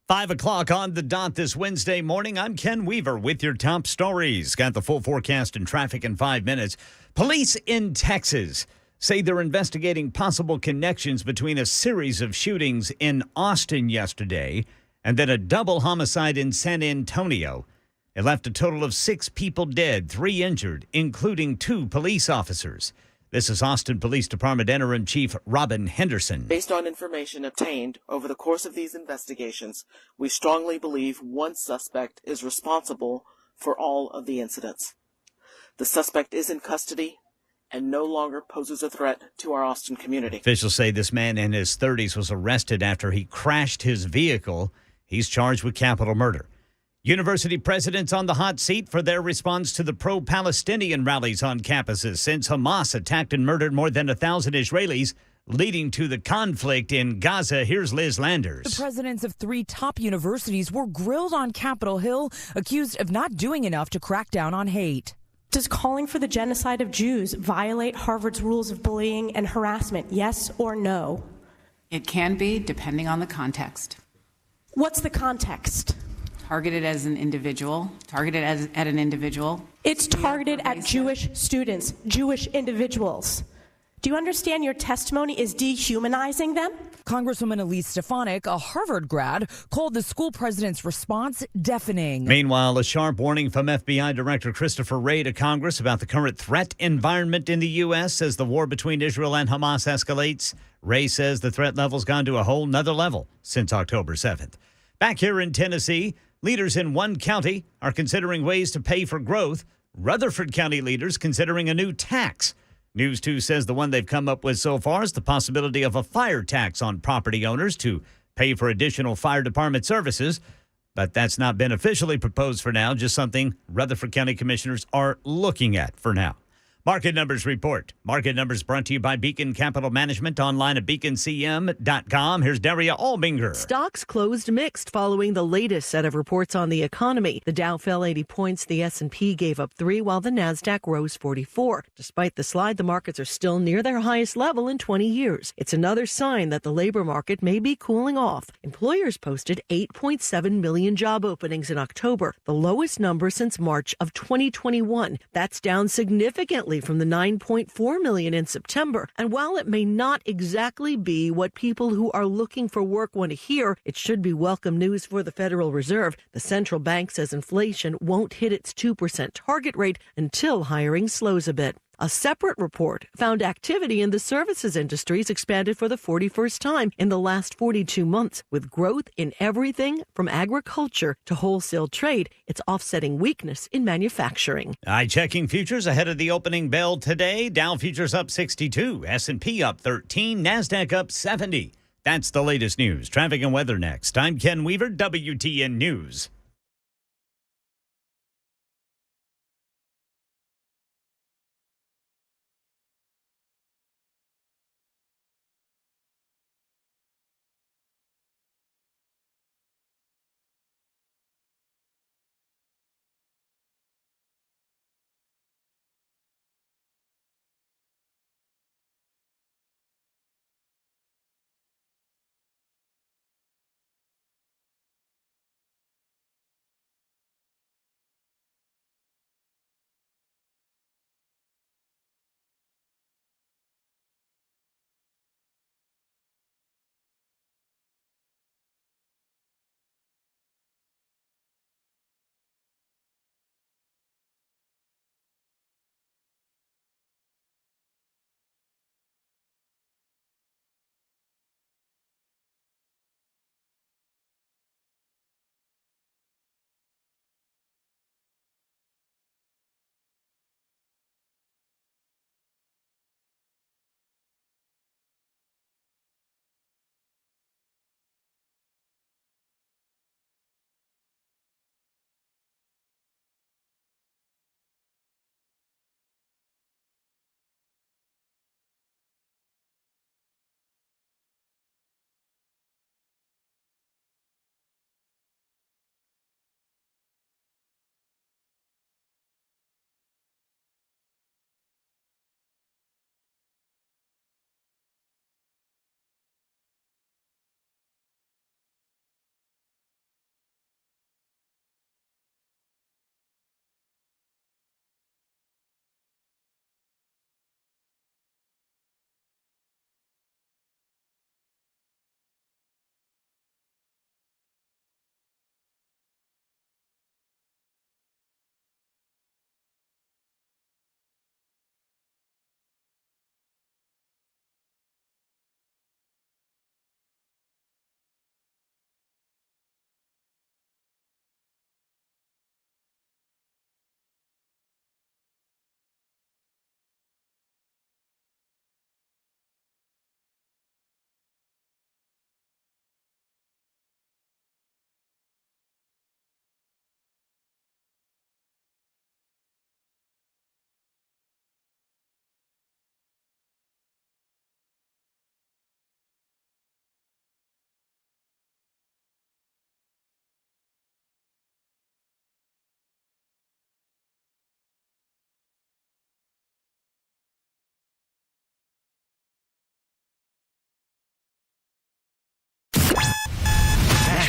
5 o'clock on the dot this Wednesday morning. I'm Ken Weaver with your top stories. Got the full forecast and traffic in 5 minutes. Police in Texas say they're investigating possible connections between a series of shootings in Austin yesterday and then a double homicide in San Antonio. It left a total of 6 people dead, 3 injured, including 2 police officers. This is Austin Police Department Interim Chief Robin Henderson. Based on information obtained over the course of these investigations, we strongly believe one suspect is responsible for all of the incidents. The suspect is in custody and no longer poses a threat to our Austin community. Officials say this man in his 30s was arrested after he crashed his vehicle. He's charged with capital murder. University presidents on the hot seat for their response to the pro-Palestinian rallies on campuses since Hamas attacked and murdered more than 1,000 Israelis, leading to the conflict in Gaza. Here's Liz Landers. The presidents of 3 top universities were grilled on Capitol Hill, accused of not doing enough to crack down on hate. Does calling for the genocide of Jews violate Harvard's rules of bullying and harassment, yes or no? It can be, depending on the context. What's the context? Targeted as an individual, at an individual. It's targeted at Jewish students, Jewish individuals. Do you understand your testimony is dehumanizing them? Congresswoman Elise Stefanik, a Harvard grad, called the school president's response deafening. Meanwhile, a sharp warning from FBI Director Christopher Wray to Congress about the current threat environment in the U.S. as the war between Israel and Hamas escalates. Wray says the threat level's gone to a whole nother level since October 7th. Back here in Tennessee, leaders in one county are considering ways to pay for growth. Rutherford County leaders considering a new tax. News 2 says the one they've come up with so far is the possibility of a fire tax on property owners to pay for additional fire department services. But that's not been officially proposed for now, just something Rutherford County commissioners are looking at for now. Market Numbers Report. Market Numbers brought to you by Beacon Capital Management, online at beaconcm.com. Here's Daria Albinger. Stocks closed mixed following the latest set of reports on the economy. The Dow fell 80 points, the S&P gave up 3, while the Nasdaq rose 44. Despite the slide, the markets are still near their highest level in 20 years. It's another sign that the labor market may be cooling off. Employers posted 8.7 million job openings in October, the lowest number since March of 2021. That's down significantly from the 9.4 million in September. And while it may not exactly be what people who are looking for work want to hear, it should be welcome news for the Federal Reserve. The central bank says inflation won't hit its 2% target rate until hiring slows a bit. A separate report found activity in the services industries expanded for the 41st time in the last 42 months, with growth in everything from agriculture to wholesale trade. It's offsetting weakness in manufacturing. Checking futures ahead of the opening bell today. Dow futures up 62, S&P up 13, Nasdaq up 70. That's the latest news. Traffic and weather next. I'm Ken Weaver, WTN News.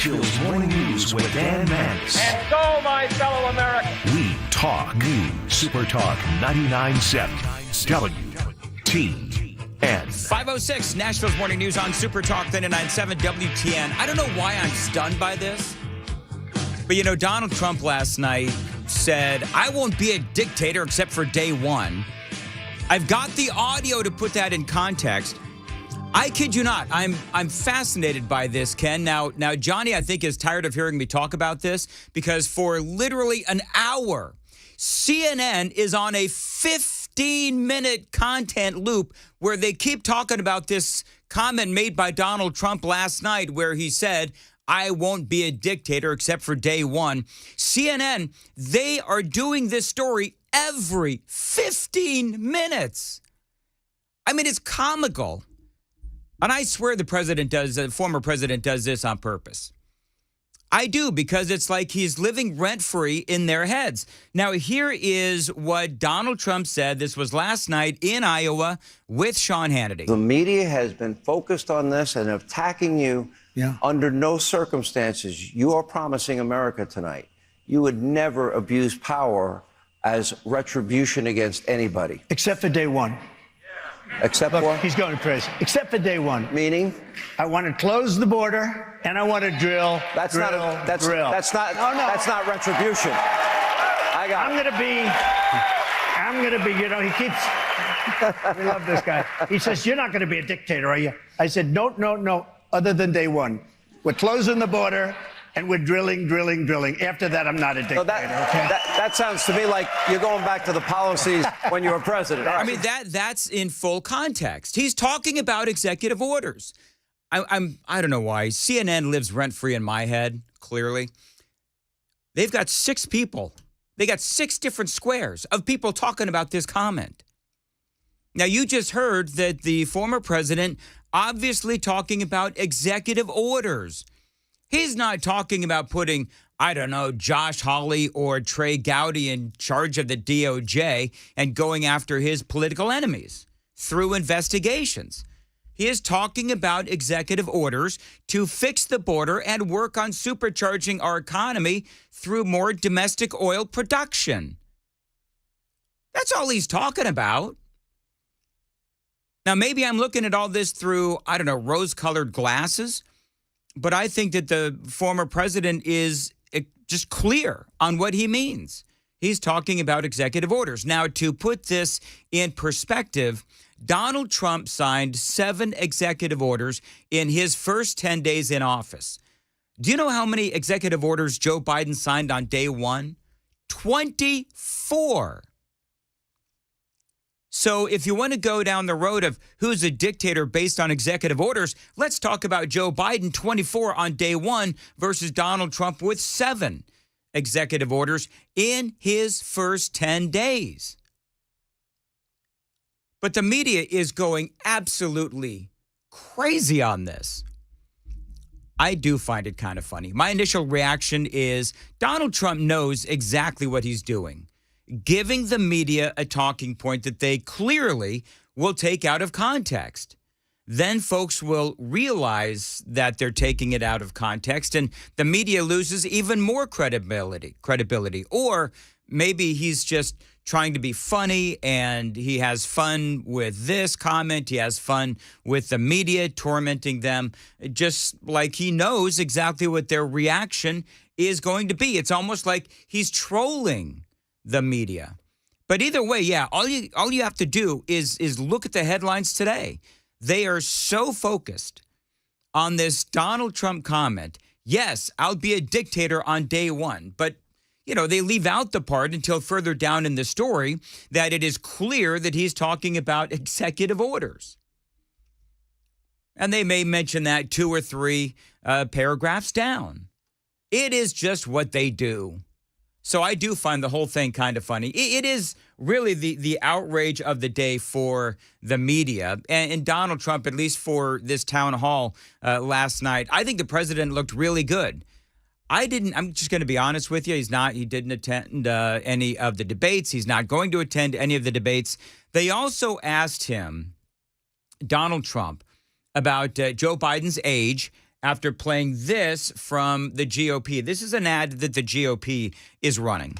Nashville's Morning News with Dan Mandis. And so, my fellow Americans, We talk news. Super Talk 99.7 WTN. 5:06, Nashville's Morning News on Super Talk 99.7 WTN. I don't know why I'm stunned by this, but Donald Trump last night said, I won't be a dictator except for day one. I've got the audio to put that in context. I kid you not. I'm fascinated by this, Ken. Now, Johnny, I think, is tired of hearing me talk about this because for literally an hour, CNN is on a 15-minute content loop where they keep talking about this comment made by Donald Trump last night where he said, I won't be a dictator except for day one. CNN, they are doing this story every 15 minutes. I mean, it's comical. And I swear the former president does this on purpose. I do, because it's like he's living rent-free in their heads. Now, here is what Donald Trump said. This was last night in Iowa with Sean Hannity. The media has been focused on this and attacking you. Under no circumstances, you are promising America tonight, you would never abuse power as retribution against anybody. Except for day one. Except Look, what? he's going crazy. Except for day one. Meaning? I want to close the border and I want to drill. That's drill, not. drill. That's not. No. That's not retribution. I got. I'm gonna be. He keeps. We love this guy. He says, "You're not going to be a dictator, are you?" I said, "No. Other than day one, we're closing the border." And we're drilling. After that, I'm not a dictator. That sounds to me like you're going back to the policies when you were president. I mean, that's in full context. He's talking about executive orders. I don't know why. CNN lives rent-free in my head, clearly. They've got 6 people. They got 6 different squares of people talking about this comment. Now, you just heard that the former president obviously talking about executive orders. He's not talking about putting, Josh Hawley or Trey Gowdy in charge of the DOJ and going after his political enemies through investigations. He is talking about executive orders to fix the border and work on supercharging our economy through more domestic oil production. That's all he's talking about. Now, maybe I'm looking at all this through, rose-colored glasses. But I think that the former president is just clear on what he means. He's talking about executive orders. Now, to put this in perspective, Donald Trump signed 7 executive orders in his first 10 days in office. Do you know how many executive orders Joe Biden signed on day one? 24. So if you want to go down the road of who's a dictator based on executive orders, let's talk about Joe Biden, 24 on day one versus Donald Trump with 7 executive orders in his first 10 days. But the media is going absolutely crazy on this. I do find it kind of funny. My initial reaction is Donald Trump knows exactly what he's doing, giving the media a talking point that they clearly will take out of context. Then folks will realize that they're taking it out of context and the media loses even more credibility. Or maybe he's just trying to be funny and he has fun with this comment. He has fun with the media, tormenting them, just like he knows exactly what their reaction is going to be. It's almost like he's trolling the media. But either way, all you have to do is look at the headlines today. They are so focused on this Donald Trump comment. Yes, I'll be a dictator on day one. But, they leave out the part until further down in the story that it is clear that he's talking about executive orders. And they may mention that 2 or 3 paragraphs down. It is just what they do. So I do find the whole thing kind of funny. It is really the outrage of the day for the media. And Donald Trump, at least for this town hall last night, I think the president looked really good. I'm just going to be honest with you. He didn't attend any of the debates. He's not going to attend any of the debates. They also asked him, Donald Trump, about Joe Biden's age after playing this from the GOP. This is an ad that the GOP is running.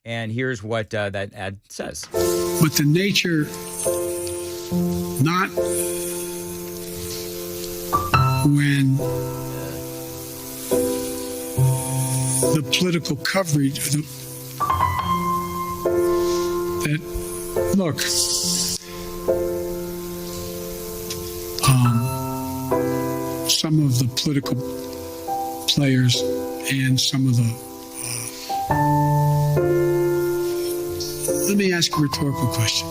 And here's what that ad says. But the nature, not when the political coverage, that, look, some of the political players and some of the let me ask a rhetorical question.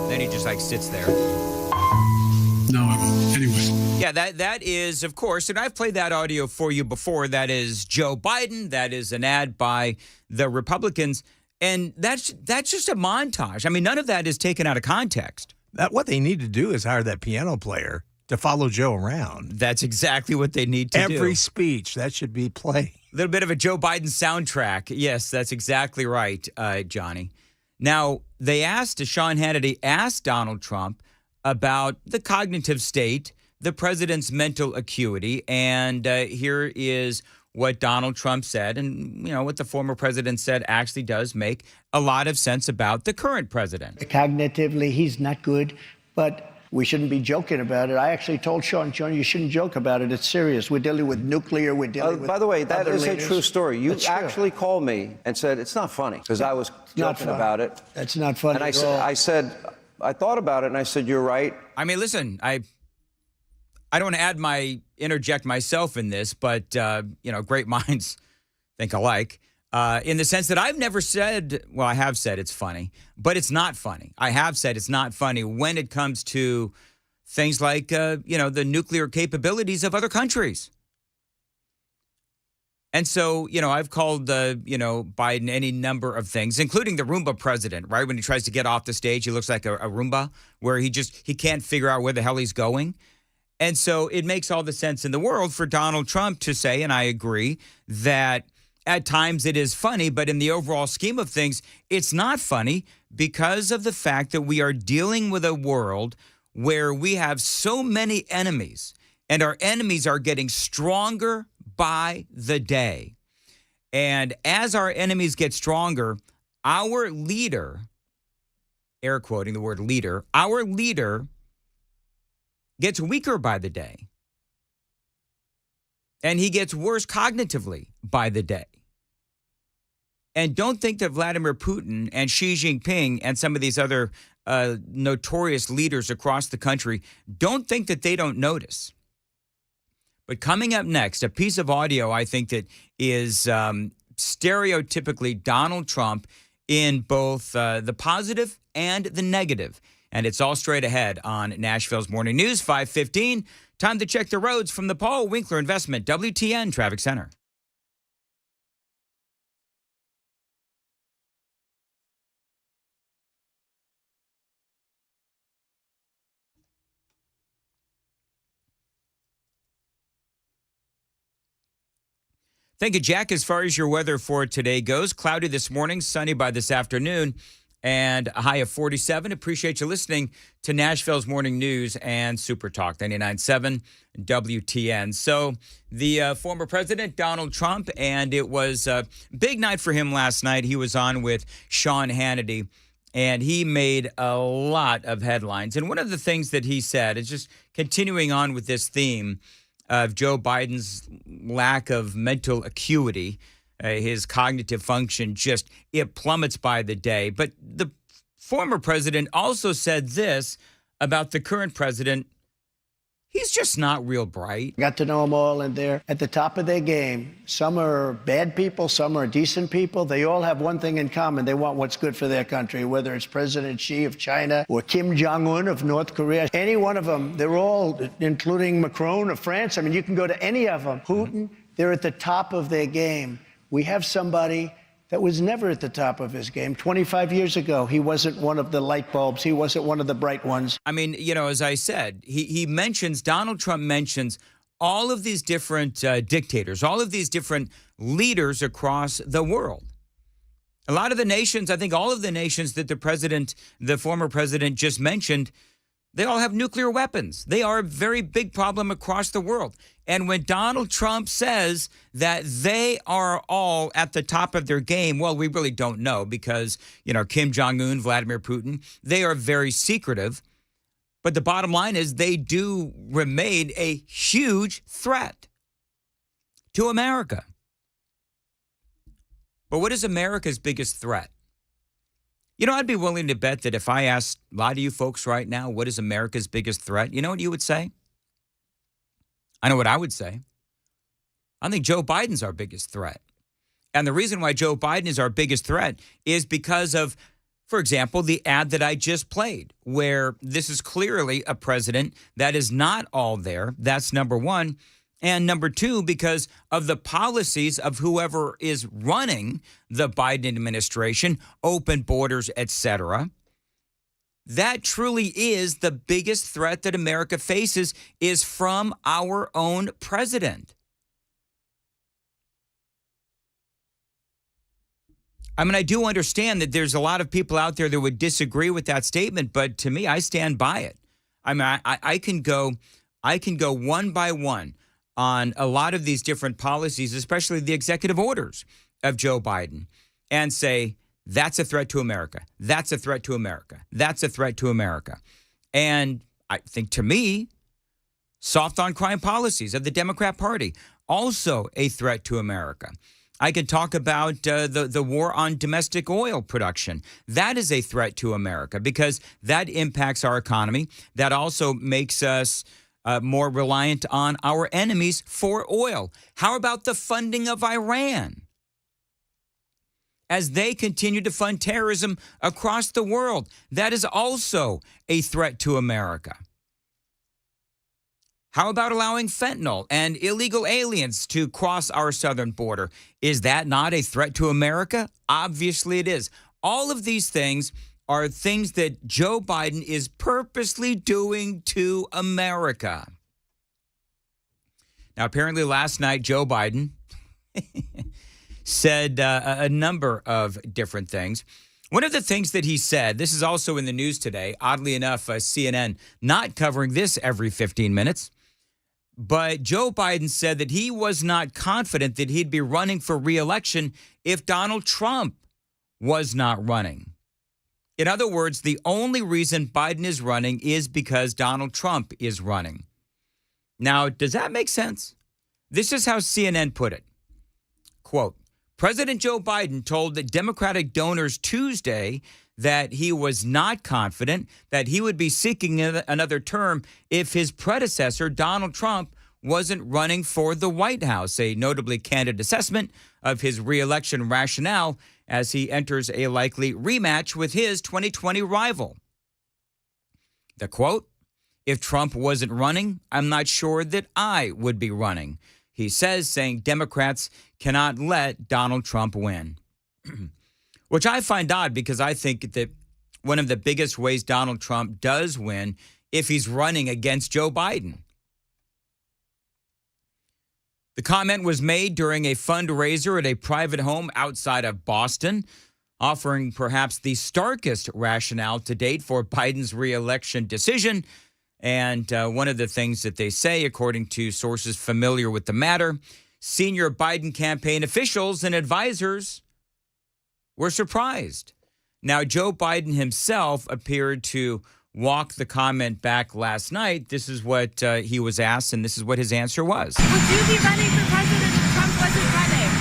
Then he just sits there. No, I won't. Anyway. Yeah, that is, of course, and I've played that audio for you before. That is Joe Biden. That is an ad by the Republicans. And that's just a montage. I mean, none of that is taken out of context. What they need to do is hire that piano player to follow Joe around. That's exactly what they need to do. Every speech, that should be played. A little bit of a Joe Biden soundtrack. Yes, that's exactly right, Johnny. Now, Sean Hannity asked Donald Trump about the cognitive state, the president's mental acuity, and here is what Donald Trump said, and what the former president said actually does make a lot of sense about the current president. Cognitively, he's not good, but we shouldn't be joking about it. I actually told Sean, you shouldn't joke about it. It's serious. We're dealing with nuclear. We're dealing with by the way, that is leaders. A true story. You That's actually true. called me and said it's not funny because I was joking about it. That's not funny. And I said, I thought about it and I said, you're right. I mean, listen, I don't want to interject myself in this, but great minds think alike. In the sense that I've never said, well, I have said it's funny, but it's not funny. I have said it's not funny when it comes to things like, the nuclear capabilities of other countries. And so, I've called, Biden any number of things, including the Roomba president, right? When he tries to get off the stage, he looks like a Roomba where he can't figure out where the hell he's going. And so it makes all the sense in the world for Donald Trump to say, and I agree, that at times it is funny, but in the overall scheme of things, it's not funny because of the fact that we are dealing with a world where we have so many enemies, and our enemies are getting stronger by the day. And as our enemies get stronger, our leader, air quoting the word leader, our leader gets weaker by the day. And he gets worse cognitively by the day. And don't think that Vladimir Putin and Xi Jinping and some of these other notorious leaders across the country, don't think that they don't notice. But coming up next, a piece of audio I think that is stereotypically Donald Trump in both the positive and the negative. And it's all straight ahead on Nashville's Morning News, 5:15. Time to check the roads from the Paul Winkler Investment WTN Traffic Center. Thank you, Jack. As far as your weather for today goes, cloudy this morning, sunny by this afternoon, and a high of 47. Appreciate you listening to Nashville's Morning News and Super Talk 99.7 WTN. So the former president, Donald Trump, and it was a big night for him last night. He was on with Sean Hannity, and he made a lot of headlines. And one of the things that he said is just continuing on with this theme of Joe Biden's lack of mental acuity, his cognitive function it plummets by the day. But the former president also said this about the current president. He's just not real bright. Got to know them all, and they're at the top of their game. Some are bad people, some are decent people. They all have one thing in common. They want what's good for their country, whether it's President Xi of China or Kim Jong-un of North Korea. Any one of them, they're all, including Macron of France. I mean, you can go to any of them. Putin, they're at the top of their game. We have somebody that was never at the top of his game. 25 years ago, he wasn't one of the light bulbs. He wasn't one of the bright ones. I mean, as I said, Donald Trump mentions all of these different dictators, all of these different leaders across the world. A lot of the nations, I think all of the nations that the former president just mentioned, They all have nuclear weapons. They are a very big problem across the world. And when Donald Trump says that they are all at the top of their game, well, we really don't know because, Kim Jong-un, Vladimir Putin, they are very secretive. But the bottom line is they do remain a huge threat to America. But what is America's biggest threat? I'd be willing to bet that if I asked a lot of you folks right now, what is America's biggest threat? You know what you would say? I know what I would say. I think Joe Biden's our biggest threat. And the reason why Joe Biden is our biggest threat is because of, for example, the ad that I just played, where this is clearly a president that is not all there. That's number one. And number two, because of the policies of whoever is running the Biden administration, open borders, etc. That truly is the biggest threat that America faces is from our own president. I mean, I do understand that there's a lot of people out there that would disagree with that statement, but to me, I stand by it. I mean, I can go one by one on a lot of these different policies, especially the executive orders of Joe Biden, and say, that's a threat to America. That's a threat to America. That's a threat to America. And I think, to me, soft on crime policies of the Democrat Party, also a threat to America. I could talk about the war on domestic oil production. That is a threat to America because that impacts our economy. That also makes us more reliant on our enemies for oil. How about the funding of Iran? As they continue to fund terrorism across the world, that is also a threat to America. How about allowing fentanyl and illegal aliens to cross our southern border? Is that not a threat to America? Obviously it is. All of these things are things that Joe Biden is purposely doing to America. Now, apparently last night, Joe Biden said a number of different things. One of the things that he said, this is also in the news today, oddly enough, CNN not covering this every 15 minutes, but Joe Biden said that he was not confident that he'd be running for re-election if Donald Trump was not running. In other words, the only reason Biden is running is because Donald Trump is running. Now, does that make sense? This is how CNN put it. Quote, President Joe Biden told the Democratic donors Tuesday that he was not confident that he would be seeking another term if his predecessor, Donald Trump, wasn't running for the White House, a notably candid assessment of his re-election rationale as he enters a likely rematch with his 2020 rival. The quote, if Trump wasn't running, I'm not sure that I would be running, he says, saying Democrats cannot let Donald Trump win. Which I find odd because I think that one of the biggest ways Donald Trump does win if he's running against Joe Biden. The comment was made during a fundraiser at a private home outside of Boston, offering perhaps the starkest rationale to date for Biden's re-election decision. And one of the things that they say, according to sources familiar with the matter, senior Biden campaign officials and advisors were surprised. Now, Joe Biden himself appeared to walk the comment back last night. This is what he was asked, and this is what his answer was. Would you be running for president if Trump wasn't running?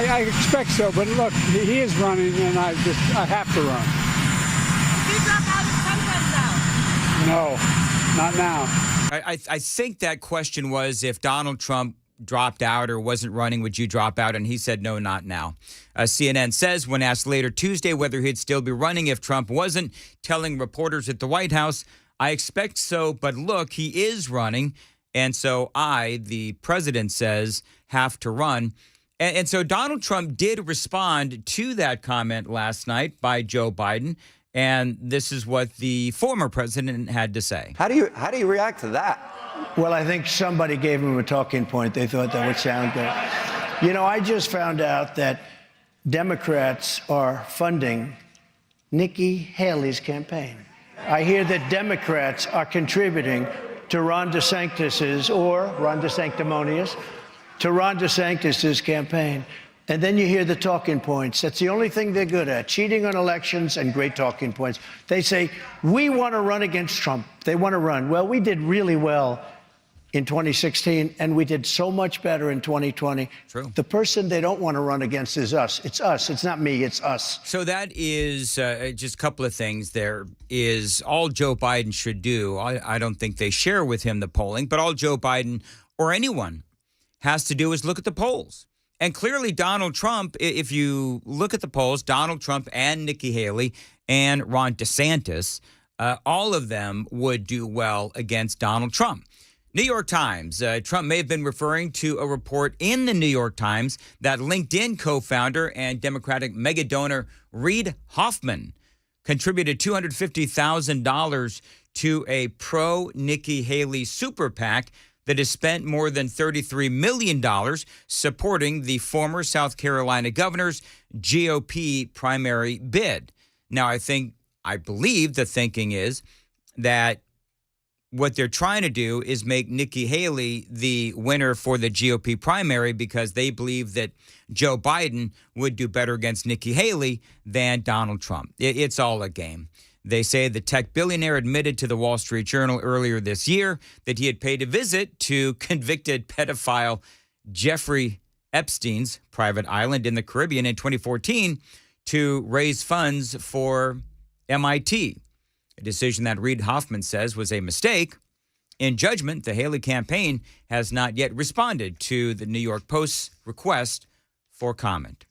I expect so, but look, he is running, and I have to run. If you drop out, if Trump runs out? No, not now. I think that question was if Donald Trump dropped out or wasn't running, would you drop out? And he said, no, not now. CNN says when asked later Tuesday whether he'd still be running if Trump wasn't, telling reporters at the White House, I expect so, but look, he is running. And so I, the president says, have to run. And so Donald Trump did respond to that comment last night by Joe Biden. And this is what the former president had to say. How do you react to that? Well, I think somebody gave him a talking point. They thought that would sound good. You know, I just found out that Democrats are funding Nikki Haley's campaign. I hear that Democrats are contributing to Ron DeSantis's campaign. And then you hear the talking points. That's the only thing they're good at, cheating on elections and great talking points. They say, we want to run against Trump. They want to run. Well, we did really well in 2016, and we did so much better in 2020. True. The person they don't want to run against is us. It's us. It's not me. It's us. So that is just a couple of things. There is all Joe Biden should do. I don't think they share with him the polling, but all Joe Biden or anyone has to do is look at the polls. And clearly Donald Trump, if you look at the polls, Donald Trump and Nikki Haley and Ron DeSantis, all of them would do well against Donald Trump. New York Times. Trump may have been referring to a report in the New York Times that LinkedIn co-founder and Democratic mega donor Reid Hoffman contributed $250,000 to a pro-Nikki Haley super PAC that has spent more than $33 million supporting the former South Carolina governor's GOP primary bid. Now, I believe the thinking is that what they're trying to do is make Nikki Haley the winner for the GOP primary because they believe that Joe Biden would do better against Nikki Haley than Donald Trump. It's all a game. They say the tech billionaire admitted to the Wall Street Journal earlier this year that he had paid a visit to convicted pedophile Jeffrey Epstein's private island in the Caribbean in 2014 to raise funds for MIT. A decision that Reid Hoffman says was a mistake. In judgment, the Haley campaign has not yet responded to the New York Post's request for comment.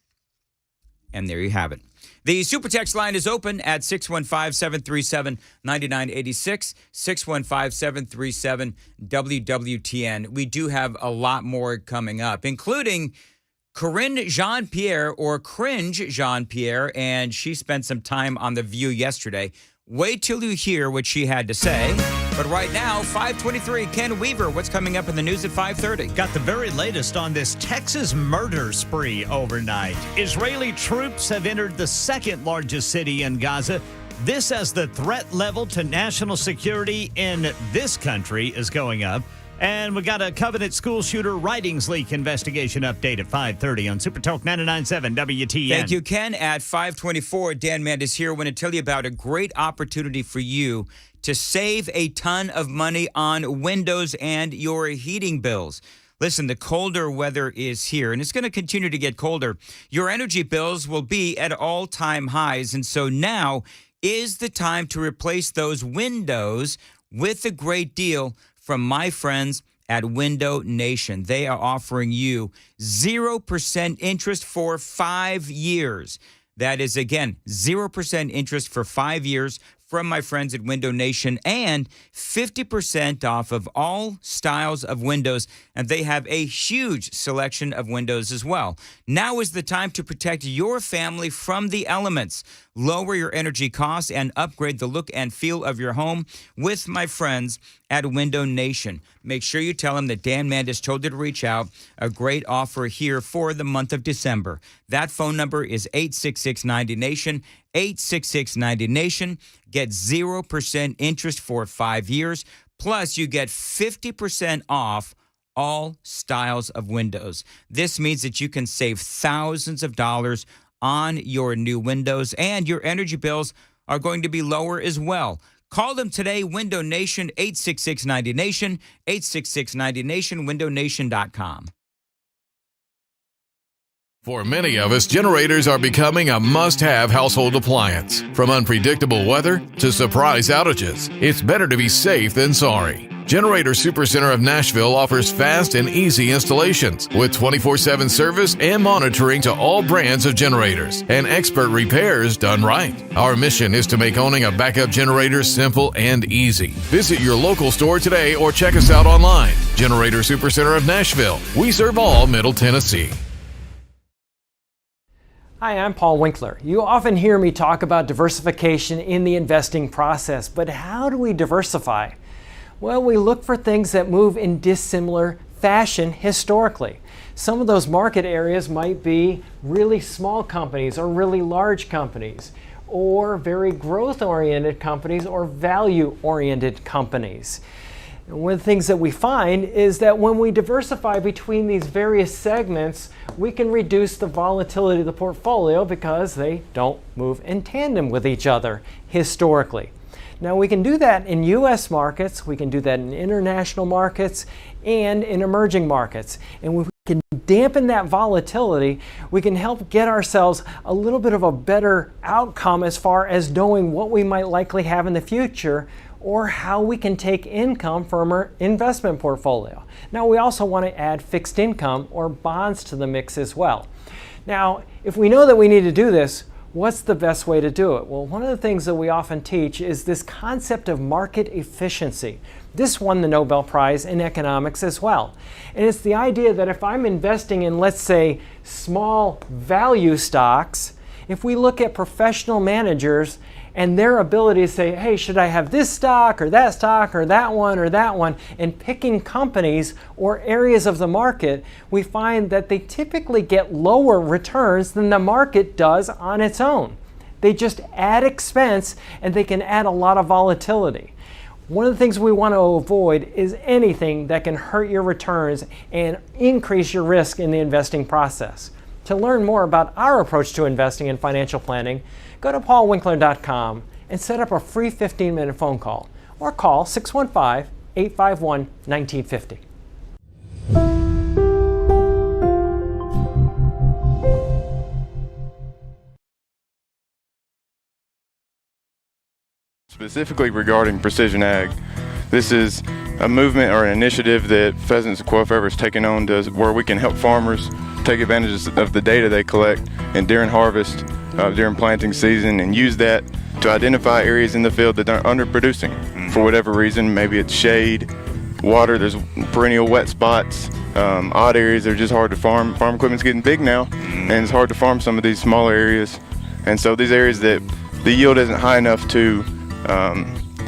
And there you have it. The super text line is open at 615-737-9986, 615-737-WWTN. We do have a lot more coming up, including Corinne Jean-Pierre, or Cringe Jean-Pierre, and she spent some time on The View yesterday. Wait till you hear what she had to say. But right now, 5:23, Ken Weaver, what's coming up in the news at 5:30? Got the very latest on this Texas murder spree overnight. Israeli troops have entered the second largest city in Gaza. This as the threat level to national security in this country is going up. And we got a Covenant school shooter writings leak investigation update at 5:30 on Super Talk 99.7 WTN. Thank you, Ken. At 5:24, Dan Mandis here. I want to tell you about a great opportunity for you to save a ton of money on windows and your heating bills. Listen, the colder weather is here, and it's going to continue to get colder. Your energy bills will be at all-time highs, and so now is the time to replace those windows with a great deal from my friends at Window Nation. They are offering you 0% interest for 5 years. That is, again, 0% interest for 5 years from my friends at Window Nation, and 50% off of all styles of windows, and they have a huge selection of windows as well. Now is the time to protect your family from the elements. Lower your energy costs and upgrade the look and feel of your home with my friends at Window Nation. Make sure you tell them that Dan Mandis told you to reach out. A great offer here for the month of December. That phone number is 866-90-NATION, 866-90-NATION. Get 0% interest for 5 years. Plus, you get 50% off all styles of windows. This means that you can save thousands of dollars on your new windows, and your energy bills are going to be lower as well. Call them today, Window Nation, 866-90-NATION, 866-90-NATION, windownation.com. For many of us, generators are becoming a must-have household appliance. From unpredictable weather to surprise outages, it's better to be safe than sorry. Generator Supercenter of Nashville offers fast and easy installations with 24/7 service and monitoring to all brands of generators and expert repairs done right. Our mission is to make owning a backup generator simple and easy. Visit your local store today or check us out online. Generator Supercenter of Nashville. We serve all Middle Tennessee. Hi, I'm Paul Winkler. You often hear me talk about diversification in the investing process, but how do we diversify? Well, we look for things that move in dissimilar fashion historically. Some of those market areas might be really small companies or really large companies, or very growth-oriented companies or value-oriented companies. And one of the things that we find is that when we diversify between these various segments, we can reduce the volatility of the portfolio because they don't move in tandem with each other historically. Now, we can do that in U.S. markets, we can do that in international markets, and in emerging markets. And when we can dampen that volatility, we can help get ourselves a little bit of a better outcome as far as knowing what we might likely have in the future, or how we can take income from our investment portfolio. Now, we also want to add fixed income or bonds to the mix as well. Now, if we know that we need to do this, what's the best way to do it? Well, one of the things that we often teach is this concept of market efficiency. This won the Nobel Prize in economics as well. And it's the idea that if I'm investing in, let's say, small value stocks, if we look at professional managers and their ability to say, hey, should I have this stock or that one, and picking companies or areas of the market, we find that they typically get lower returns than the market does on its own. They just add expense and they can add a lot of volatility. One of the things we want to avoid is anything that can hurt your returns and increase your risk in the investing process. To learn more about our approach to investing and financial planning, go to paulwinkler.com and set up a free 15-minute phone call or call 615-851-1950. Specifically regarding precision ag, this is a movement or an initiative that Pheasants and Quail Forever is taking on where we can help farmers take advantage of the data they collect and during harvest, during planting season, and use that to identify areas in the field that are underproducing for whatever reason. Maybe it's shade, water, there's perennial wet spots, odd areas that are just hard to farm. Farm equipment's getting big now, and it's hard to farm some of these smaller areas. And so these areas that the yield isn't high enough to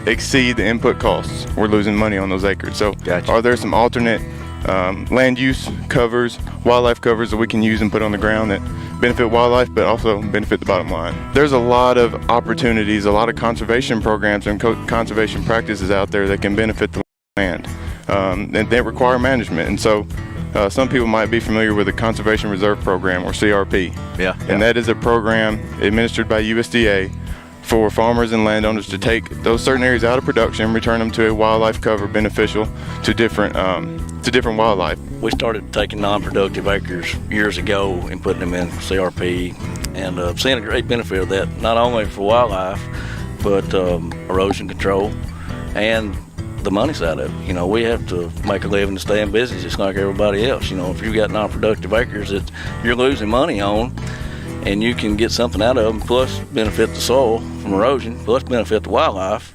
exceed the input costs, we're losing money on those acres. So are there some alternate land use covers, wildlife covers that we can use and put on the ground that benefit wildlife but also benefit the bottom line? There's a lot of opportunities, a lot of conservation programs and conservation practices out there that can benefit the land, and they require management. And so some people might be familiar with the Conservation Reserve Program, or CRP. And that is a program administered by USDA for farmers and landowners to take those certain areas out of production, return them to a wildlife cover beneficial to different wildlife. We started taking non-productive acres years ago and putting them in CRP, and seeing a great benefit of that, not only for wildlife, but erosion control and the money side of it. You know, we have to make a living to stay in business just like everybody else. You know, if you've got non-productive acres that you're losing money on, and you can get something out of them, plus benefit the soil from erosion, plus benefit the wildlife.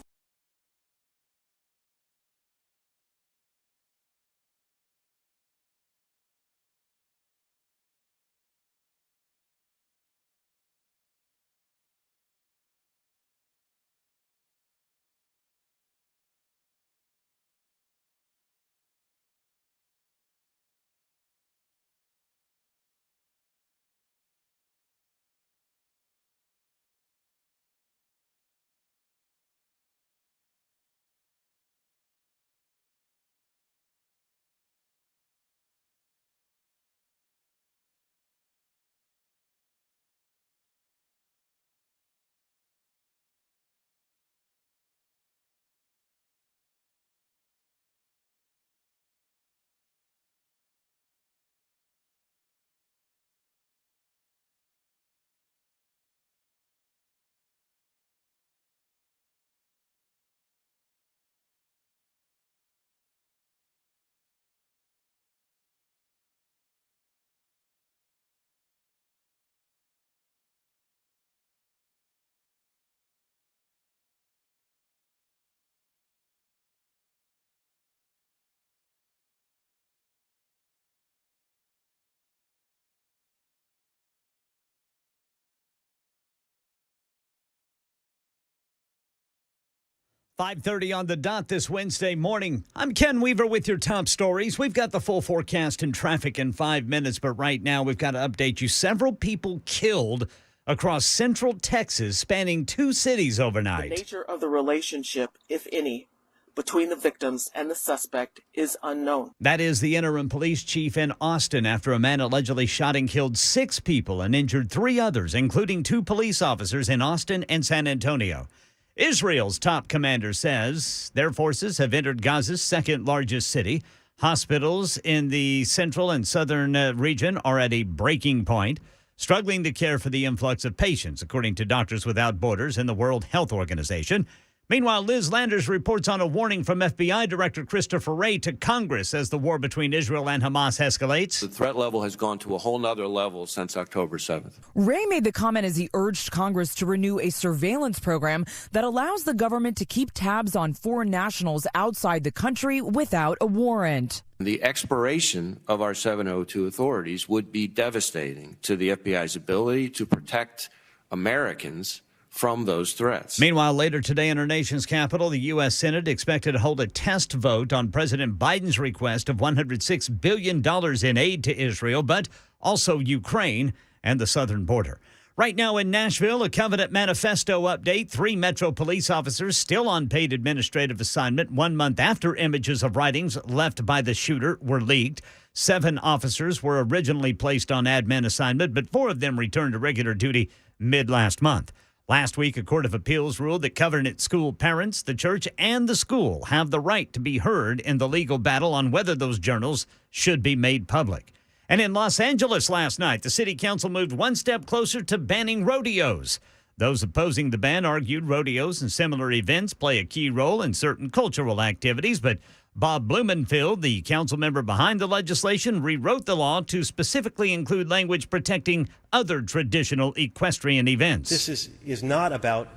.5:30 on the dot this Wednesday morning. I'm Ken Weaver with your top stories. We've got the full forecast and traffic in 5 minutes, but right now we've got to update you. Several people killed across central Texas, spanning 2 cities The overnight. nature of the relationship, if any, between the victims and the suspect is unknown. That is the interim police chief in Austin after a man allegedly shot and killed 6 people and injured 3 others, including 2 police officers in Austin and San Antonio. Israel's top commander says their forces have entered Gaza's second largest city. Hospitals in the central and southern region are at a breaking point, struggling to care for the influx of patients, according to Doctors Without Borders and the World Health Organization. Meanwhile, Liz Landers reports on a warning from FBI Director Christopher Wray to Congress as the war between Israel and Hamas escalates. The threat level has gone to a whole nother level since October 7th. Wray made the comment as he urged Congress to renew a surveillance program that allows the government to keep tabs on foreign nationals outside the country without a warrant. The expiration of our 702 authorities would be devastating to the FBI's ability to protect Americans from those threats. Meanwhile, later today in our nation's capital, the U.S. Senate expected to hold a test vote on President Biden's request of $106 billion in aid to Israel, but also Ukraine and the southern border. Right now in Nashville, a Covenant Manifesto update. 3 Metro police officers still on paid administrative assignment 1 month after images of writings left by the shooter were leaked. 7 officers were originally placed on admin assignment, but 4 of them returned to regular duty mid-last month. Last week, a court of appeals ruled that Covenant school parents, the church, and the school have the right to be heard in the legal battle on whether those journals should be made public. And in Los Angeles last night, the city council moved 1 step closer to banning rodeos. Those opposing the ban argued rodeos and similar events play a key role in certain cultural activities, but Bob Blumenfield, the council member behind the legislation, rewrote the law to specifically include language protecting other traditional equestrian events. This is not about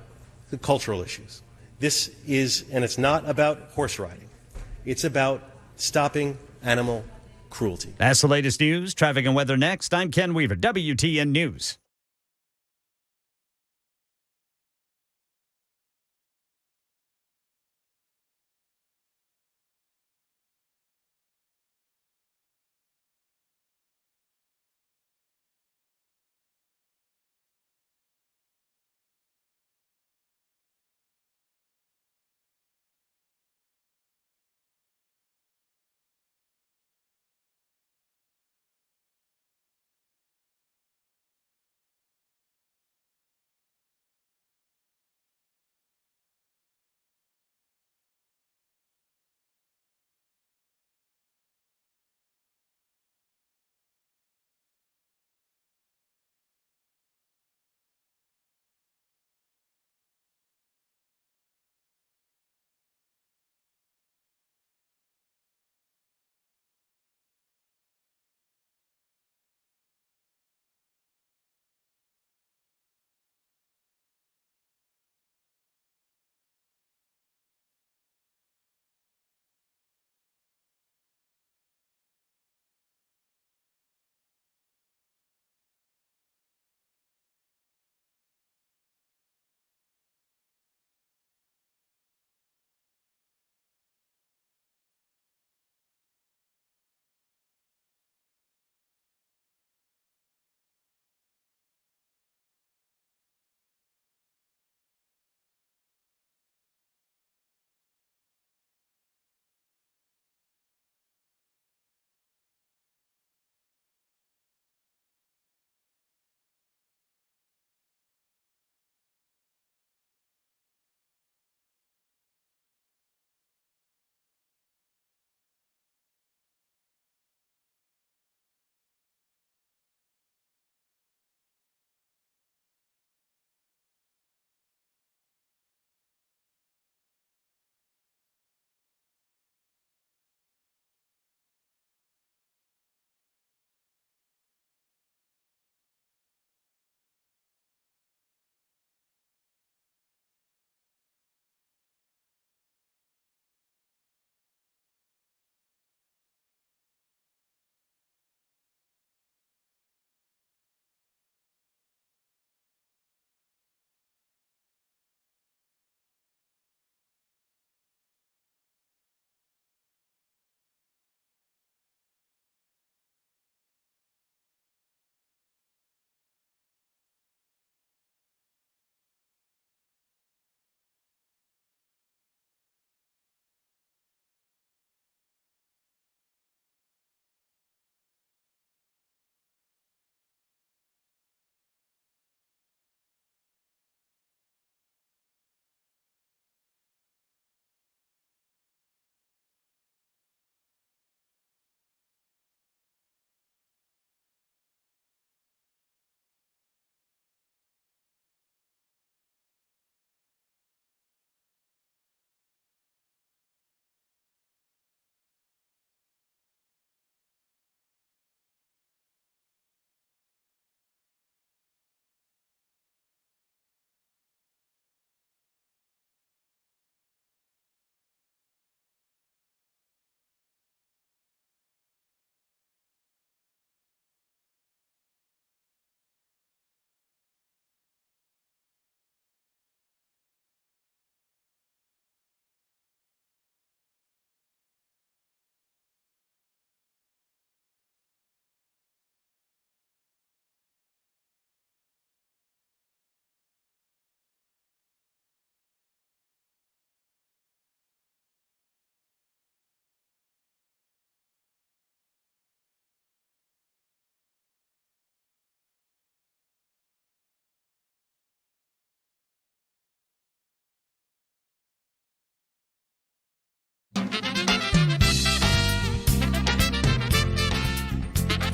the cultural issues. And it's not about horse riding. It's about stopping animal cruelty. That's the latest news. Traffic and weather next. I'm Ken Weaver, WTN News.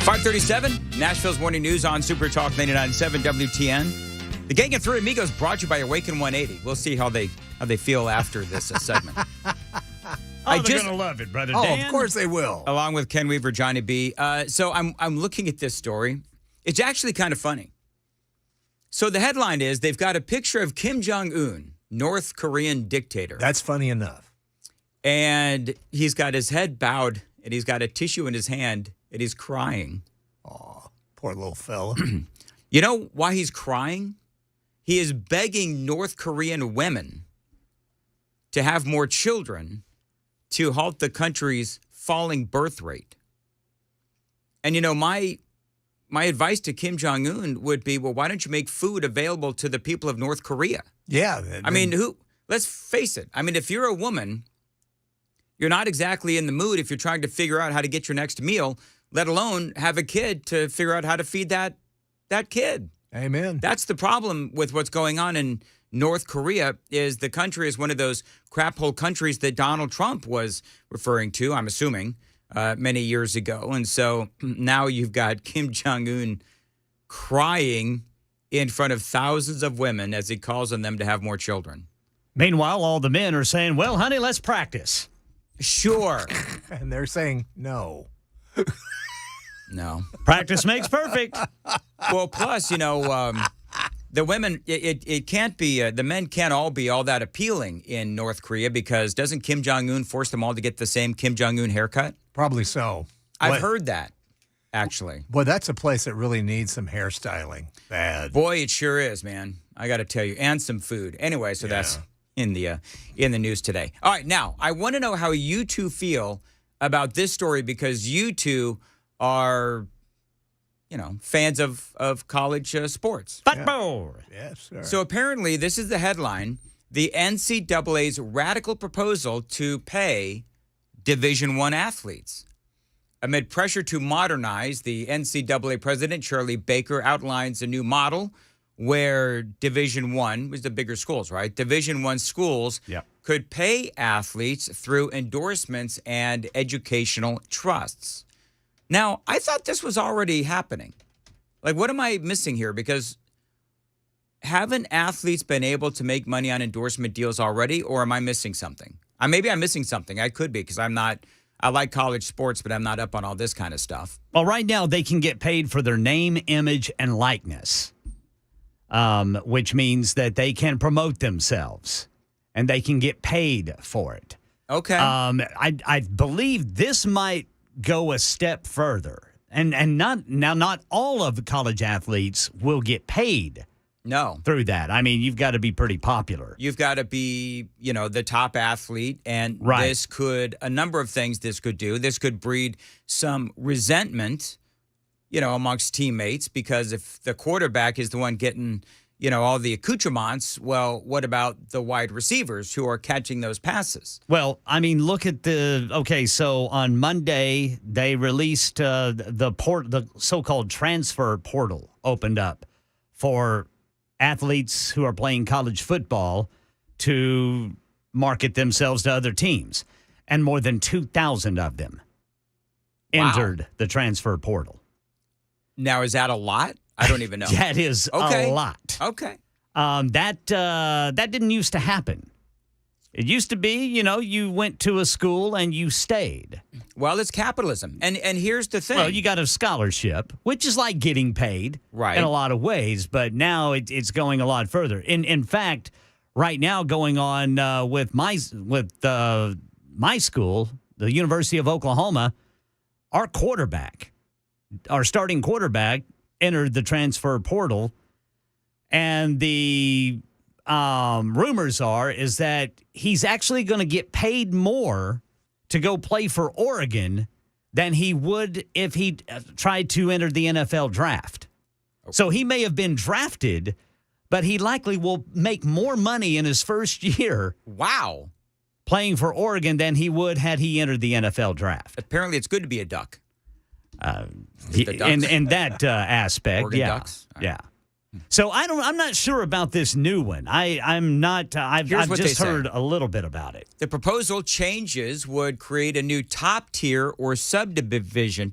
537, Nashville's Morning News on Super Talk 99.7 WTN. The Gang of Three Amigos brought to you by Awaken 180. We'll see how they feel after this segment. They're going to love it, brother Dan. Of course they will. Along with Ken Weaver, Johnny B. So I'm looking at this story. It's actually kind of funny. So the headline is, they've got a picture of Kim Jong-un, North Korean dictator. That's funny enough. And he's got his head bowed, and he's got a tissue in his hand, and he's crying. Oh, poor little fella. You know why he's crying? He is begging North Korean women to have more children to halt the country's falling birth rate. And, you know, my advice to Kim Jong-un would be, well, why don't you make food available to the people of North Korea? Yeah. I mean, let's face it. I mean, if you're a woman, you're not exactly in the mood if you're trying to figure out how to get your next meal, let alone have a kid to figure out how to feed that kid. Amen. That's the problem with what's going on in North Korea, is the country is one of those crap hole countries that Donald Trump was referring to, I'm assuming, many years ago. And so now you've got Kim Jong-un crying in front of thousands of women as he calls on them to have more children. Meanwhile, all the men are saying, well, honey, let's practice. Sure. And they're saying no. No. Practice makes perfect. Well, plus, you know, the women, it can't be, the men can't all be all that appealing in North Korea, because doesn't Kim Jong-un force them all to get the same Kim Jong-un haircut? Probably so. I've heard that, actually. Boy, that's a place that really needs some hairstyling. Bad. Boy, it sure is, man. I got to tell you. And some food. Anyway, so that's in the news today. All right, now, I want to know how you two feel about this story, because you two are, you know, fans of college sports. Football. Yes, sir. So apparently, this is the headline: the NCAA's radical proposal to pay Division I athletes. Amid pressure to modernize, the NCAA president, Shirley Baker, outlines a new model where Division I was the bigger schools, right? Division I schools could pay athletes through endorsements and educational trusts. Now, I thought this was already happening. Like, what am I missing here? Because haven't athletes been able to make money on endorsement deals already, or am I missing something? Maybe I'm missing something. I could be, because I like college sports, but I'm not up on all this kind of stuff. Well, right now they can get paid for their name, image, and likeness, which means that they can promote themselves and they can get paid for it. Okay. I believe this might go a step further, and not all of the college athletes will get paid. No. Through that. I mean, you've got to be pretty popular. You've got to be, you know, the top athlete. And this could, a number of things this could do. This could breed some resentment, you know, amongst teammates, because if the quarterback is the one getting, you know, all the accoutrements, well, what about the wide receivers who are catching those passes? Well, I mean, look at so on Monday, they released the so-called transfer portal opened up for athletes who are playing college football to market themselves to other teams. And more than 2,000 of them entered the transfer portal. Now, is that a lot? I don't even know. That is a lot. Okay. That didn't used to happen. It used to be, you know, you went to a school and you stayed. Well, it's capitalism. And here's the thing. Well, you got a scholarship, which is like getting paid in a lot of ways, but now it's going a lot further. In fact, right now going on with my school, the University of Oklahoma, our starting quarterback entered the transfer portal, and the rumors is that he's actually going to get paid more to go play for Oregon than he would if he tried to enter the NFL draft. Okay. So he may have been drafted, but he likely will make more money in his first year. Wow. Playing for Oregon than he would had he entered the NFL draft. Apparently it's good to be a Duck. In that aspect, Oregon yeah. Ducks? Yeah. So I'm not sure about this new one. I'm not. I've just heard a little bit about it. The proposal changes would create a new top tier or subdivision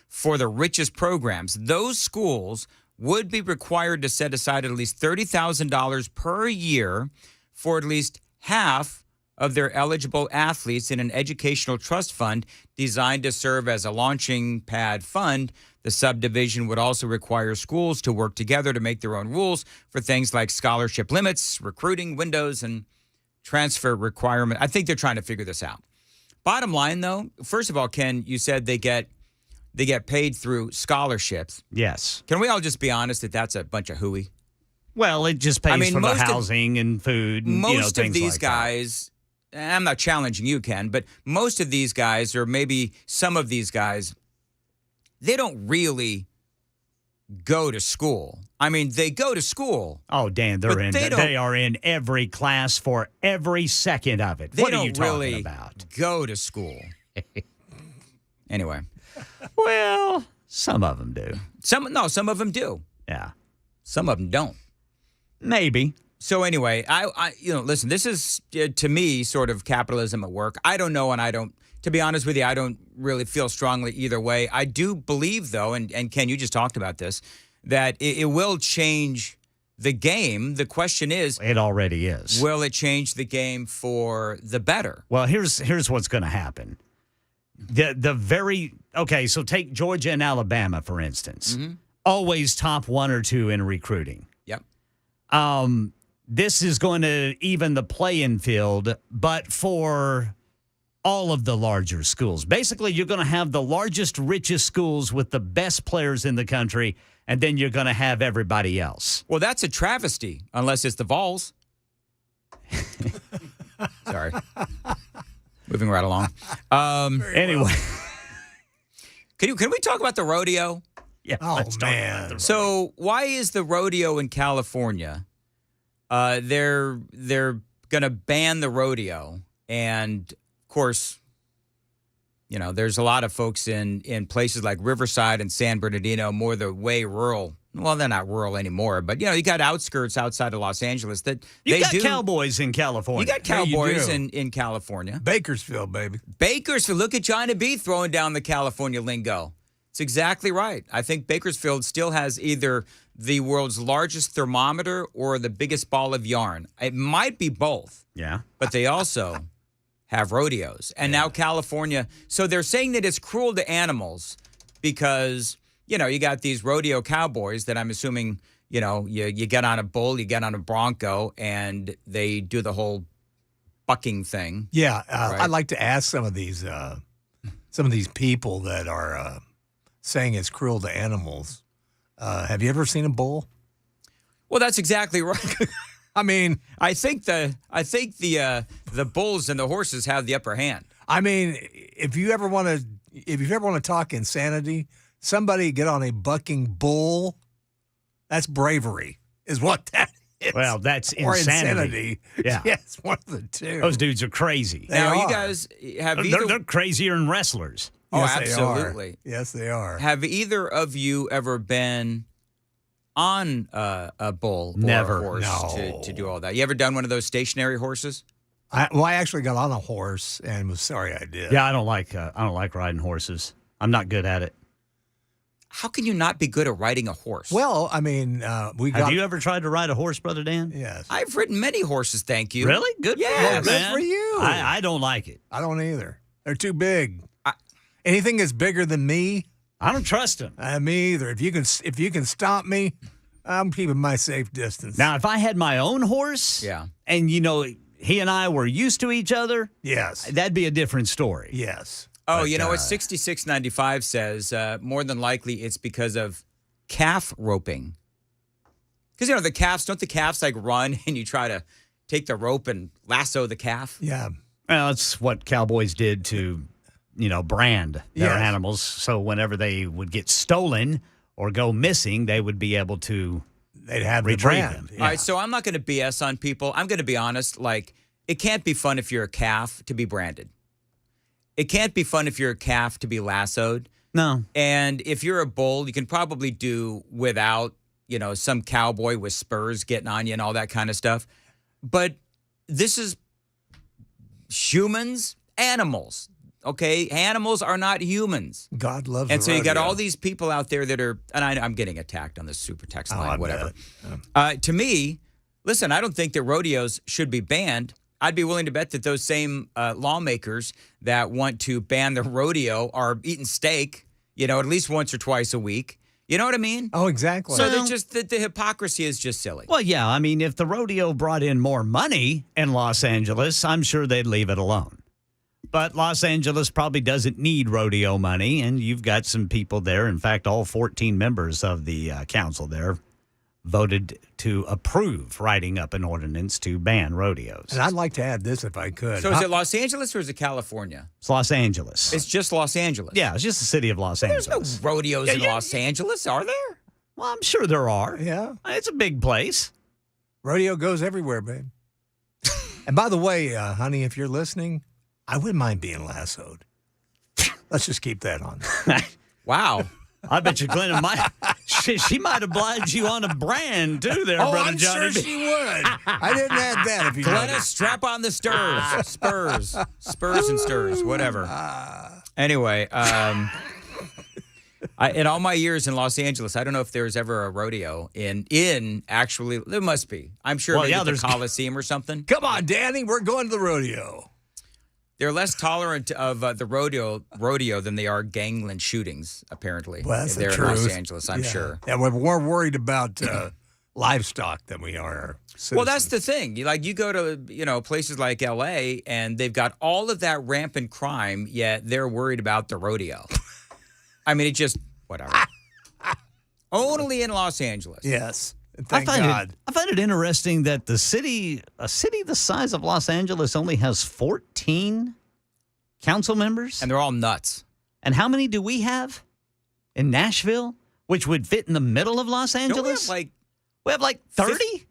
for the richest programs. Those schools would be required to set aside at least $30,000 per year for at least half of their eligible athletes in an educational trust fund designed to serve as a launching pad fund. The subdivision would also require schools to work together to make their own rules for things like scholarship limits, recruiting windows, and transfer requirement. I think they're trying to figure this out. Bottom line, though, first of all, Ken, you said they get paid through scholarships. Yes. Can we all just be honest that that's a bunch of hooey? Well, it just pays for the housing and food and most of things these like guys, I'm not challenging you, Ken, but most of these guys, or maybe some of these guys, they don't really go to school. I mean, they go to school. Oh, Dan, they are in every class for every second of it. What are you talking about? Go to school. Anyway. Well, some of them do. Some of them do. Yeah. Some of them don't. Maybe. So anyway, I listen, this is, to me, sort of capitalism at work. I don't know, and to be honest with you, I don't really feel strongly either way. I do believe, though, and Ken, you just talked about this, that it will change the game. The question is... It already is. Will it change the game for the better? Well, here's what's going to happen. So take Georgia and Alabama, for instance. Mm-hmm. Always top 1 or 2 in recruiting. Yep. This is going to even the playing field, but for all of the larger schools. Basically, you're going to have the largest, richest schools with the best players in the country, and then you're going to have everybody else. Well, that's a travesty, unless it's the Vols. Sorry. Moving right along. Anyway. Can we talk about the rodeo? Yeah. Oh, man. So why is the rodeo in California? They're going to ban the rodeo. And, of course, there's a lot of folks in places like Riverside and San Bernardino, more the way rural. Well, they're not rural anymore, but, you got outskirts outside of Los Angeles that you got cowboys in California. You got cowboys in California. Bakersfield, baby. Bakersfield. Look at China B throwing down the California lingo. It's exactly right. I think Bakersfield still has either the world's largest thermometer or the biggest ball of yarn. It might be both. Yeah. But they also have rodeos. And now California. So they're saying that it's cruel to animals because, you got these rodeo cowboys that I'm assuming, you get on a bull, you get on a bronco, and they do the whole bucking thing. Yeah. Right? I'd like to ask some of these people that are saying it's cruel to animals. Have you ever seen a bull? Well, that's exactly right. I mean, I think the bulls and the horses have the upper hand. I mean, if you ever want to talk insanity, somebody get on a bucking bull. That's bravery, is what that is. Well, that's or insanity. Yeah, it's one of the two. Those dudes are crazy. You guys have they're crazier than wrestlers. Oh, yes, absolutely. Yes, they are. Have either of you ever been on a bull or Never. a horse to do all that? You ever done one of those stationary horses? I actually got on a horse and was sorry I did. Yeah, I don't like riding horses. I'm not good at it. How can you not be good at riding a horse? Well, I mean, Have you ever tried to ride a horse, Brother Dan? Yes. I've ridden many horses, thank you. Really? Good for you, Good man. for you. I don't like it. I don't either. They're too big. Anything that's bigger than me, I don't trust them. Me either. If you can stomp me, I'm keeping my safe distance. Now, if I had my own horse, and he and I were used to each other, yes, that'd be a different story. Yes. Oh, what 6695 says, more than likely it's because of calf roping. Because, don't the calves like run and you try to take the rope and lasso the calf? Yeah. Well, that's what cowboys did to, brand their animals. So whenever they would get stolen or go missing, they would be able to They'd have retrieve the brand. them. Yeah. All right, so I'm not going to BS on people. I'm going to be honest. Like, it can't be fun if you're a calf to be branded. It can't be fun if you're a calf to be lassoed. No. And if you're a bull, you can probably do without some cowboy with spurs getting on you and all that kind of stuff. But this is humans, animals. Okay, animals are not humans. God loves and the so you got rodeo. all these people out there that are, and I'm getting attacked on this super text line, I whatever. bet. To me, listen, I don't think that rodeos should be banned. I'd be willing to bet that those same lawmakers that want to ban the rodeo are eating steak, at least once or twice a week. You know what I mean? Oh, exactly. So they're just the hypocrisy is just silly. Well, yeah. I mean, if the rodeo brought in more money in Los Angeles, I'm sure they'd leave it alone. But Los Angeles probably doesn't need rodeo money, and you've got some people there. In fact, all 14 members of the council there voted to approve writing up an ordinance to ban rodeos. And I'd like to add this if I could. So is it Los Angeles or is it California? It's Los Angeles. It's just Los Angeles. Yeah, it's just the city of Los Angeles. There's no rodeos in Los Angeles, are there? Well, I'm sure there are. Yeah. It's a big place. Rodeo goes everywhere, babe. And by the way, honey, if you're listening, I wouldn't mind being lassoed. Let's just keep that on. Wow. I bet you Glenna might. She might oblige you on a brand, too, there, Brother I'm Johnny. sure she would. I didn't add that if you Glenna, noticed. strap on the stirs. Spurs and stirs, whatever. Anyway, in all my years in Los Angeles, I don't know if there's ever a rodeo in actually, there must be. I'm sure maybe the Coliseum or something. Come on, Danny, we're going to the rodeo. They're less tolerant of the rodeo than they are gangland shootings, apparently. Well, that's there the in truth. Los Angeles, I'm sure. Yeah, we're more worried about livestock than we are citizens. Well, that's the thing. You go to places like L.A. and they've got all of that rampant crime, yet they're worried about the rodeo. I mean, it just whatever. Only in Los Angeles. Yes. Thank God. I find it interesting that a city the size of Los Angeles only has 14 council members. And they're all nuts. And how many do we have in Nashville, which would fit in the middle of Los Angeles? We have like 30?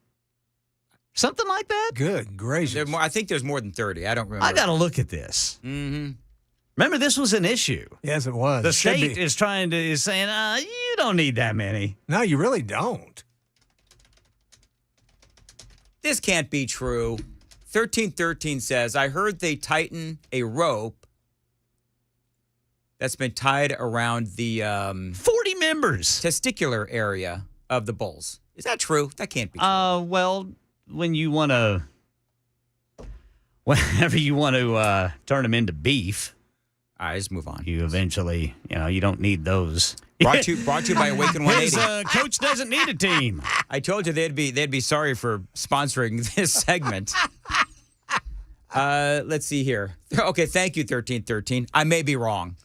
Something like that? Good gracious. I think there's more than 30. I don't remember. I got to look at this. Mm-hmm. Remember, this was an issue. Yes, it was. The state is saying, you don't need that many. No, you really don't. This can't be true. 1313 says, I heard they tighten a rope that's been tied around the 40 members testicular area of the bulls. Is that true? That can't be true. Well, whenever you want to turn them into beef, all right, let's move on. You eventually, you don't need those. Brought to you by Awaken 180. His coach doesn't need a team. I told you they'd be sorry for sponsoring this segment. Let's see here. Okay, thank you, 1313. I may be wrong.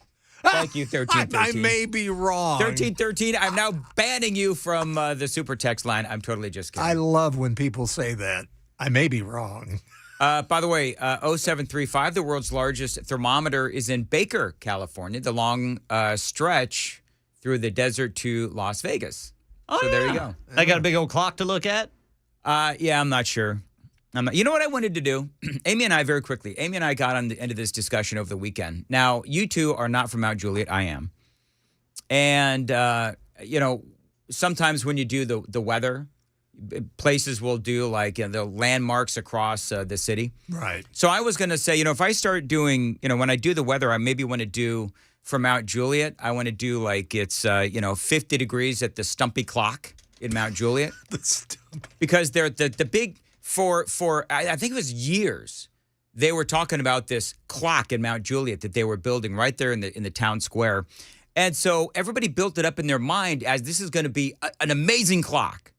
Thank you, 1313. I may be wrong. 1313, I'm now banning you from the super text line. I'm totally just kidding. I love when people say that. I may be wrong. By the way, 0735, the world's largest thermometer, is in Baker, California, the long stretch through the desert to Las Vegas. So there you go. I got a big old clock to look at? Yeah, I'm not sure. You know what I wanted to do? Amy and I, very quickly, Amy and I got on the end of this discussion over the weekend. Now, you two are not from Mount Juliet. I am. And, sometimes when you do the weather, places will do the landmarks across the city. Right. So I was going to say, if I start doing, when I do the weather, I maybe want to do from Mount Juliet, I want to do it's 50 degrees at the Stumpy clock in Mount Juliet. Because they're the big, for I think it was years, they were talking about this clock in Mount Juliet that they were building right there in the town square. And so everybody built it up in their mind as this is going to be an amazing clock.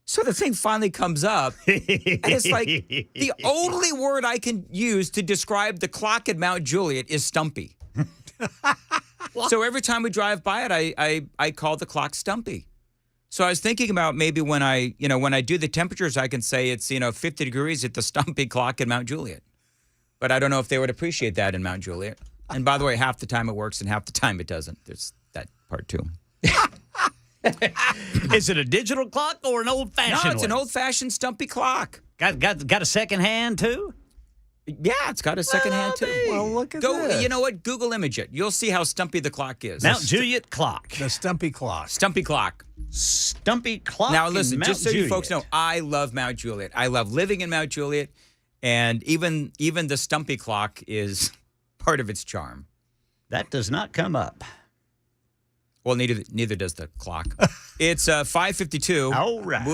So the thing finally comes up, and it's like the only word I can use to describe the clock at Mount Juliet is Stumpy. So every time we drive by it, I call the clock Stumpy. So I was thinking about maybe when I do the temperatures, I can say it's 50 degrees at the Stumpy clock in Mount Juliet. But I don't know if they would appreciate that in Mount Juliet. And by the way, half the time it works and half the time it doesn't. There's that part too. Is it a digital clock or an old-fashioned one? No, it's an old-fashioned Stumpy clock. Got a second hand, too? Yeah, it's got a second hand too. Well, look at Go. this. You know what? Google image it. You'll see how stumpy the clock is. Mount Juliet clock. The stumpy clock. Stumpy clock. Stumpy clock. Now in listen, Mount just so you Juliet. folks know, I love Mount Juliet. I love living in Mount Juliet, and even the stumpy clock is part of its charm. That does not come up. Well, neither does the clock. It's 5:52. All right.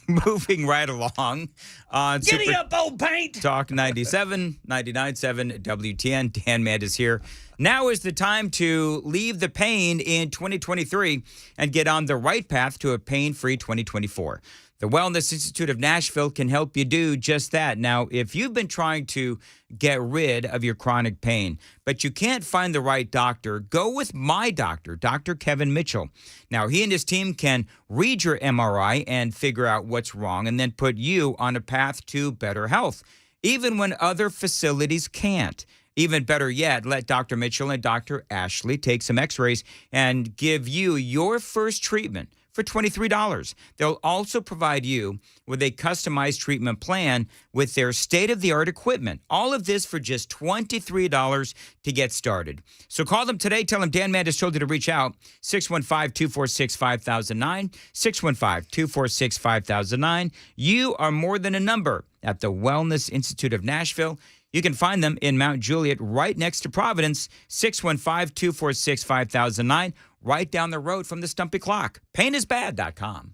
Moving right along on Giddy Super up, old paint. Talk 97, 99.7 WTN. Dan Mandis here. Now is the time to leave the pain in 2023 and get on the right path to a pain-free 2024. The Wellness Institute of Nashville can help you do just that. Now, if you've been trying to get rid of your chronic pain, but you can't find the right doctor, go with my doctor, Dr. Kevin Mitchell. Now, he and his team can read your MRI and figure out what's wrong and then put you on a path to better health, even when other facilities can't. Even better yet, let Dr. Mitchell and Dr. Ashley take some x-rays and give you your first treatment for $23. They'll also provide you with a customized treatment plan with their state-of-the-art equipment. All of this for just $23 to get started. So call them today. Tell them Dan Mandis told you to reach out. 615-246-5009. 615-246-5009. You are more than a number at the Wellness Institute of Nashville. You can find them in Mount Juliet, right next to Providence, 615-246-5009, right down the road from the Stumpy Clock. PainIsBad.com.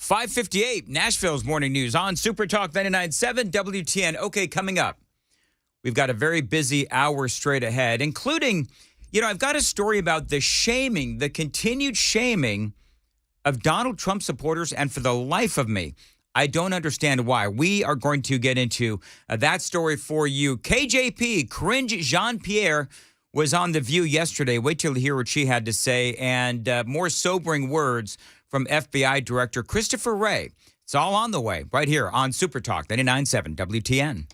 5:58, Nashville's morning news on Super Talk 99.7 WTN. Okay, coming up, we've got a very busy hour straight ahead, including, I've got a story about the continued shaming of Donald Trump supporters, and for the life of me, I don't understand why. We are going to get into that story for you. KJP, Cringe Jean-Pierre, was on The View yesterday. Wait till you hear what she had to say, and more sobering words from FBI Director Christopher Wray. It's all on the way right here on Super Talk 99.7 WTN.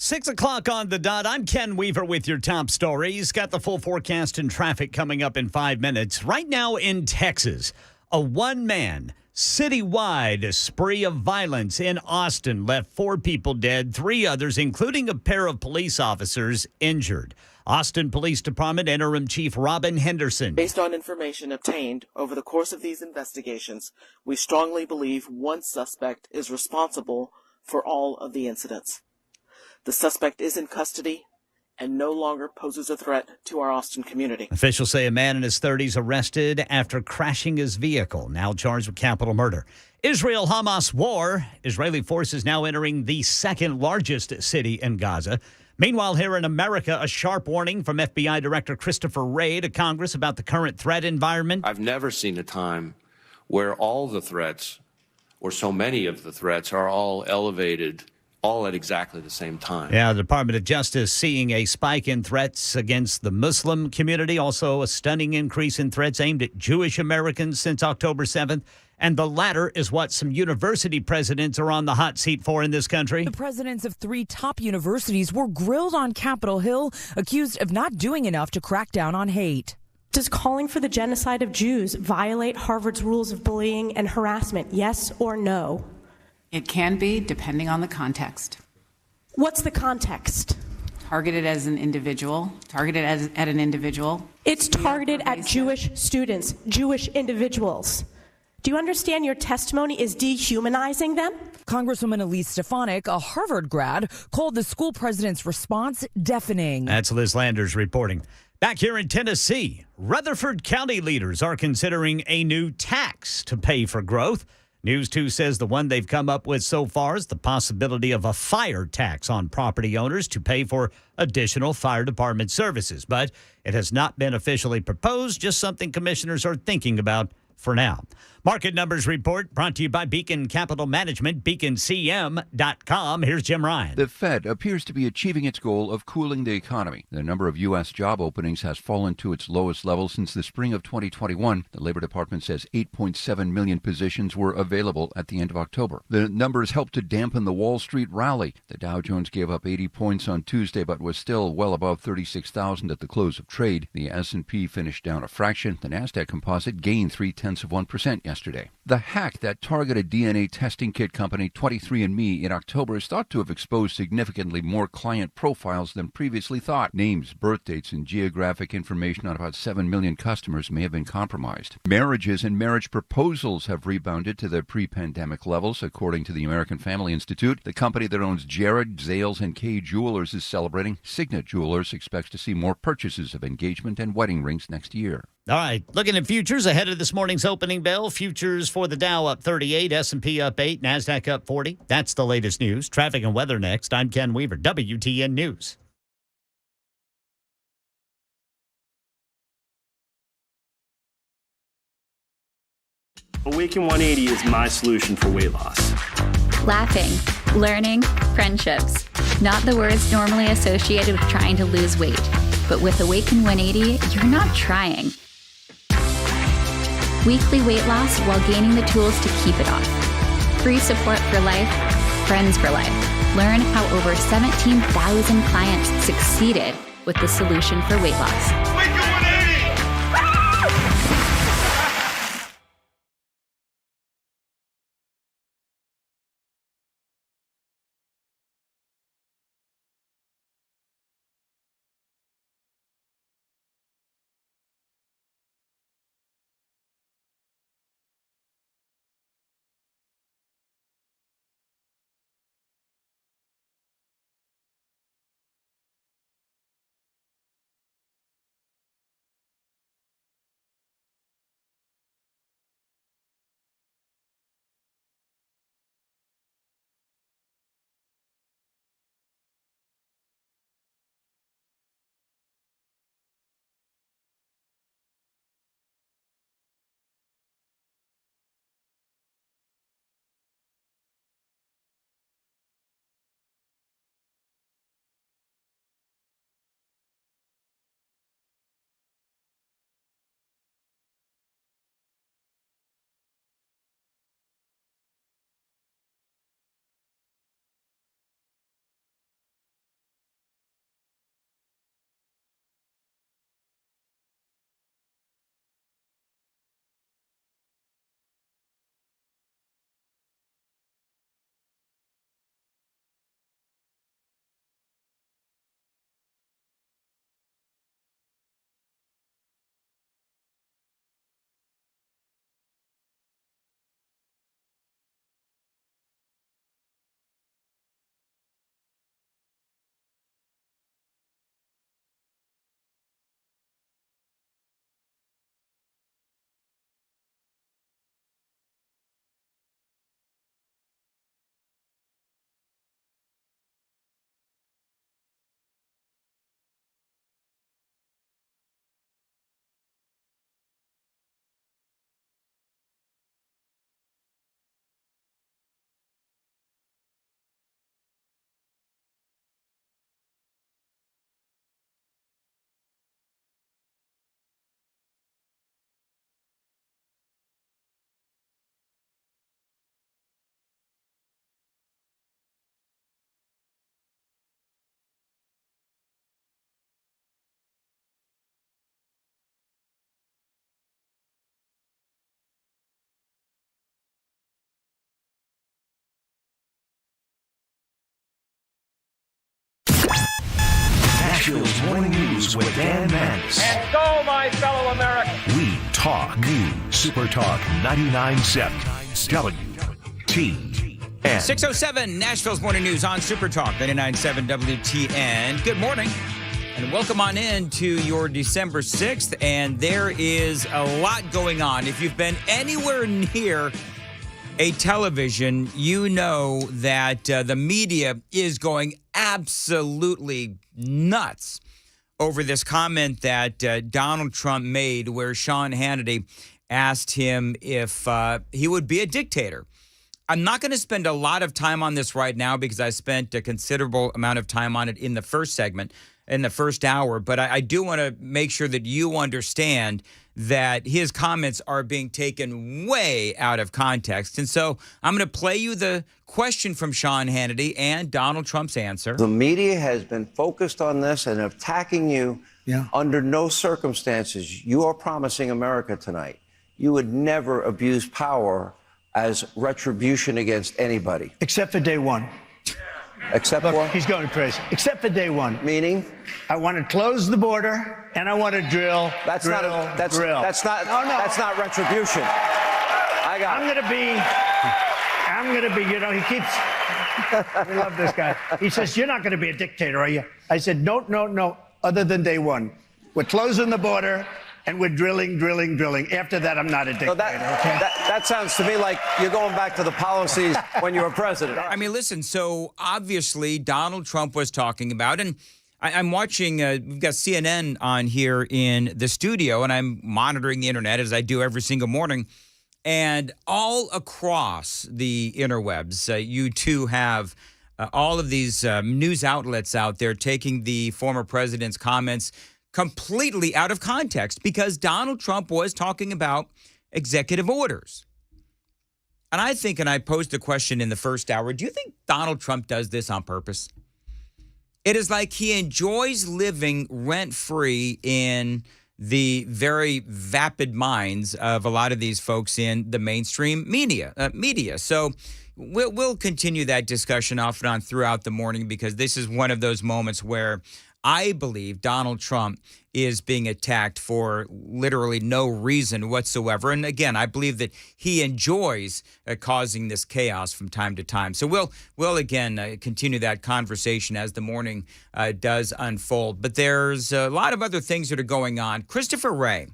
Six o'clock on the dot. I'm Ken Weaver with your top stories. Got the full forecast and traffic coming up in 5 minutes. Right now in Texas, a one-man citywide spree of violence in Austin left 4 people dead, 3 others, including a pair of police officers, injured. Austin Police Department Interim Chief Robin Henderson. Based on information obtained over the course of these investigations, we strongly believe one suspect is responsible for all of the incidents. The suspect is in custody and no longer poses a threat to our Austin community. Officials say a man in his 30s arrested after crashing his vehicle, now charged with capital murder. Israel-Hamas war. Israeli forces now entering the second largest city in Gaza. Meanwhile, here in America, a sharp warning from FBI Director Christopher Wray to Congress about the current threat environment. I've never seen a time where all the threats, or so many of the threats, are all elevated all at exactly the same time. Yeah, the Department of Justice seeing a spike in threats against the Muslim community, also a stunning increase in threats aimed at Jewish Americans since October 7th. And the latter is what some university presidents are on the hot seat for in this country. The presidents of 3 top universities were grilled on Capitol Hill, accused of not doing enough to crack down on hate. Does calling for the genocide of Jews violate Harvard's rules of bullying and harassment, yes or no? It can be, depending on the context. What's the context? Targeted at an individual. It's targeted at Jewish students, Jewish individuals. Do you understand your testimony is dehumanizing them? Congresswoman Elise Stefanik, a Harvard grad, called the school president's response deafening. That's Liz Landers reporting. Back here in Tennessee, Rutherford County leaders are considering a new tax to pay for growth. News 2 says the one they've come up with so far is the possibility of a fire tax on property owners to pay for additional fire department services. But it has not been officially proposed, just something commissioners are thinking about for now. Market Numbers Report brought to you by Beacon Capital Management, beaconcm.com. Here's Jim Ryan. The Fed appears to be achieving its goal of cooling the economy. The number of U.S. job openings has fallen to its lowest level since the spring of 2021. The Labor Department says 8.7 million positions were available at the end of October. The numbers helped to dampen the Wall Street rally. The Dow Jones gave up 80 points on Tuesday, but was still well above 36,000 at the close of trade. The S&P finished down a fraction. The Nasdaq Composite gained 0.3% yesterday. The hack that targeted DNA testing kit company 23andMe in October is thought to have exposed significantly more client profiles than previously thought. Names, birth dates, and geographic information on about 7 million customers may have been compromised. Marriages and marriage proposals have rebounded to their pre-pandemic levels, according to the American Family Institute. The company that owns Jared, Zales, and Kay Jewelers is celebrating. Signet Jewelers expects to see more purchases of engagement and wedding rings next year. All right, looking at futures ahead of this morning's opening bell. Futures for the Dow up 38, S&P up 8, NASDAQ up 40. That's the latest news. Traffic and weather next. I'm Ken Weaver, WTN News. Awaken 180 is my solution for weight loss. Laughing, learning, friendships. Not the words normally associated with trying to lose weight. But with Awaken 180, you're not trying. Weekly weight loss while gaining the tools to keep it off. Free support for life, friends for life. Learn how over 17,000 clients succeeded with the solution for weight loss. Awaken 180! Nashville's Morning News with Dan Mandis. And go, my fellow Americans. We talk news. Super Talk 99.7 WTN. 6:07 Nashville's Morning News on Super Talk 99.7 WTN. Good morning and welcome on in to your December 6th. And there is a lot going on. If you've been anywhere near a television, you know that the media is going absolutely nuts over this comment that Donald Trump made where Sean Hannity asked him if he would be a dictator. I'm not going to spend a lot of time on this right now because I spent a considerable amount of time on it in the first segment, in the first hour, but I do want to make sure that you understand that his comments are being taken way out of context. And so I'm going to play you the question from Sean Hannity and Donald Trump's answer. The media has been focused on this and attacking you. Under no circumstances, you are promising America tonight you would never abuse power as retribution against anybody. Except for day one. Except Look, what? he's going crazy. Except for day one. Meaning? I want to close the border and I want to drill. That's drill, not. That's drill. That's not. No, no. That's not retribution. I'm going to be. You know, he keeps. We love this guy. He says, "You're not going to be a dictator, are you?" I said, "No, no, no. Other than day one, we're closing the border." And we're drilling. After that, I'm not a dictator. So that sounds to me like you're going back to the policies when you were president. I mean, listen, so obviously Donald Trump was talking about, and I'm watching, we've got CNN on here in the studio, and I'm monitoring the internet as I do every single morning. And all across the interwebs, you too have all of these news outlets out there taking the former president's comments completely out of context because Donald Trump was talking about executive orders. And I think, and I posed the question in the first hour, do you think Donald Trump does this on purpose? It is like he enjoys living rent-free in the very vapid minds of a lot of these folks in the mainstream media. So we'll continue that discussion off and on throughout the morning because this is one of those moments where I believe Donald Trump is being attacked for literally no reason whatsoever. And again, I believe that he enjoys causing this chaos from time to time. So we'll again continue that conversation as the morning does unfold. But there's a lot of other things that are going on. Christopher Wray.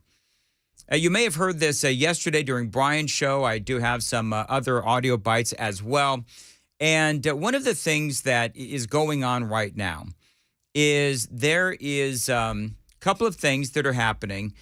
You may have heard this yesterday during Brian's show. I do have some other audio bites as well. And one of the things that is going on right now is there is a couple of things that are happening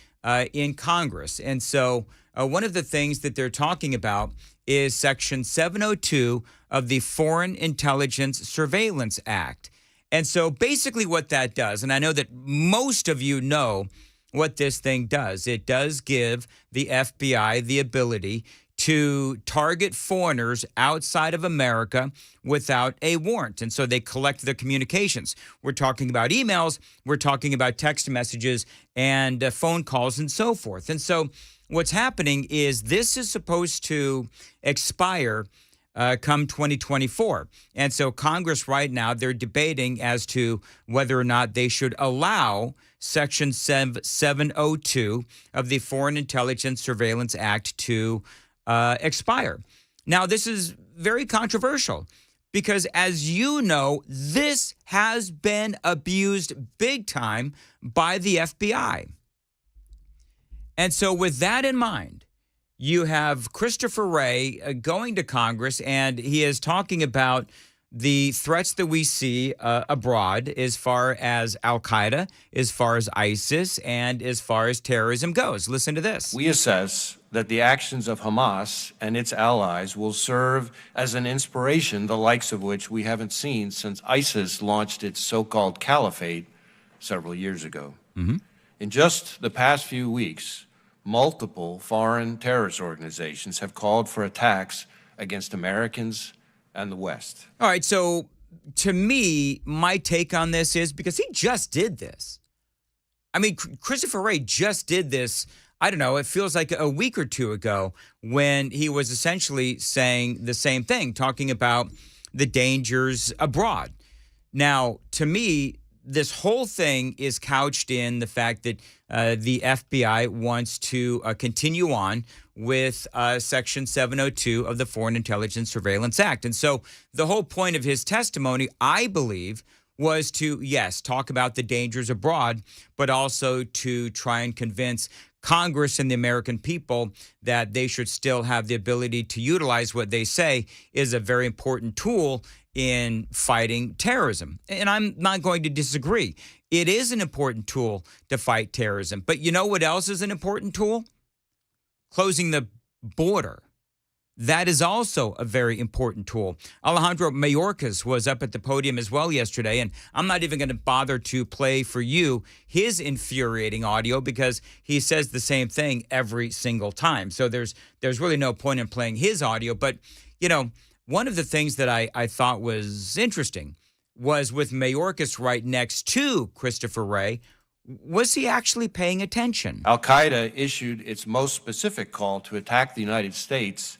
in Congress. And so one of the things that they're talking about is Section 702 of the Foreign Intelligence Surveillance Act. And so basically what that does, and I know that most of you know what this thing does, it does give the FBI the ability to target foreigners outside of America without a warrant. And so they collect their communications. We're talking about emails, we're talking about text messages and phone calls and so forth. And so what's happening is this is supposed to expire come 2024. And so Congress right now, they're debating as to whether or not they should allow Section 702 of the Foreign Intelligence Surveillance Act to expire. Now, this is very controversial because, as you know, this has been abused big time by the FBI. And so with that in mind, you have Christopher Wray going to Congress, and he is talking about the threats that we see abroad as far as Al-Qaeda, as far as ISIS, and as far as terrorism goes. Listen to this. We assess that the actions of Hamas and its allies will serve as an inspiration, the likes of which we haven't seen since ISIS launched its so-called caliphate several years ago. Mm-hmm. In just the past few weeks, multiple foreign terrorist organizations have called for attacks against Americans and the West. All right, so to me, my take on this is because he just did this. I mean, Christopher Wray just did this, I don't know, it feels like a week or two ago when he was essentially saying the same thing, talking about the dangers abroad. Now, to me, this whole thing is couched in the fact that the FBI wants to continue on with Section 702 of the Foreign Intelligence Surveillance Act. And so the whole point of his testimony, I believe, was to, yes, talk about the dangers abroad, but also to try and convince Congress and the American people that they should still have the ability to utilize what they say is a very important tool in fighting terrorism. And I'm not going to disagree. It is an important tool to fight terrorism. But you know what else is an important tool? Closing the border. That is also a very important tool. Alejandro Mayorkas was up at the podium as well yesterday, and I'm not even going to bother to play for you his infuriating audio because he says the same thing every single time. So there's really no point in playing his audio. But, you know, one of the things that I thought was interesting was with Mayorkas right next to Christopher Wray, was he actually paying attention? Al-Qaeda issued its most specific call to attack the United States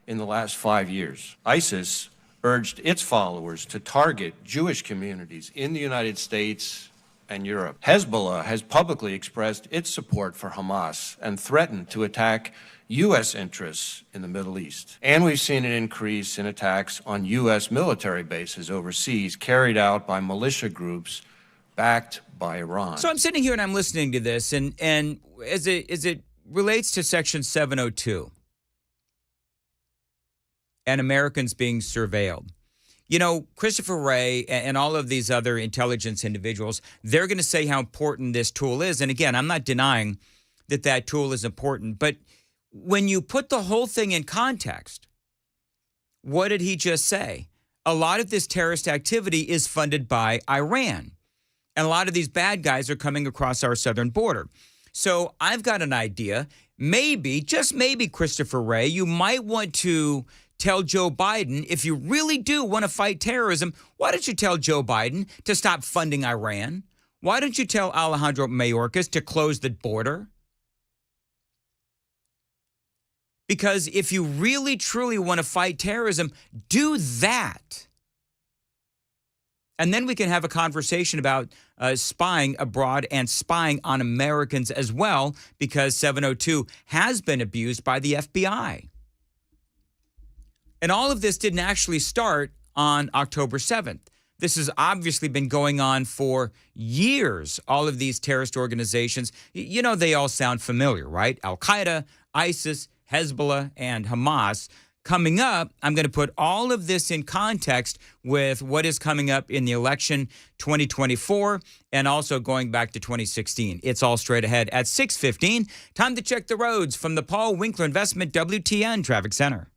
in the last 5 years. ISIS urged its followers to target Jewish communities in the United States and Europe. Hezbollah has publicly expressed its support for Hamas and threatened to attack U.S. interests in the Middle East. And we've seen an increase in attacks on U.S. military bases overseas carried out by militia groups backed by Iran. So I'm sitting here and I'm listening to this, and as it relates to Section 702, and Americans being surveilled. You know, Christopher Wray and all of these other intelligence individuals, they're going to say how important this tool is. And again, I'm not denying that that tool is important. But when you put the whole thing in context, what did he just say? A lot of this terrorist activity is funded by Iran. And a lot of these bad guys are coming across our southern border. So I've got an idea. Maybe, just maybe, Christopher Wray, you might want to tell Joe Biden, if you really do want to fight terrorism, why don't you tell Joe Biden to stop funding Iran? Why don't you tell Alejandro Mayorkas to close the border? Because if you really, truly want to fight terrorism, do that. And then we can have a conversation about spying abroad and spying on Americans as well, because 702 has been abused by the FBI. And all of this didn't actually start on October 7th. This has obviously been going on for years, all of these terrorist organizations. You know, they all sound familiar, right? Al-Qaeda, ISIS, Hezbollah, and Hamas. Coming up, I'm going to put all of this in context with what is coming up in the election 2024 and also going back to 2016. It's all straight ahead at 6:15. Time to check the roads from the Paul Winkler Investment WTN Traffic Center.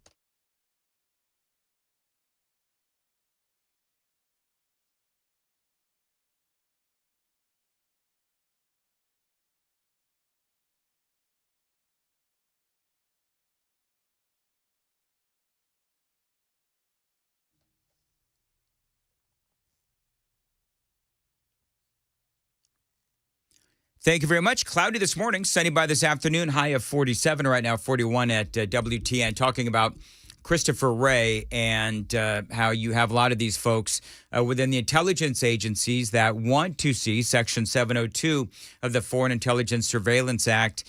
Thank you very much. Cloudy this morning, sunny by this afternoon, high of 47 right now, 41 at WTN, talking about Christopher Wray and how you have a lot of these folks within the intelligence agencies that want to see Section 702 of the Foreign Intelligence Surveillance Act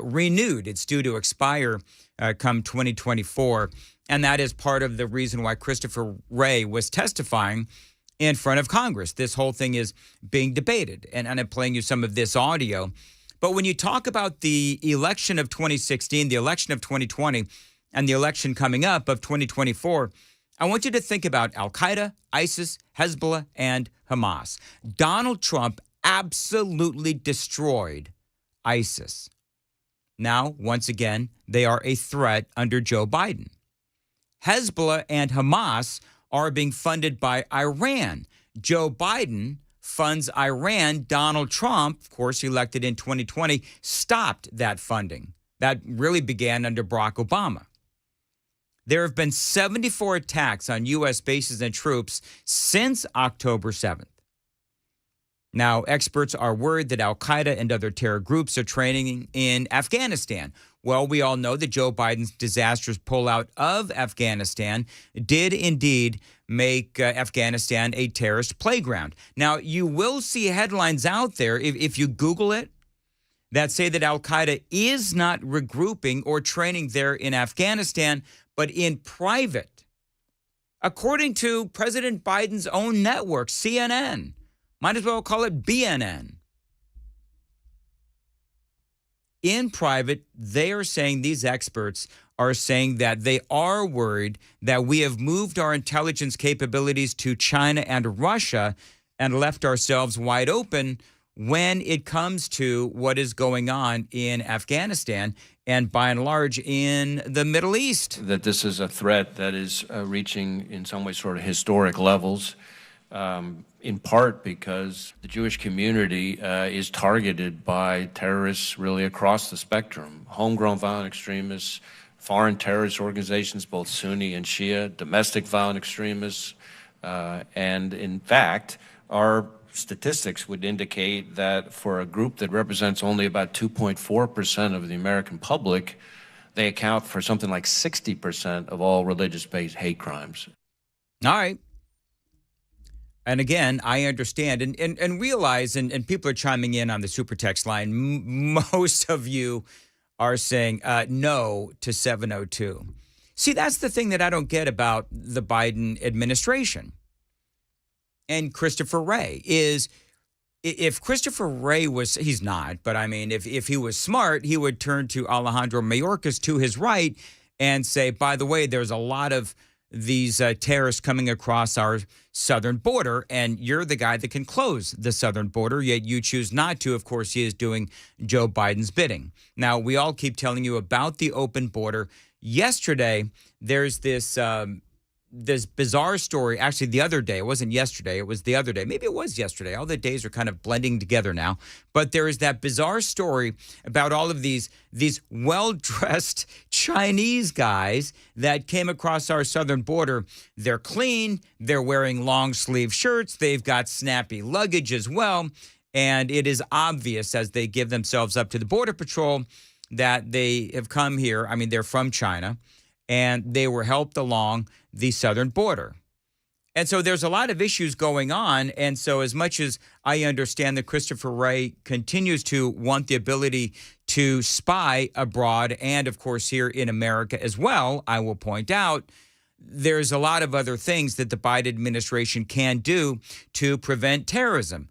renewed. It's due to expire come 2024, and that is part of the reason why Christopher Wray was testifying in front of Congress. This whole thing is being debated, and I'm playing you some of this audio. But when you talk about the election of 2016, the election of 2020, and the election coming up of 2024, I want you to think about Al-Qaeda, ISIS, Hezbollah, and Hamas. Donald Trump absolutely destroyed ISIS. Now, once again, they are a threat under Joe Biden. Hezbollah and Hamas are being funded by Iran. Joe Biden funds Iran. Donald Trump, of course, elected in 2020, stopped that funding. That really began under Barack Obama. There have been 74 attacks on U.S. bases and troops since October 7th. Now, experts are worried that Al-Qaeda and other terror groups are training in Afghanistan. Well, we all know that Joe Biden's disastrous pullout of Afghanistan did indeed make Afghanistan a terrorist playground. Now, you will see headlines out there, if you Google it, that say that Al-Qaeda is not regrouping or training there in Afghanistan, but in private. According to President Biden's own network, CNN, might as well call it BNN. in private, they are saying, these experts are saying that they are worried that we have moved our intelligence capabilities to China and Russia and left ourselves wide open when it comes to what is going on in Afghanistan and by and large in the Middle East. That this is a threat that is reaching in some way sort of historic levels, in part because the Jewish community is targeted by terrorists really across the spectrum. Homegrown violent extremists, foreign terrorist organizations, both Sunni and Shia, domestic violent extremists, and in fact, our statistics would indicate that for a group that represents only about 2.4% of the American public, they account for something like 60% of all religious-based hate crimes. All right. And again, I understand and realize, and people are chiming in on the super text line, most of you are saying no to 702. See, that's the thing that I don't get about the Biden administration. And Christopher Wray is, if Christopher Wray was, he's not, but I mean, if he was smart, he would turn to Alejandro Mayorkas to his right and say, by the way, there's a lot of these terrorists coming across our southern border, and you're the guy that can close the southern border, yet you choose not to. Of course, he is doing Joe Biden's bidding. Now, we all keep telling you about the open border. Yesterday, there's this bizarre story. Actually, the other day, it wasn't yesterday, it was the other day. Maybe it was yesterday. All the days are kind of blending together now. But there is that bizarre story about all of these well-dressed Chinese guys that came across our southern border. They're clean. They're wearing long-sleeve shirts. They've got snappy luggage as well. And it is obvious as they give themselves up to the Border Patrol that they have come here. I mean, they're from China, and they were helped along the southern border. And so there's a lot of issues going on. And so as much as I understand that Christopher Wray continues to want the ability to spy abroad and, of course, here in America as well, I will point out there's a lot of other things that the Biden administration can do to prevent terrorism.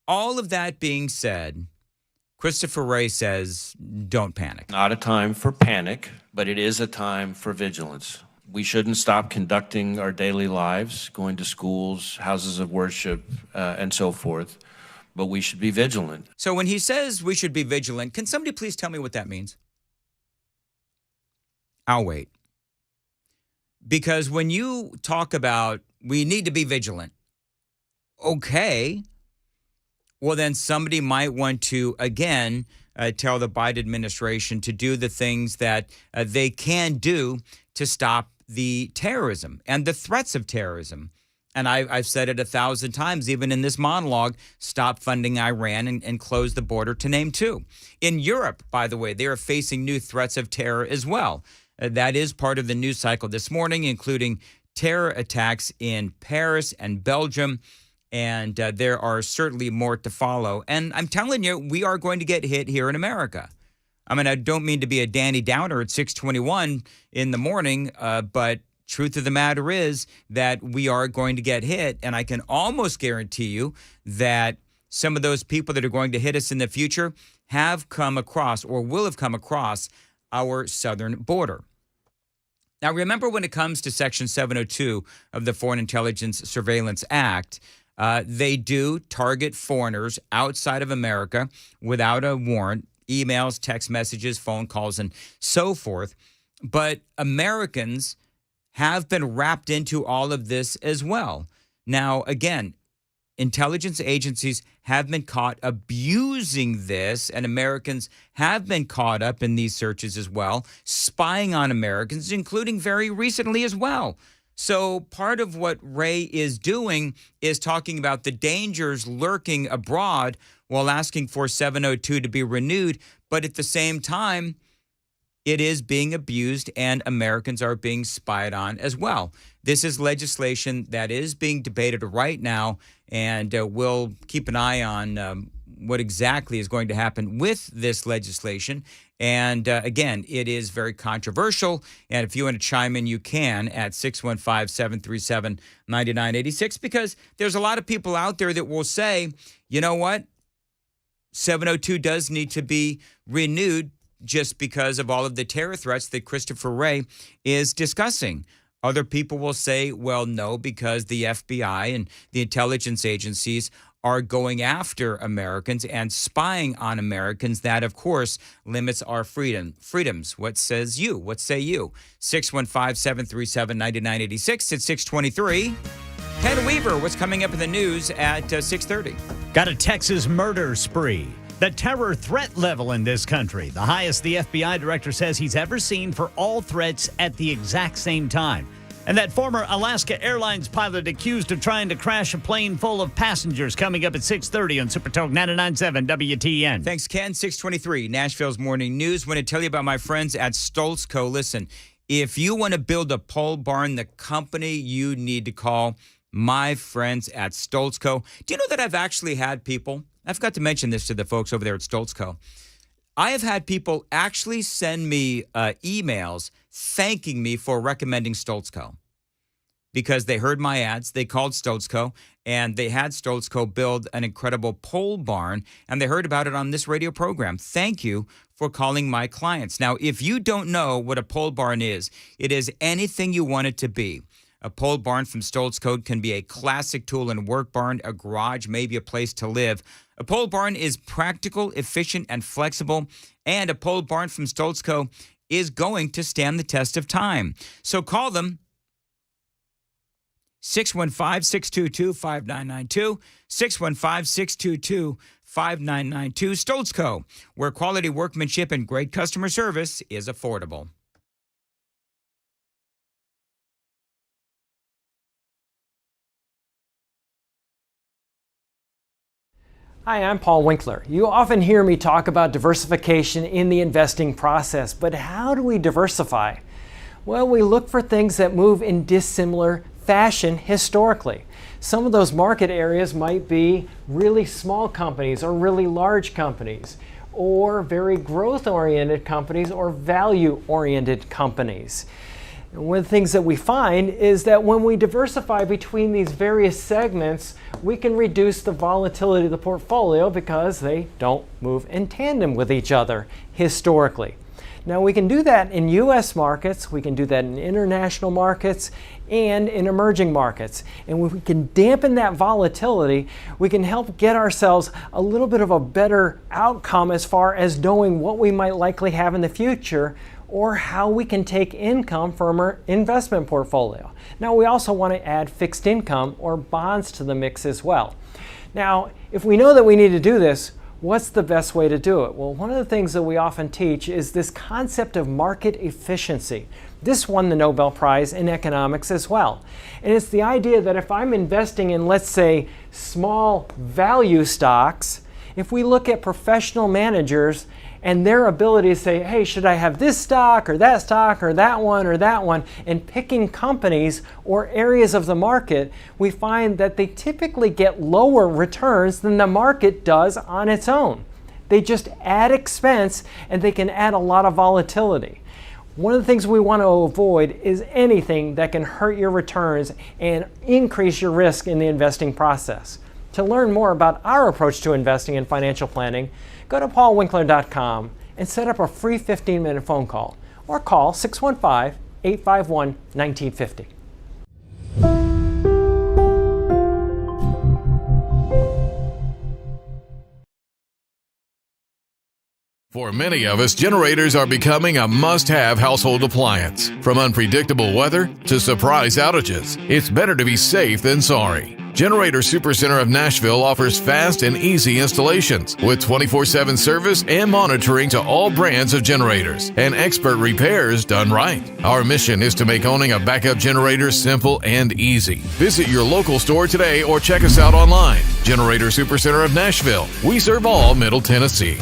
All of that being said, Christopher Wray says, don't panic. Not a time for panic, but it is a time for vigilance. We shouldn't stop conducting our daily lives, going to schools, houses of worship, and so forth, but we should be vigilant. So when he says we should be vigilant, can somebody please tell me what that means? I'll wait. Because when you talk about we need to be vigilant, okay, well, then somebody might want to, again, tell the Biden administration to do the things that they can do to stop the terrorism and the threats of terrorism. And I've said it 1,000 times, even in this monologue, stop funding Iran and close the border, to name two. In Europe, by the way, they are facing new threats of terror as well. That is part of the news cycle this morning, including terror attacks in Paris and Belgium. And there are certainly more to follow. And I'm telling you, we are going to get hit here in America. I mean, I don't mean to be a Danny Downer at 6:21 in the morning, but truth of the matter is that we are going to get hit. And I can almost guarantee you that some of those people that are going to hit us in the future have come across or will have come across our southern border. Now, remember, when it comes to Section 702 of the Foreign Intelligence Surveillance Act, they do target foreigners outside of America without a warrant, emails, text messages, phone calls, and so forth. But Americans have been wrapped into all of this as well. Now, again, intelligence agencies have been caught abusing this, and Americans have been caught up in these searches as well, spying on Americans, including very recently as well. So part of what Wray is doing is talking about the dangers lurking abroad while asking for 702 to be renewed. But at the same time, it is being abused and Americans are being spied on as well. This is legislation that is being debated right now, and we'll keep an eye on what exactly is going to happen with this legislation. And again, it is very controversial. And if you want to chime in, you can at 615-737-9986, because there's a lot of people out there that will say, you know what? 702 does need to be renewed just because of all of the terror threats that Christopher Wray is discussing. Other people will say, well, no, because the FBI and the intelligence agencies are going after Americans and spying on Americans. That, of course, limits our freedoms. What says you? What say you? 615-737-9986 at 623. Ken Weaver, what's coming up in the news at 6:30? Got a Texas murder spree. The terror threat level in this country, the highest the FBI director says he's ever seen for all threats at the exact same time. And that former Alaska Airlines pilot accused of trying to crash a plane full of passengers, coming up at 6:30 on Super Talk 99.7 WTN. Thanks, Ken. 623, Nashville's Morning News. Want to tell you about my friends at Stoltz Co. Listen, if you want to build a pole barn, the company you need to call, my friends at Stoltz Co. Do you know that I've actually had people, I forgot to mention this to the folks over there at Stoltz Co. I have had people actually send me emails thanking me for recommending Stoltz Co. Because they heard my ads, they called Stoltz Co. and they had Stoltz Co. build an incredible pole barn, and they heard about it on this radio program. Thank you for calling my clients. Now, if you don't know what a pole barn is, it is anything you want it to be. A pole barn from Stoltz Co. can be a classic tool and work barn, a garage, maybe a place to live. A pole barn is practical, efficient, and flexible, and a pole barn from Stoltz Co. is going to stand the test of time. So call them 615-622-5992, 615-622-5992, Stoltz Co., where quality workmanship and great customer service is affordable. Hi, I'm Paul Winkler. You often hear me talk about diversification in the investing process, but how do we diversify? Well, we look for things that move in dissimilar fashion historically. Some of those market areas might be really small companies or really large companies, or very growth-oriented companies or value-oriented companies. One of the things that we find is that when we diversify between these various segments, we can reduce the volatility of the portfolio because they don't move in tandem with each other historically. Now, we can do that in U.S. markets, we can do that in international markets, and in emerging markets. And when we can dampen that volatility, we can help get ourselves a little bit of a better outcome as far as knowing what we might likely have in the future, or how we can take income from our investment portfolio. Now, we also want to add fixed income or bonds to the mix as well. Now, if we know that we need to do this, what's the best way to do it? Well, one of the things that we often teach is this concept of market efficiency. This won the Nobel Prize in economics as well. And it's the idea that if I'm investing in, let's say, small value stocks, if we look at professional managers and their ability to say, hey, should I have this stock or that one, and picking companies or areas of the market, we find that they typically get lower returns than the market does on its own. They just add expense and they can add a lot of volatility. One of the things we want to avoid is anything that can hurt your returns and increase your risk in the investing process. To learn more about our approach to investing and financial planning, go to paulwinkler.com and set up a free 15-minute phone call or call 615-851-1950. For many of us, generators are becoming a must-have household appliance. From unpredictable weather to surprise outages, it's better to be safe than sorry. Generator Supercenter of Nashville offers fast and easy installations with 24/7 service and monitoring to all brands of generators and expert repairs done right. Our mission is to make owning a backup generator simple and easy. Visit your local store today or check us out online. Generator Supercenter of Nashville. We serve all Middle Tennessee.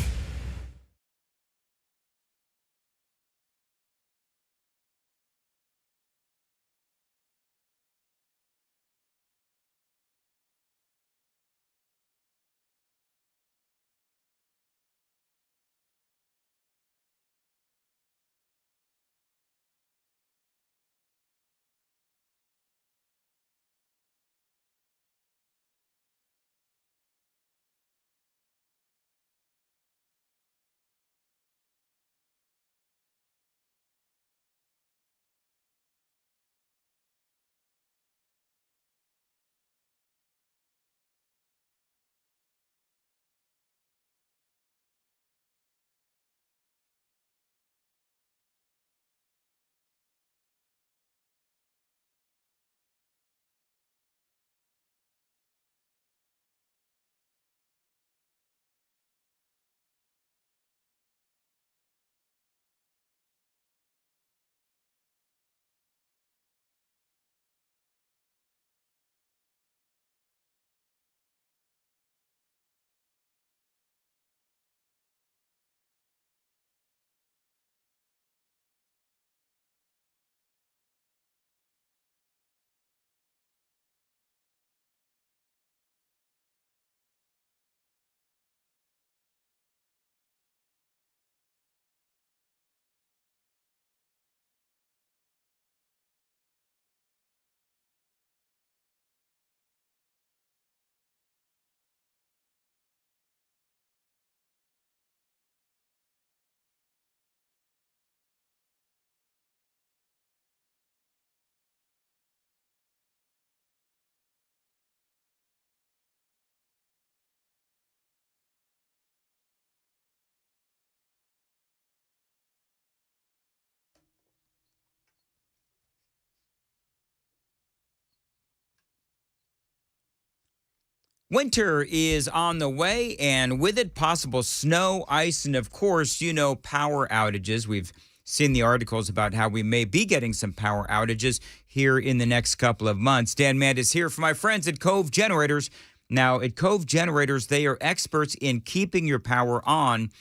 Winter is on the way, and with it, possible snow, ice, and of course, power outages. We've seen the articles about how we may be getting some power outages here in the next couple of months. Dan Mandis here for my friends at Cove Generators. Now, at Cove Generators, they are experts in keeping your power on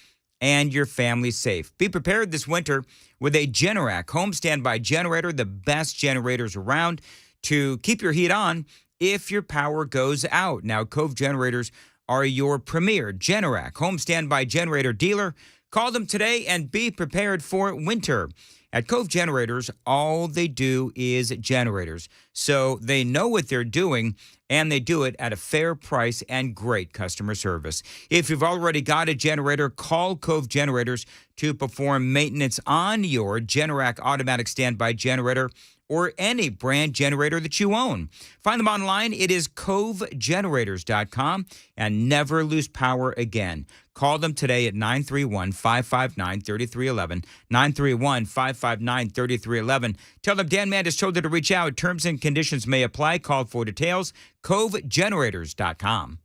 and your family safe. Be prepared this winter with a Generac home standby generator, the best generators around, to keep your heat on if your power goes out. Now, Cove Generators are your premier Generac home standby generator dealer. Call them today and be prepared for winter. At Cove Generators, all they do is generators. So they know what they're doing, and they do it at a fair price and great customer service. If you've already got a generator, call Cove Generators to perform maintenance on your Generac automatic standby generator or any brand generator that you own. Find them online. It is covegenerators.com, and never lose power again. Call them today at 931-559-3311, 931-559-3311. Tell them Dan Mandis told you to reach out. Terms and conditions may apply. Call for details. covegenerators.com.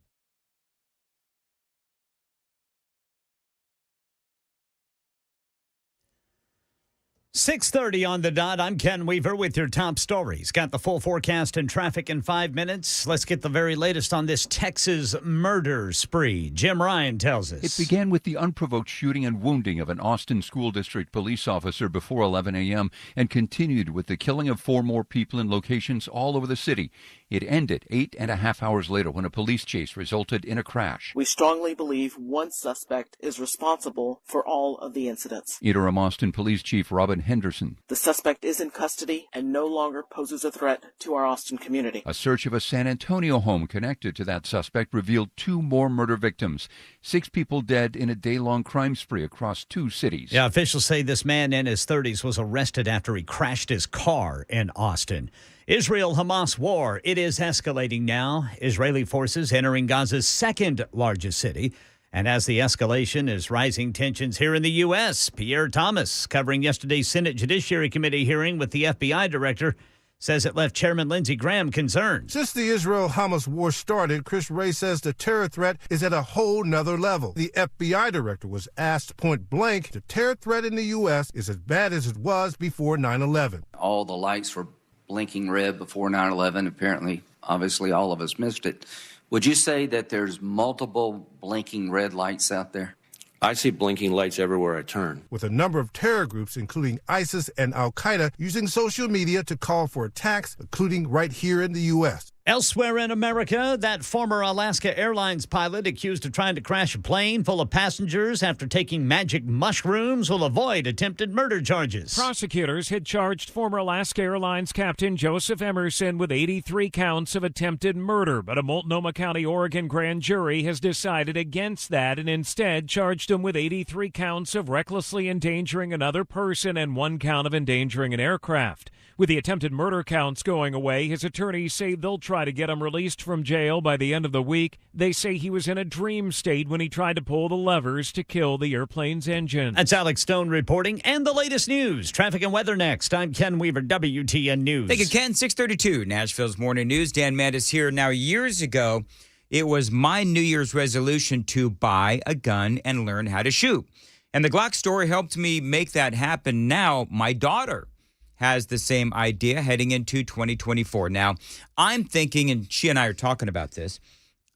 6:30 on the dot. I'm Ken Weaver with your top stories. Got the full forecast and traffic in 5 minutes. Let's get the very latest on this Texas murder spree. Jim Ryan tells us. It began with the unprovoked shooting and wounding of an Austin School District police officer before 11 a.m. and continued with the killing of 4 more people in locations all over the city. It ended 8.5 hours later when a police chase resulted in a crash. We strongly believe one suspect is responsible for all of the incidents. Interim Austin Police Chief Robin Henderson. The suspect is in custody and no longer poses a threat to our Austin community. A search of a San Antonio home connected to that suspect revealed 2 more murder victims. 6 people dead in a day-long crime spree across 2 cities. Yeah, officials say this man in his 30s was arrested after he crashed his car in Austin. Israel-Hamas war, it is escalating now. Israeli forces entering Gaza's second largest city. And as the escalation is rising, tensions here in the U.S., Pierre Thomas, covering yesterday's Senate Judiciary Committee hearing with the FBI director, says it left Chairman Lindsey Graham concerned. Since the Israel-Hamas war started, Chris Wray says the terror threat is at a whole nother level. The FBI director was asked point blank, the terror threat in the U.S. is as bad as it was before 9/11. All the lights were blinking red before 9/11. Apparently, obviously, all of us missed it. Would you say that there's multiple blinking red lights out there? I see blinking lights everywhere I turn. With a number of terror groups, including ISIS and Al-Qaeda, using social media to call for attacks, including right here in the U.S. Elsewhere in America, that former Alaska Airlines pilot accused of trying to crash a plane full of passengers after taking magic mushrooms will avoid attempted murder charges. Prosecutors had charged former Alaska Airlines captain Joseph Emerson with 83 counts of attempted murder, but a Multnomah County, Oregon grand jury has decided against that and instead charged him with 83 counts of recklessly endangering another person and 1 count of endangering an aircraft. With the attempted murder counts going away, his attorneys say they'll try to get him released from jail by the end of the week. They say he was in a dream state when he tried to pull the levers to kill the airplane's engine. That's Alex Stone reporting, and the latest news. Traffic and weather next. I'm Ken Weaver, WTN News. Thank you, Ken. 632, Nashville's Morning News. Dan Mandis here. Now, years ago, it was my New Year's resolution to buy a gun and learn how to shoot. And the Glock store helped me make that happen. Now, my daughter has the same idea heading into 2024. Now, I'm thinking, and she and I are talking about this,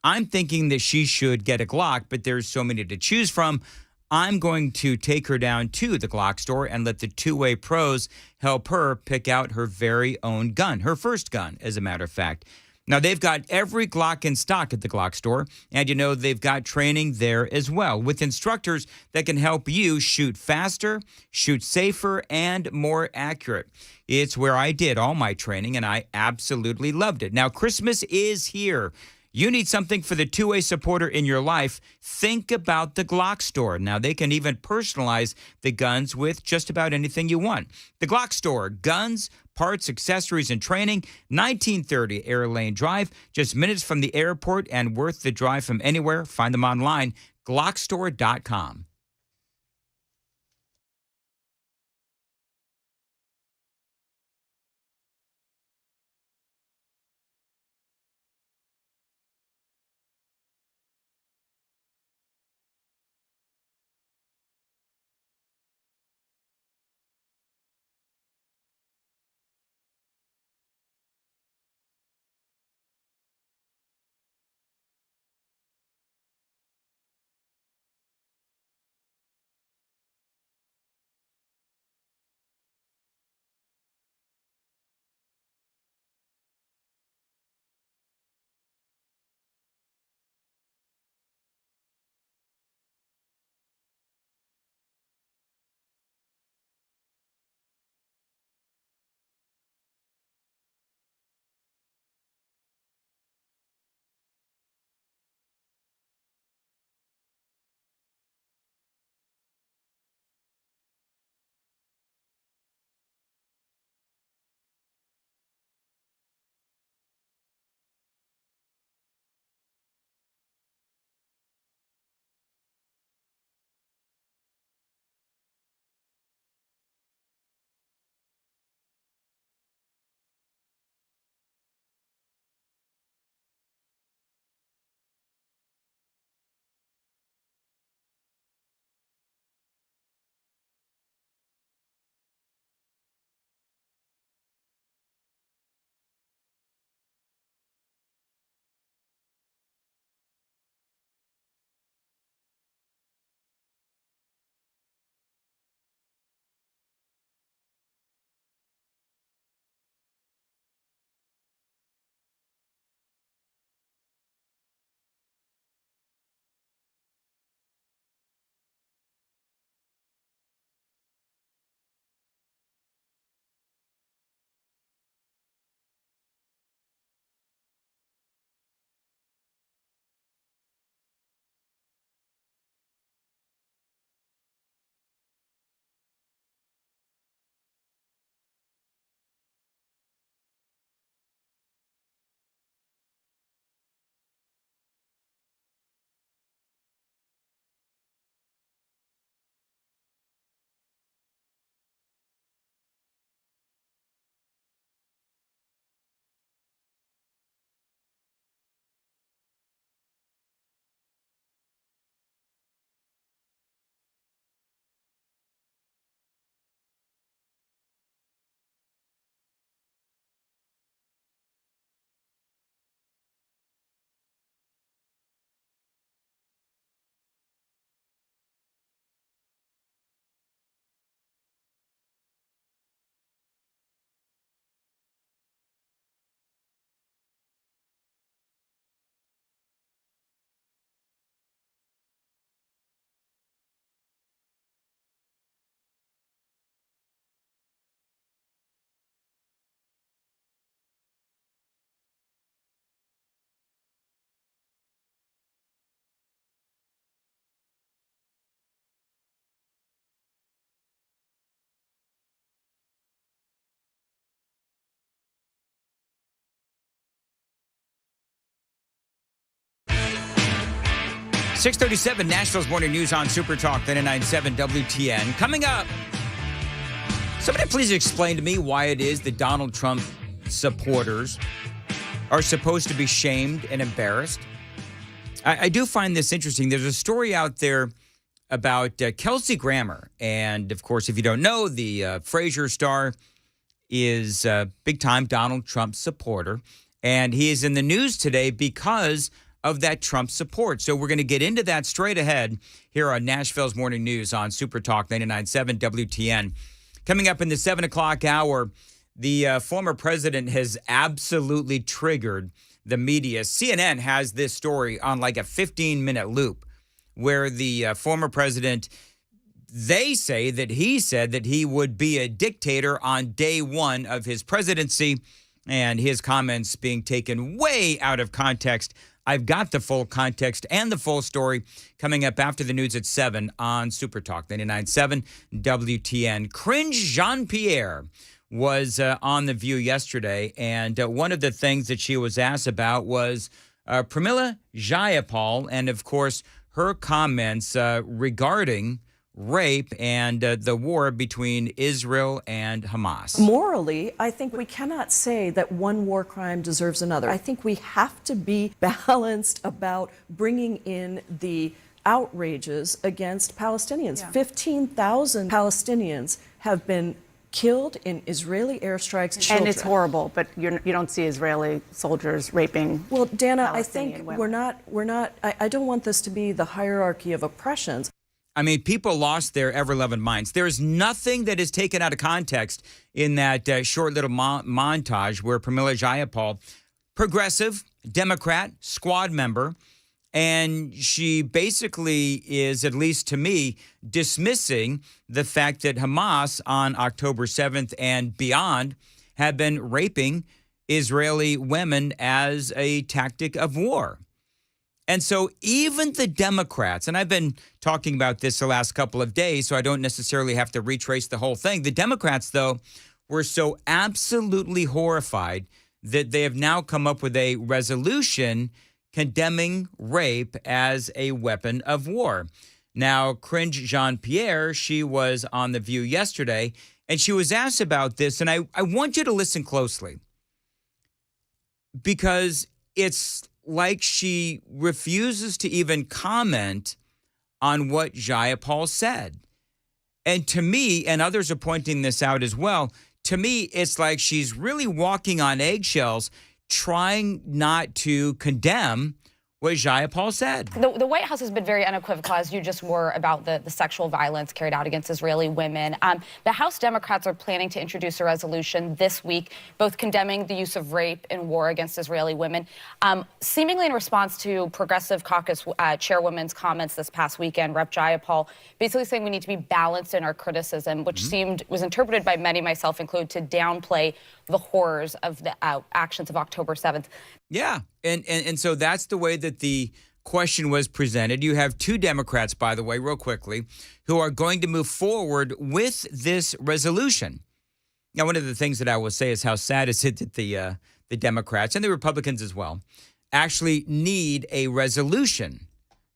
I'm thinking that she should get a Glock, but there's so many to choose from. I'm going to take her down to the Glock store and let the two-way pros help her pick out her very own gun, her first gun, as a matter of fact. Now, they've got every Glock in stock at the Glock store, and they've got training there as well with instructors that can help you shoot faster, shoot safer, and more accurate. It's where I did all my training, and I absolutely loved it. Now, Christmas is here. You need something for the two-way supporter in your life. Think about the Glock store. Now, they can even personalize the guns with just about anything you want. The Glock store, guns, parts, accessories, and training, 1930 Air Lane Drive, just minutes from the airport and worth the drive from anywhere. Find them online, glockstore.com. 637 Nashville's Morning News on Super Talk 99.7 WTN. Coming up, somebody please explain to me why it is that Donald Trump supporters are supposed to be shamed and embarrassed. I do find this interesting. There's a story out there about Kelsey Grammer. And, of course, if you don't know, the Frasier star is a big-time Donald Trump supporter. And he is in the news today because of that Trump support. So we're going to get into that straight ahead here on Nashville's Morning News on Super Talk 99.7 WTN. Coming up in the 7 o'clock hour, the former president has absolutely triggered the media. CNN has this story on like a 15-minute loop where the former president, they say that he said that he would be a dictator on day one of his presidency, and his comments being taken way out of context. I've got the full context and the full story coming up after the news at 7 on Super Talk 99.7 WTN. Cringe Jean-Pierre was on The View yesterday, and one of the things that she was asked about was Pramila Jayapal and, of course, her comments regarding rape and the war between Israel and Hamas. Morally, I think we cannot say that one war crime deserves another. I think we have to be balanced about bringing in the outrages against Palestinians. Yeah. 15,000 Palestinians have been killed in Israeli airstrikes. And it's horrible, but you don't see Israeli soldiers raping. Well, Dana, I think women. I don't want this to be the hierarchy of oppressions. I mean, people lost their ever-loving minds. There's nothing that is taken out of context in that short little montage where Pramila Jayapal, progressive, Democrat, squad member, and she basically is, at least to me, dismissing the fact that Hamas on October 7th and beyond have been raping Israeli women as a tactic of war. And so even the Democrats, and I've been talking about this the last couple of days, so I don't necessarily have to retrace the whole thing. The Democrats, though, were so absolutely horrified that they have now come up with a resolution condemning rape as a weapon of war. Now, Cringe Jean-Pierre, she was on The View yesterday, and she was asked about this, and I want you to listen closely because it's like she refuses to even comment on what Jayapal said. And to me, and others are pointing this out as well, to me, it's like she's really walking on eggshells, trying not to condemn what Jayapal said. The White House has been very unequivocal, as you just were, about the sexual violence carried out against Israeli women. The House Democrats are planning to introduce a resolution this week, both condemning the use of rape in war against Israeli women, seemingly in response to Progressive Caucus Chairwoman's comments this past weekend, Rep. Jayapal, basically saying we need to be balanced in our criticism, which was interpreted by many, myself included, to downplay the horrors of the actions of October 7th. Yeah, and so that's the way that the question was presented. You have two Democrats, by the way, real quickly, who are going to move forward with this resolution. Now, one of the things that I will say is how sad is it that the Democrats and the Republicans as well actually need a resolution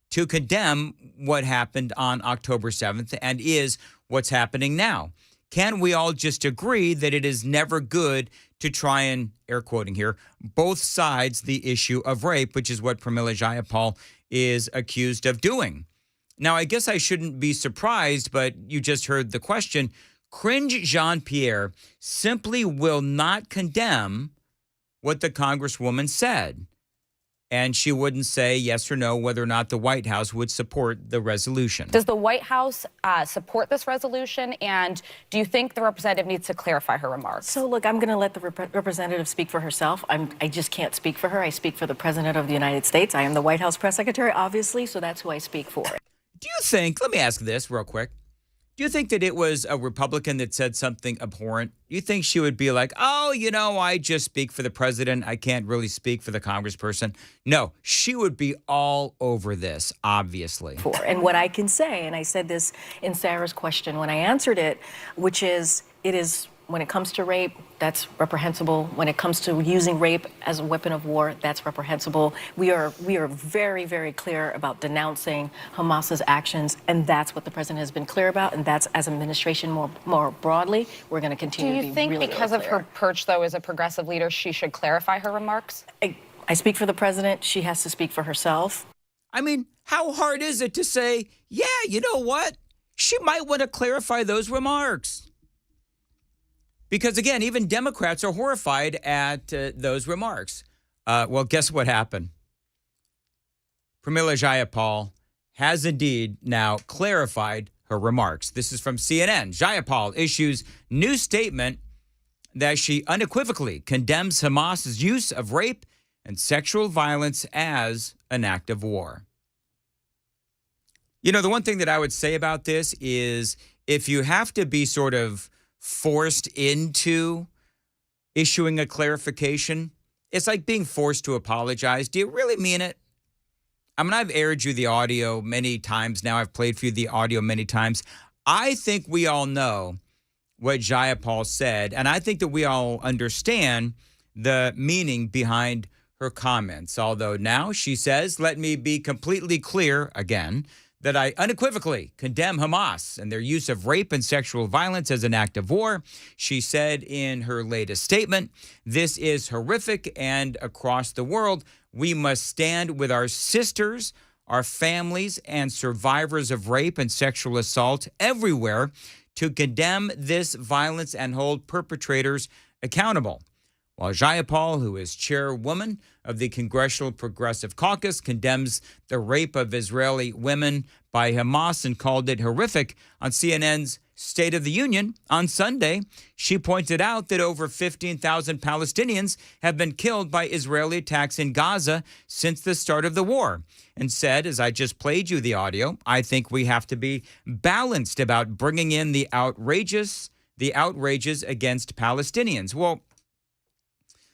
to condemn what happened on October 7th and is what's happening now. Can we all just agree that it is never good to try and, air quoting here, both sides the issue of rape, which is what Pramila Jayapal is accused of doing? Now, I guess I shouldn't be surprised, but you just heard the question. Cringe Jean-Pierre simply will not condemn what the Congresswoman said. And she wouldn't say yes or no whether or not the White House would support the resolution. Does the White House support this resolution? And do you think the representative needs to clarify her remarks? So, look, I'm going to let the representative speak for herself. I just can't speak for her. I speak for the President of the United States. I am the White House press secretary, obviously, so that's who I speak for. Do you think, let me ask this real quick. Do you think that it was a Republican that said something abhorrent? Do you think she would be like, oh, I just speak for the president. I can't really speak for the congressperson? No, she would be all over this, obviously. And what I can say, and I said this in Sarah's question when I answered it, which is, it is when it comes to rape, that's reprehensible. When it comes to using rape as a weapon of war, that's reprehensible. We are very, very clear about denouncing Hamas's actions, and that's what the president has been clear about, and that's, as an administration more broadly, we're going to continue to be really, Do you think because of her perch, though, as a progressive leader, she should clarify her remarks? I speak for the president. She has to speak for herself. I mean, how hard is it to say, yeah, you know what? She might want to clarify those remarks. Because, again, even Democrats are horrified at those remarks. Well, guess what happened? Pramila Jayapal has indeed now clarified her remarks. This is from CNN. Jayapal issues new statement that she unequivocally condemns Hamas's use of rape and sexual violence as an act of war. You know, the one thing that I would say about this is if you have to be sort of forced into issuing a clarification, it's like being forced to apologize. Do you really mean it? I mean, I've aired you the audio many times now. I've played for you the audio many times. I think we all know what Jayapal said, and I think that we all understand the meaning behind her comments. Although now she says, let me be completely clear again, that I unequivocally condemn Hamas and their use of rape and sexual violence as an act of war. She said in her latest statement, this is horrific, and across the world, we must stand with our sisters, our families, and survivors of rape and sexual assault everywhere to condemn this violence and hold perpetrators accountable. While Jayapal, who is chairwoman of the Congressional Progressive Caucus, condemns the rape of Israeli women by Hamas and called it horrific on CNN's State of the Union on Sunday, she pointed out that over 15,000 Palestinians have been killed by Israeli attacks in Gaza since the start of the war, and said, as I just played you the audio, I think we have to be balanced about bringing in the outrages against Palestinians. Well,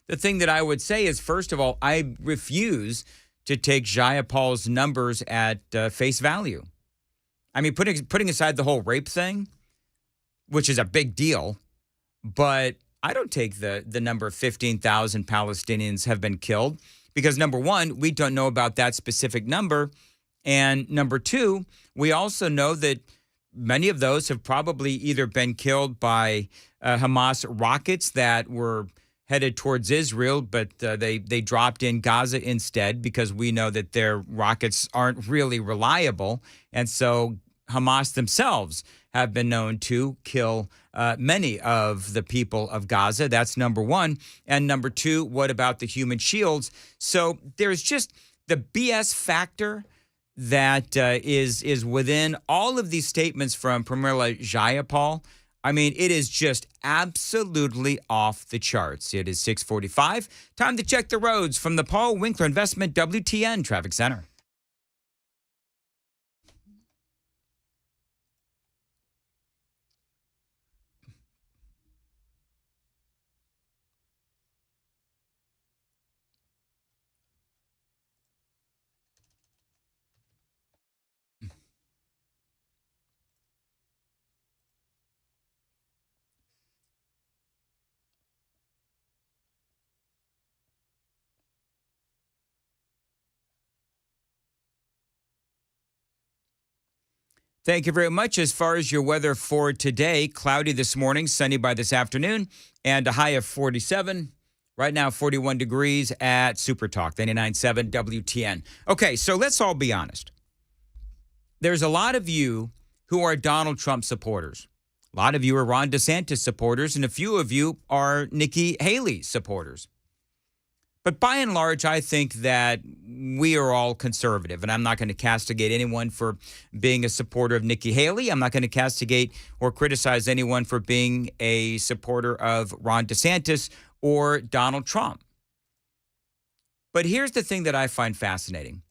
the thing that I would say is, first of all, I refuse to take Jayapal's numbers at face value. I mean, putting aside the whole rape thing, which is a big deal, but I don't take the number of 15,000 Palestinians have been killed because, number one, we don't know about that specific number. And number two, we also know that many of those have probably either been killed by Hamas rockets that were headed towards Israel, but they dropped in Gaza instead because we know that their rockets aren't really reliable. And so Hamas themselves have been known to kill many of the people of Gaza. That's number one. And number two, what about the human shields? So there's just the BS factor that is within all of these statements from Pramila Jayapal. I mean, it is just absolutely off the charts. It is 6:45. Time to check the roads from the Paul Winkler Investment WTN Traffic Center. Thank you very much. As far as your weather for today, cloudy this morning, sunny by this afternoon, and a high of 47. Right now, 41 degrees at Super Talk, 99.7 WTN. Okay, so let's all be honest. There's a lot of you who are Donald Trump supporters. A lot of you are Ron DeSantis supporters, and a few of you are Nikki Haley supporters. But by and large, I think that we are all conservative, and I'm not going to castigate anyone for being a supporter of Nikki Haley. I'm not going to castigate or criticize anyone for being a supporter of Ron DeSantis or Donald Trump. But here's the thing that I find fascinating.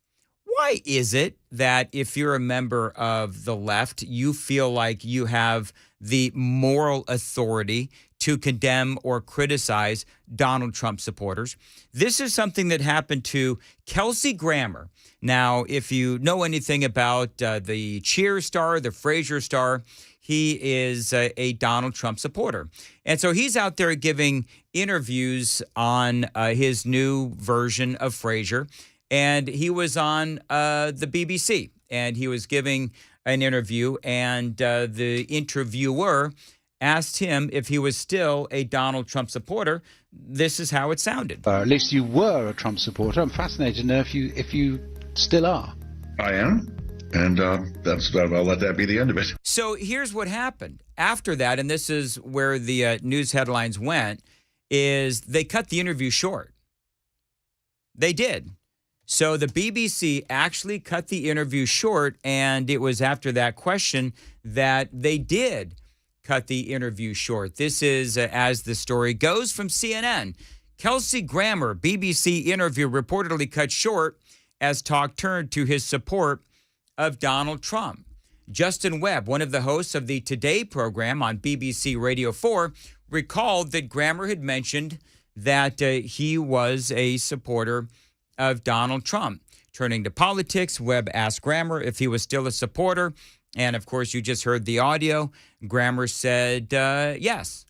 Why is it that if you're a member of the left, you feel like you have the moral authority to condemn or criticize Donald Trump supporters. This is something that happened to Kelsey Grammer. Now, if you know anything about the Cheers star, the Frasier star, he is a Donald Trump supporter. And so he's out there giving interviews on his new version of Frasier. And he was on the BBC, and he was giving an interview, and the interviewer asked him if he was still a Donald Trump supporter. This is how it sounded. At least you were a Trump supporter. I'm fascinated to know if you still are. I am, and I'll let that be the end of it. So here's what happened. After that, and this is where the news headlines went, is they cut the interview short. They did. So the BBC actually cut the interview short, and it was after that question that they did cut the interview short. This is, as the story goes, from CNN. Kelsey Grammer, BBC interview reportedly cut short as talk turned to his support of Donald Trump. Justin Webb, one of the hosts of the Today program on BBC Radio 4, recalled that Grammer had mentioned that he was a supporter of Donald Trump. Turning to politics, Webb asked Grammer if he was still a supporter. And of course, you just heard the audio. Grammer said yes.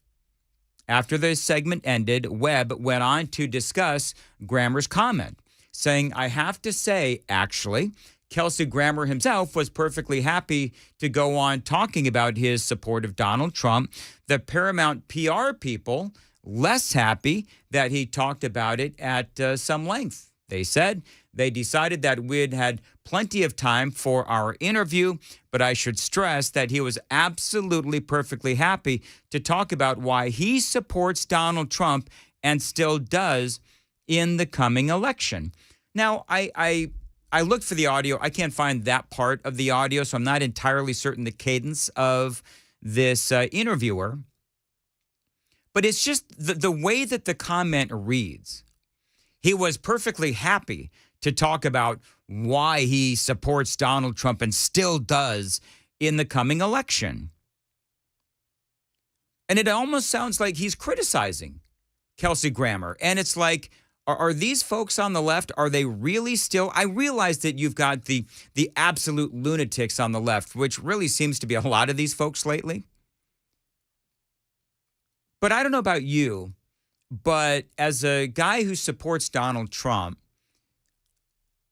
After the segment ended, Webb went on to discuss Grammer's comment, saying, I have to say, actually, Kelsey Grammer himself was perfectly happy to go on talking about his support of Donald Trump. The Paramount PR people, less happy that he talked about it at some length. They said they decided that we'd had plenty of time for our interview, but I should stress that he was absolutely perfectly happy to talk about why he supports Donald Trump and still does in the coming election. Now, I looked for the audio. I can't find that part of the audio, so I'm not entirely certain the cadence of this interviewer. But it's just the way that the comment reads. He was perfectly happy to talk about why he supports Donald Trump and still does in the coming election. And it almost sounds like he's criticizing Kelsey Grammer. And it's like, are these folks on the left, are they really still? I realize that you've got the absolute lunatics on the left, which really seems to be a lot of these folks lately. But I don't know about you, but as a guy who supports Donald Trump,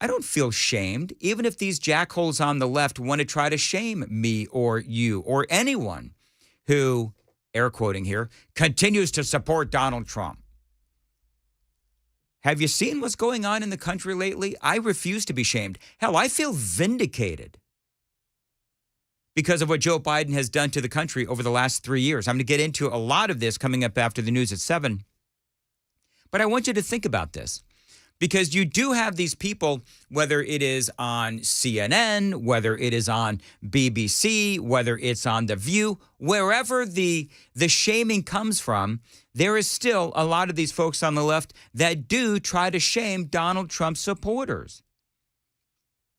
I don't feel shamed, even if these jackholes on the left want to try to shame me or you or anyone who, air quoting here, continues to support Donald Trump. Have you seen what's going on in the country lately? I refuse to be shamed. Hell, I feel vindicated because of what Joe Biden has done to the country over the last 3 years. I'm going to get into a lot of this coming up after the news at 7. But I want you to think about this, because you do have these people, whether it is on CNN, whether it is on BBC, whether it's on The View, wherever the shaming comes from, there is still a lot of these folks on the left that do try to shame Donald Trump supporters.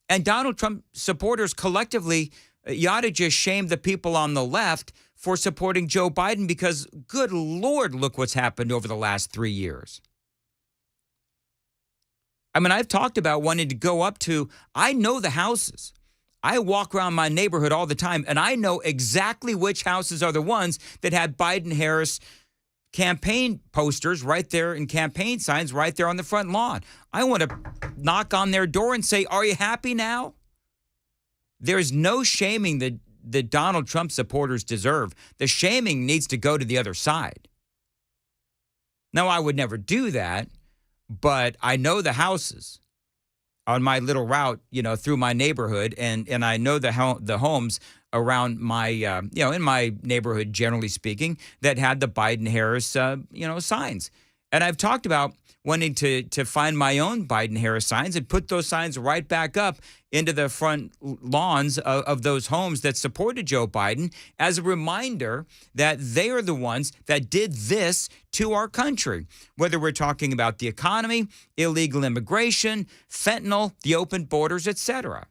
And Donald Trump supporters collectively, you ought to just shame the people on the left for supporting Joe Biden, because good Lord, look what's happened over the last 3 years. I mean, I've talked about wanting to go up to, I know the houses. I walk around my neighborhood all the time, and I know exactly which houses are the ones that had Biden-Harris campaign posters right there and campaign signs right there on the front lawn. I want to knock on their door and say, are you happy now? There's no shaming that Donald Trump supporters deserve. The shaming needs to go to the other side. Now, I would never do that, but I know the houses on my little route, through my neighborhood, and I know the homes around my, in my neighborhood, generally speaking, that had the Biden-Harris, signs. And I've talked about wanting to find my own Biden-Harris signs and put those signs right back up into the front lawns of those homes that supported Joe Biden as a reminder that they are the ones that did this to our country, whether we're talking about the economy, illegal immigration, fentanyl, the open borders, etc.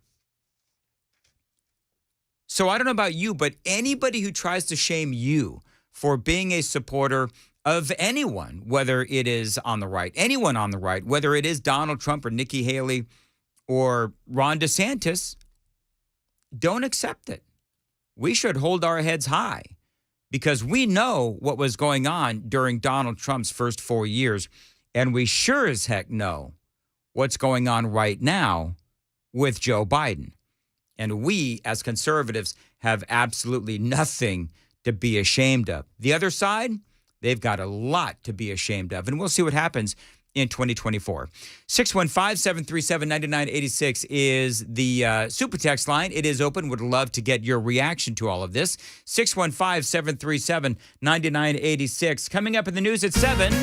So I don't know about you, but anybody who tries to shame you for being a supporter of anyone, whether it is on the right, anyone on the right, whether it is Donald Trump or Nikki Haley or Ron DeSantis, don't accept it. We should hold our heads high because we know what was going on during Donald Trump's first 4 years, and we sure as heck know what's going on right now with Joe Biden. And we, as conservatives, have absolutely nothing to be ashamed of. The other side, they've got a lot to be ashamed of. And we'll see what happens in 2024. 615-737-9986 is the super text line. It is open. Would love to get your reaction to all of this. 615-737-9986. Coming up in the news at 7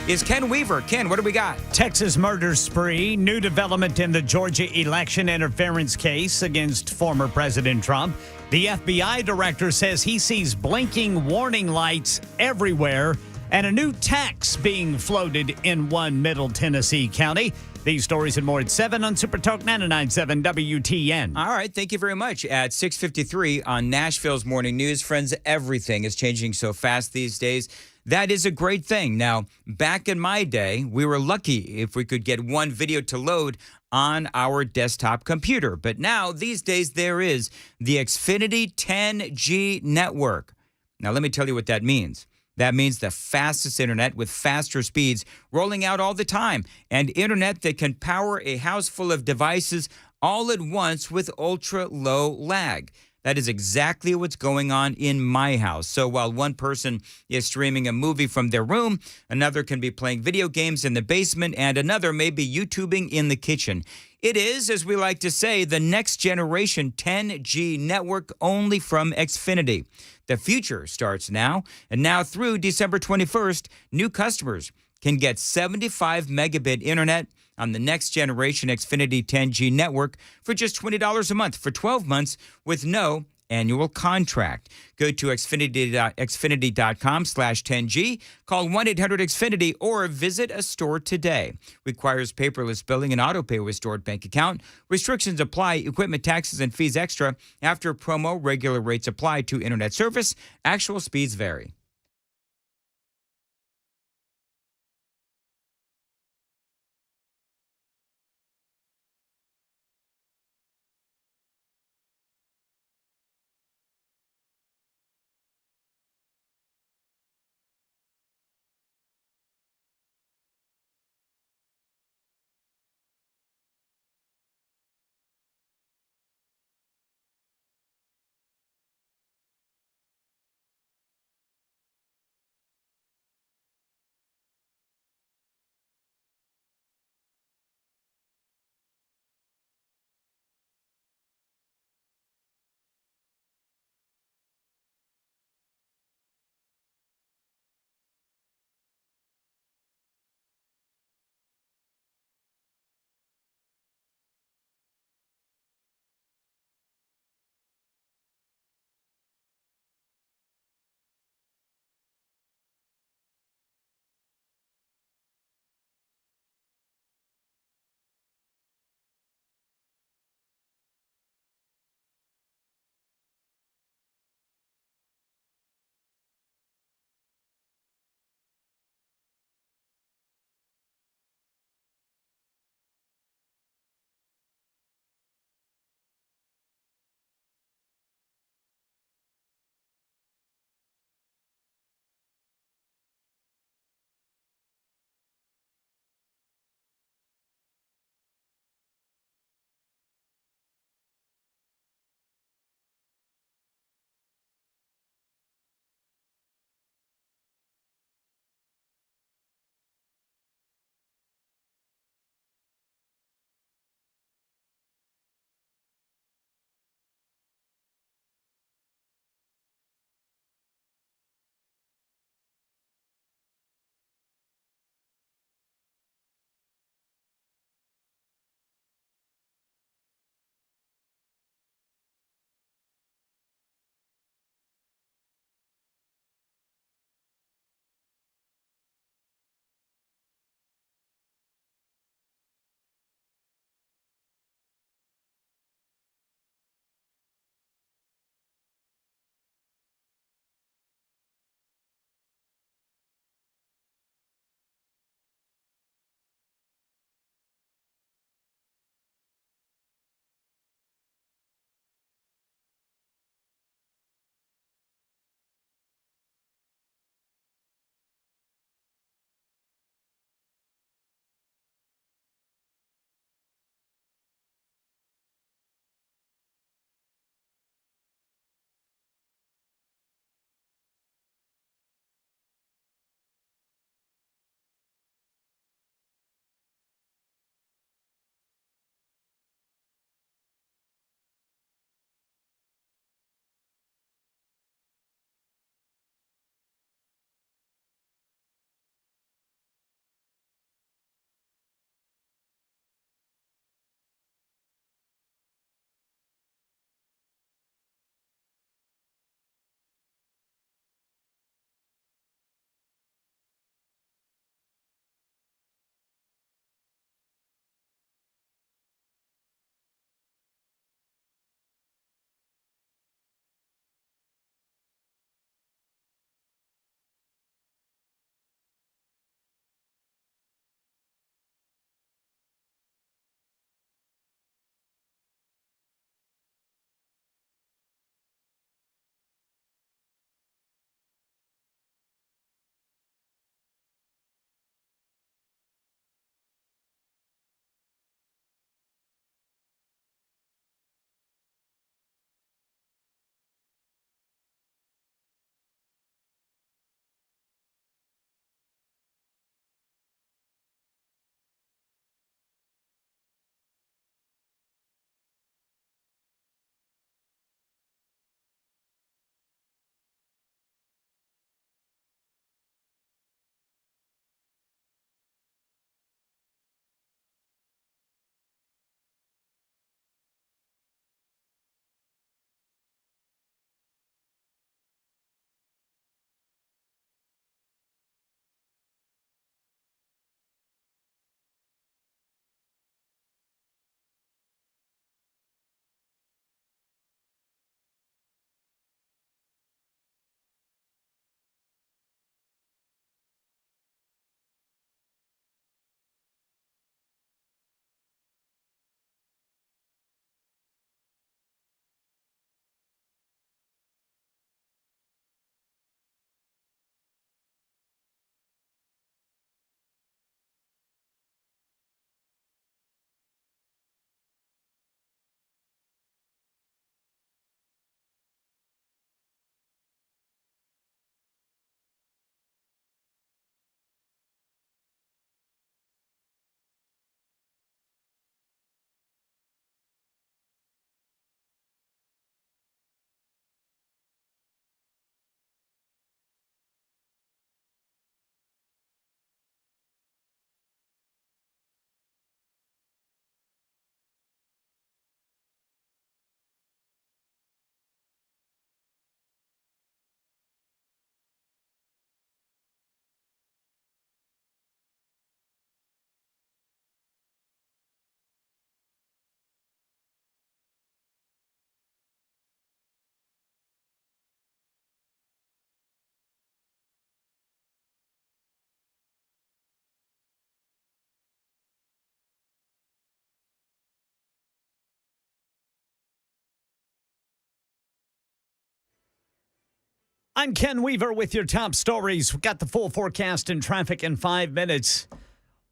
is Ken Weaver. Ken, what do we got? Texas murder spree, new development in the Georgia election interference case against former President Trump. The FBI director says he sees blinking warning lights everywhere, and a new tax being floated in one Middle Tennessee county. These stories and more at 7 on Super Talk 99.7 WTN. All right, thank you very much. At 6:53 on Nashville's Morning News. Friends, everything is changing so fast these days. That is a great thing. Now, back in my day, we were lucky if we could get one video to load on our desktop computer. But now, these days, there is the Xfinity 10G network. Now, let me tell you what that means. That means the fastest internet with faster speeds rolling out all the time, and internet that can power a house full of devices all at once with ultra low lag. That is exactly what's going on in my house. So while one person is streaming a movie from their room, another can be playing video games in the basement, and another may be YouTubing in the kitchen. It is, as we like to say, the next generation 10G network only from Xfinity. The future starts now, and now through December 21st, new customers can get 75 megabit internet on the next generation Xfinity 10G network for just $20 a month for 12 months with no annual contract. Go to xfinity.com/10G, call 1-800-XFINITY, or visit a store today. Requires paperless billing and autopay with stored bank account. Restrictions apply. Equipment taxes and fees extra. After promo, regular rates apply to internet service. Actual speeds vary. I'm Ken Weaver with your top stories. We've got the full forecast and traffic in 5 minutes.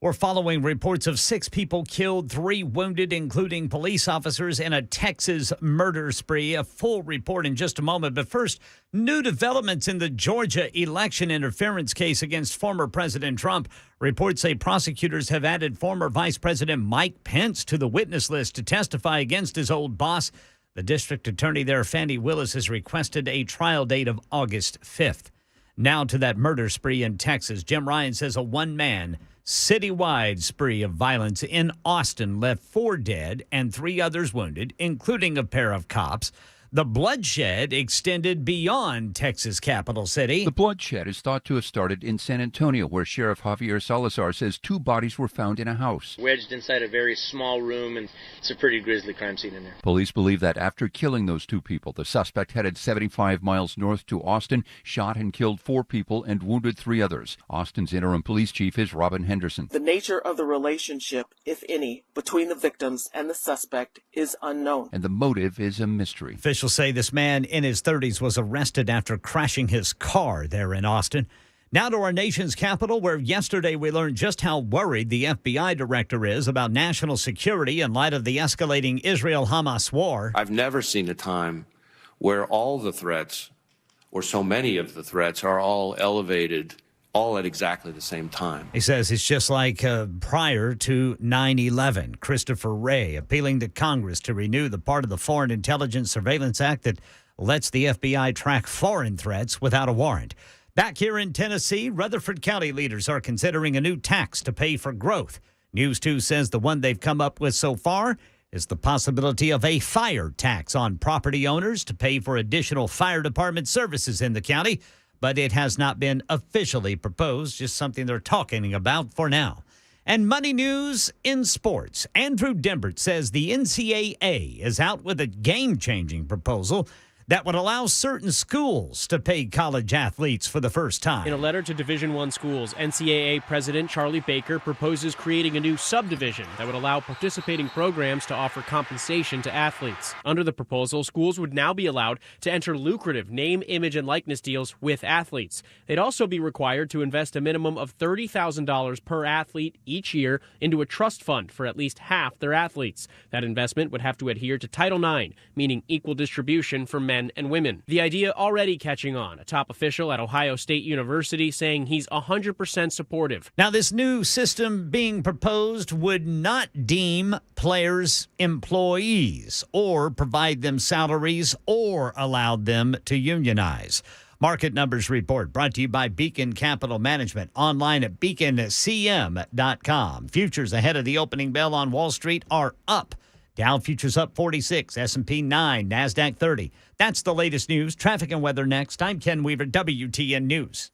We're following reports of 6 people killed, 3 wounded, including police officers in a Texas murder spree. A full report in just a moment. But first, new developments in the Georgia election interference case against former President Trump. Reports say prosecutors have added former Vice President Mike Pence to the witness list to testify against his old boss. The district attorney there, Fannie Willis, has requested a trial date of August 5th. Now to that murder spree in Texas. Jim Ryan says a one-man citywide spree of violence in Austin left 4 dead and 3 others wounded, including a pair of cops. The bloodshed extended beyond Texas capital city. The bloodshed is thought to have started in San Antonio, where Sheriff Javier Salazar says 2 bodies were found in a house. Wedged inside a very small room, and it's a pretty grisly crime scene in there. Police believe that after killing those 2 people, the suspect headed 75 miles north to Austin, shot and killed 4 people and wounded 3 others. Austin's interim police chief is Robin Henderson. The nature of the relationship, if any, between the victims and the suspect is unknown. And the motive is a mystery. Officials say this man in his 30s was arrested after crashing his car there in Austin. Now to our nation's capital, where yesterday we learned just how worried the FBI director is about national security in light of the escalating Israel-Hamas war. I've never seen a time where all the threats, or so many of the threats, are all elevated all at exactly the same time. He says it's just like prior to 9/11. Christopher Wray appealing to Congress to renew the part of the Foreign Intelligence Surveillance Act that lets the FBI track foreign threats without a warrant. Back here in Tennessee, Rutherford County leaders are considering a new tax to pay for growth. News 2 says the one they've come up with so far is the possibility of a fire tax on property owners to pay for additional fire department services in the county. But it has not been officially proposed, just something they're talking about for now. And money news in sports. Andrew Dembert says the NCAA is out with a game-changing proposal that would allow certain schools to pay college athletes for the first time. In a letter to Division I schools, NCAA President Charlie Baker proposes creating a new subdivision that would allow participating programs to offer compensation to athletes. Under the proposal, schools would now be allowed to enter lucrative name, image, and likeness deals with athletes. They'd also be required to invest a minimum of $30,000 per athlete each year into a trust fund for at least half their athletes. That investment would have to adhere to Title IX, meaning equal distribution for men and women. The idea already catching on. A top official at Ohio State University saying he's 100% supportive. Now, this new system being proposed would not deem players employees or provide them salaries or allow them to unionize. Market Numbers Report brought to you by Beacon Capital Management. Online at beaconcm.com. Futures ahead of the opening bell on Wall Street are up. Dow futures up 46, S&P 9, NASDAQ 30. That's the latest news. Traffic and weather next. I'm Ken Weaver, WTN News.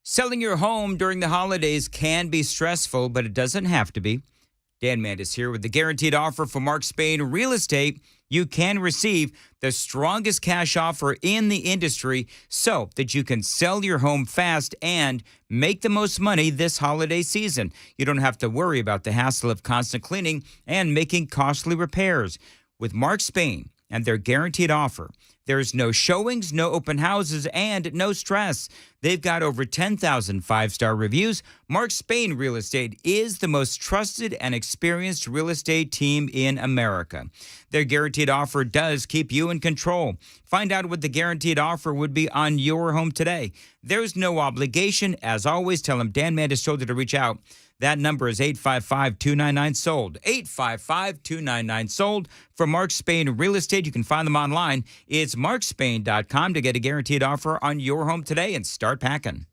Selling your home during the holidays can be stressful, but it doesn't have to be. Dan Mandis here with the guaranteed offer for Mark Spain Real Estate. You can receive the strongest cash offer in the industry so that you can sell your home fast and make the most money this holiday season. You don't have to worry about the hassle of constant cleaning and making costly repairs. With Mark Spain and their guaranteed offer, There's no showings, no open houses, and no stress. They've got over 10,000 five-star reviews. Mark Spain Real Estate is the most trusted and experienced real estate team in America. Their guaranteed offer does keep you in control. Find out what the guaranteed offer would be on your home today. There's no obligation. As always, tell them Dan Mandis told you to reach out. That number is 855-299-SOLD. 855-299-SOLD. For Mark Spain Real Estate, you can find them online. It's markspain.com to get a guaranteed offer on your home today and start packing.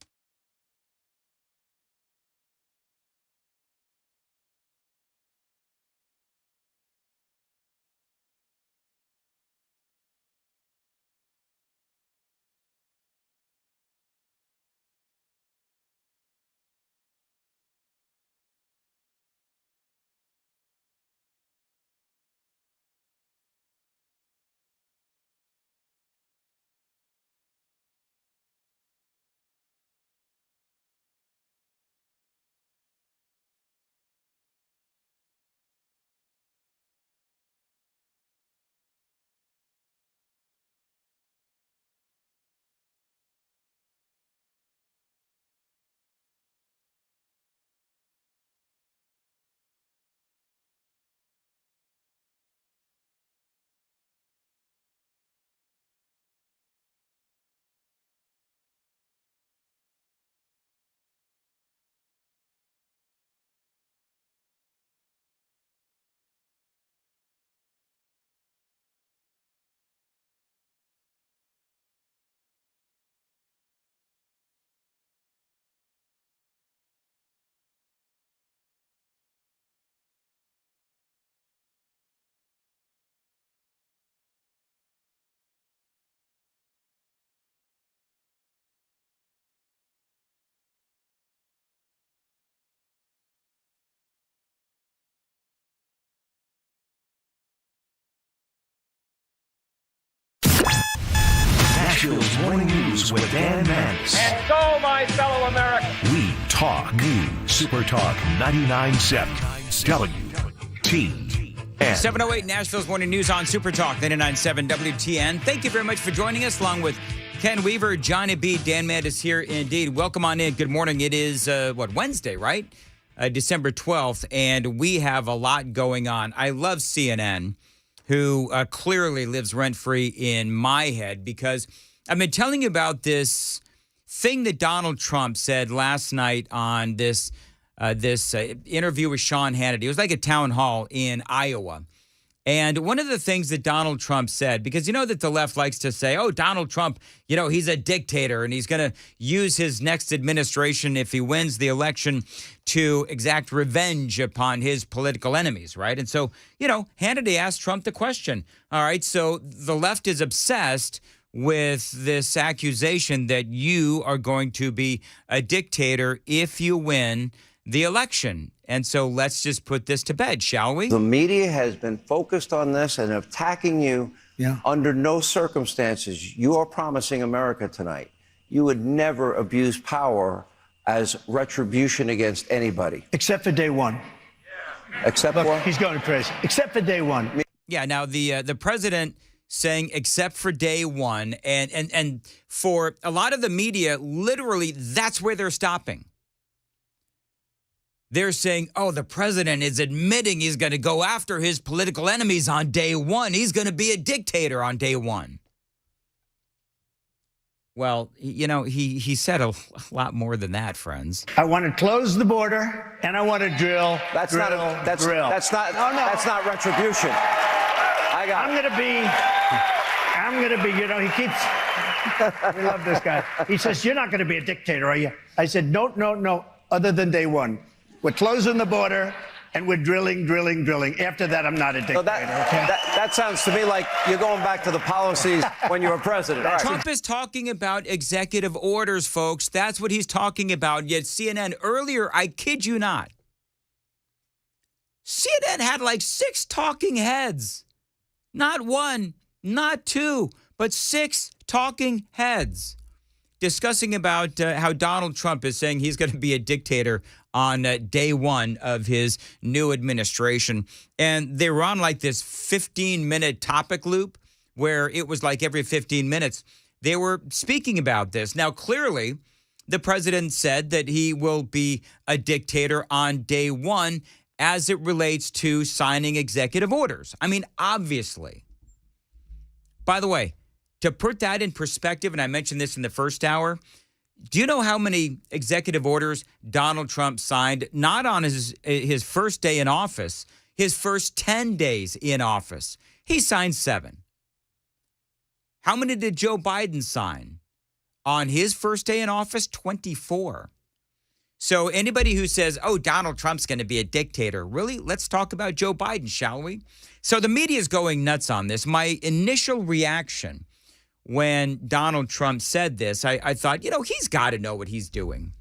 Nashville's Morning News with Dan Mandis. And go, my fellow Americans. We talk news. Super Talk 99.7 WTN. 708 Nashville's Morning News on Super Talk 99.7 WTN. Thank you very much for joining us, along with Ken Weaver, Johnny B. Dan Mandis here indeed. Welcome on in. Good morning. It is, Wednesday, right? December 12th, and we have a lot going on. I love CNN, who clearly lives rent-free in my head, because I've been telling you about this thing that Donald Trump said last night on this interview with Sean Hannity. It was like a town hall in Iowa. And one of the things that Donald Trump said, because you know that the left likes to say, oh, Donald Trump, you know, he's a dictator and he's going to use his next administration, if he wins the election, to exact revenge upon his political enemies, right? And so, you know, Hannity asked Trump the question. All right, so the left is obsessed with this accusation that you are going to be a dictator if you win the election. And so let's just put this to bed, shall we? The media has been focused on this and attacking you. Under no circumstances. You are promising America tonight you would never abuse power as retribution against anybody. Except for day one. Except Look, what? he's going crazy. Except for day one. Yeah, now the president saying except for day one, and for a lot of the media, literally that's where they're stopping. They're saying, oh, the president is admitting he's going to go after his political enemies on day one. He's going to be a dictator on day one. Well, you know, he said a lot more than that, friends. I want to close the border, and I want to drill. That's not retribution. I'm going to be, you know, he keeps, we love this guy. He says, you're not going to be a dictator, are you? I said, no, other than day one. We're closing the border, and we're drilling. After that, I'm not a dictator. So that sounds to me like you're going back to the policies when you were president. All right. Trump is talking about executive orders, folks. That's what he's talking about. Yet CNN earlier, I kid you not, CNN had like 6 talking heads. Not 1, not 2, but 6 talking heads discussing about how Donald Trump is saying he's going to be a dictator on day one of his new administration. And they were on like this 15-minute topic loop where it was like every 15 minutes they were speaking about this. Now, clearly, the president said that he will be a dictator on day one as it relates to signing executive orders. I mean, obviously. By the way, to put that in perspective, and I mentioned this in the first hour, do you know how many executive orders Donald Trump signed, not on his first day in office, his first 10 days in office? He signed 7. How many did Joe Biden sign? On his first day in office, 24. So anybody who says, oh, Donald Trump's going to be a dictator, really? Let's talk about Joe Biden, shall we? So the media is going nuts on this. My initial reaction when Donald Trump said this, I thought, he's got to know what he's doing.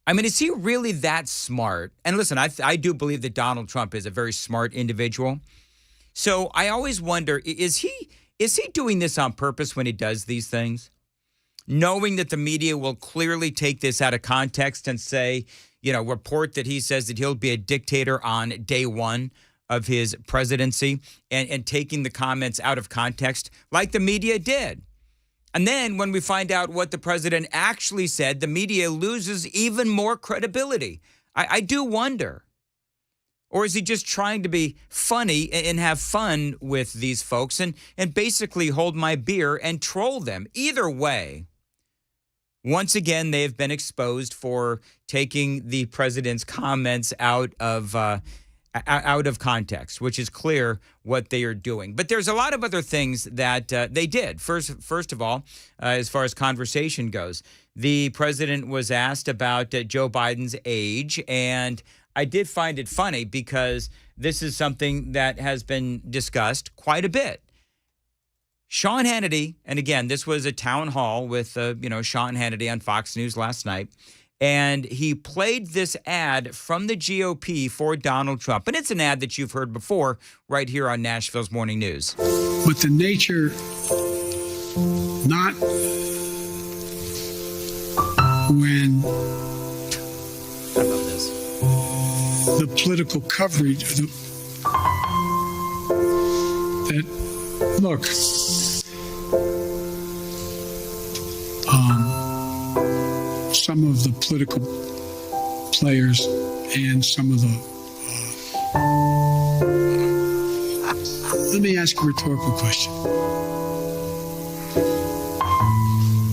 I mean, is he really that smart? And listen, I do believe that Donald Trump is a very smart individual. So I always wonder, is he doing this on purpose when he does these things? Knowing that the media will clearly take this out of context and say, report that he says that he'll be a dictator on day one of his presidency and taking the comments out of context like the media did. And then when we find out what the president actually said, the media loses even more credibility. I do wonder. Or is he just trying to be funny and have fun with these folks and basically hold my beer and troll them? Either way, once again, they've been exposed for taking the president's comments out of context, which is clear what they are doing. But there's a lot of other things that they did. First of all, as far as conversation goes, the president was asked about Joe Biden's age, and I did find it funny because this is something that has been discussed quite a bit. Sean Hannity, and again, this was a town hall with, Sean Hannity on Fox News last night, and he played this ad from the GOP for Donald Trump. And it's an ad that you've heard before right here on Nashville's Morning News. But the nature, not when the political coverage, look, some of the political players and some of the let me ask a rhetorical question.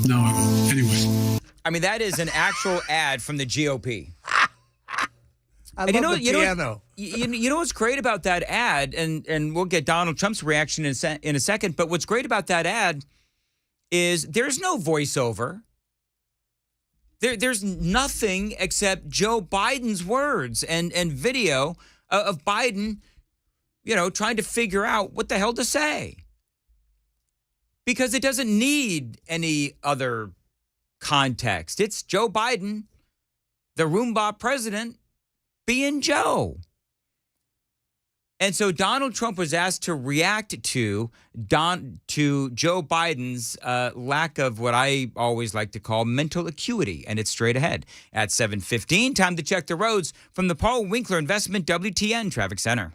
No, I won't. Anyways. I mean, that is an actual ad from the GOP. I love the piano. You know what's great about that ad, and we'll get Donald Trump's reaction in a second, but what's great about that ad is there's no voiceover. There's nothing except Joe Biden's words and video of Biden, trying to figure out what the hell to say. Because it doesn't need any other context. It's Joe Biden, the Roomba president, being Joe. And so Donald Trump was asked to react to Joe Biden's lack of what I always like to call mental acuity. And it's straight ahead at 7:15. Time to check the roads from the Paul Winkler Investment WTN Traffic Center.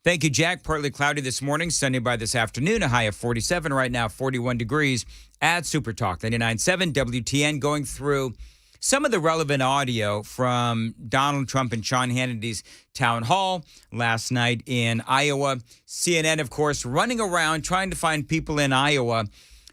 Thank you, Jack. Partly cloudy this morning, sunny by this afternoon, a high of 47 right now, 41 degrees at Super Talk 99.7 WTN, going through some of the relevant audio from Donald Trump and Sean Hannity's town hall last night in Iowa. CNN, of course, running around trying to find people in Iowa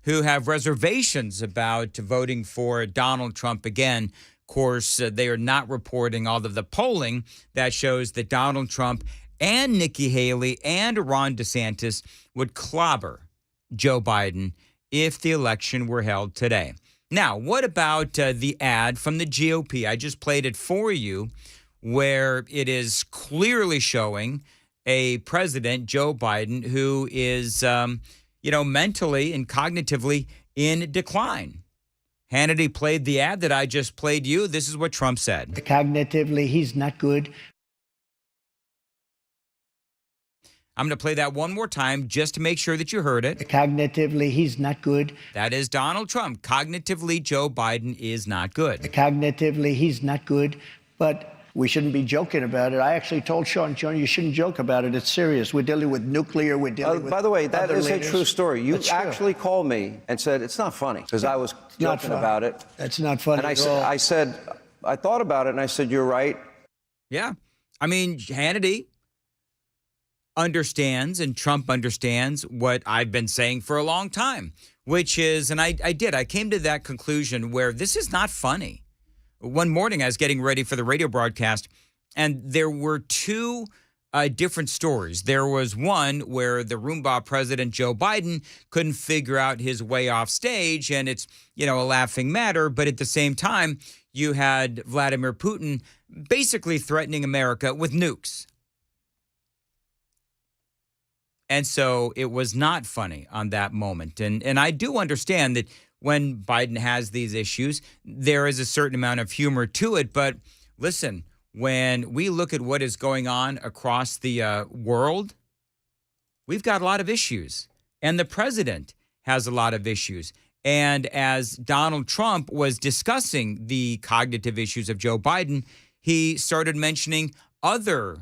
who have reservations about voting for Donald Trump again. Of course, they are not reporting all of the polling that shows that Donald Trump and Nikki Haley and Ron DeSantis would clobber Joe Biden if the election were held today. Now, what about the ad from the GOP? I just played it for you, where it is clearly showing a president, Joe Biden, who is, mentally and cognitively in decline. Hannity played the ad that I just played you. This is what Trump said. Cognitively, he's not good. I'm going to play that one more time just to make sure that you heard it. Cognitively, he's not good. That is Donald Trump. Cognitively, Joe Biden is not good. Cognitively, he's not good, but we shouldn't be joking about it. I actually told Sean, you shouldn't joke about it. It's serious. We're dealing with nuclear. We're dealing with By the way, that other is leaders. a true story. You It's true. actually called me and said, it's not funny, because I was joking about it. That's not funny and at all. I said, I thought about it, and I said, you're right. Yeah. I mean, Hannity understands and Trump understands what I've been saying for a long time, which is, and I came to that conclusion where this is not funny. One morning I was getting ready for the radio broadcast, and there were two different stories. There was one where the Roomba president, Joe Biden, couldn't figure out his way off stage, and it's, a laughing matter. But at the same time, you had Vladimir Putin basically threatening America with nukes. And so it was not funny on that moment. And I do understand that when Biden has these issues, there is a certain amount of humor to it. But listen, when we look at what is going on across the world, we've got a lot of issues. And the president has a lot of issues. And as Donald Trump was discussing the cognitive issues of Joe Biden, he started mentioning other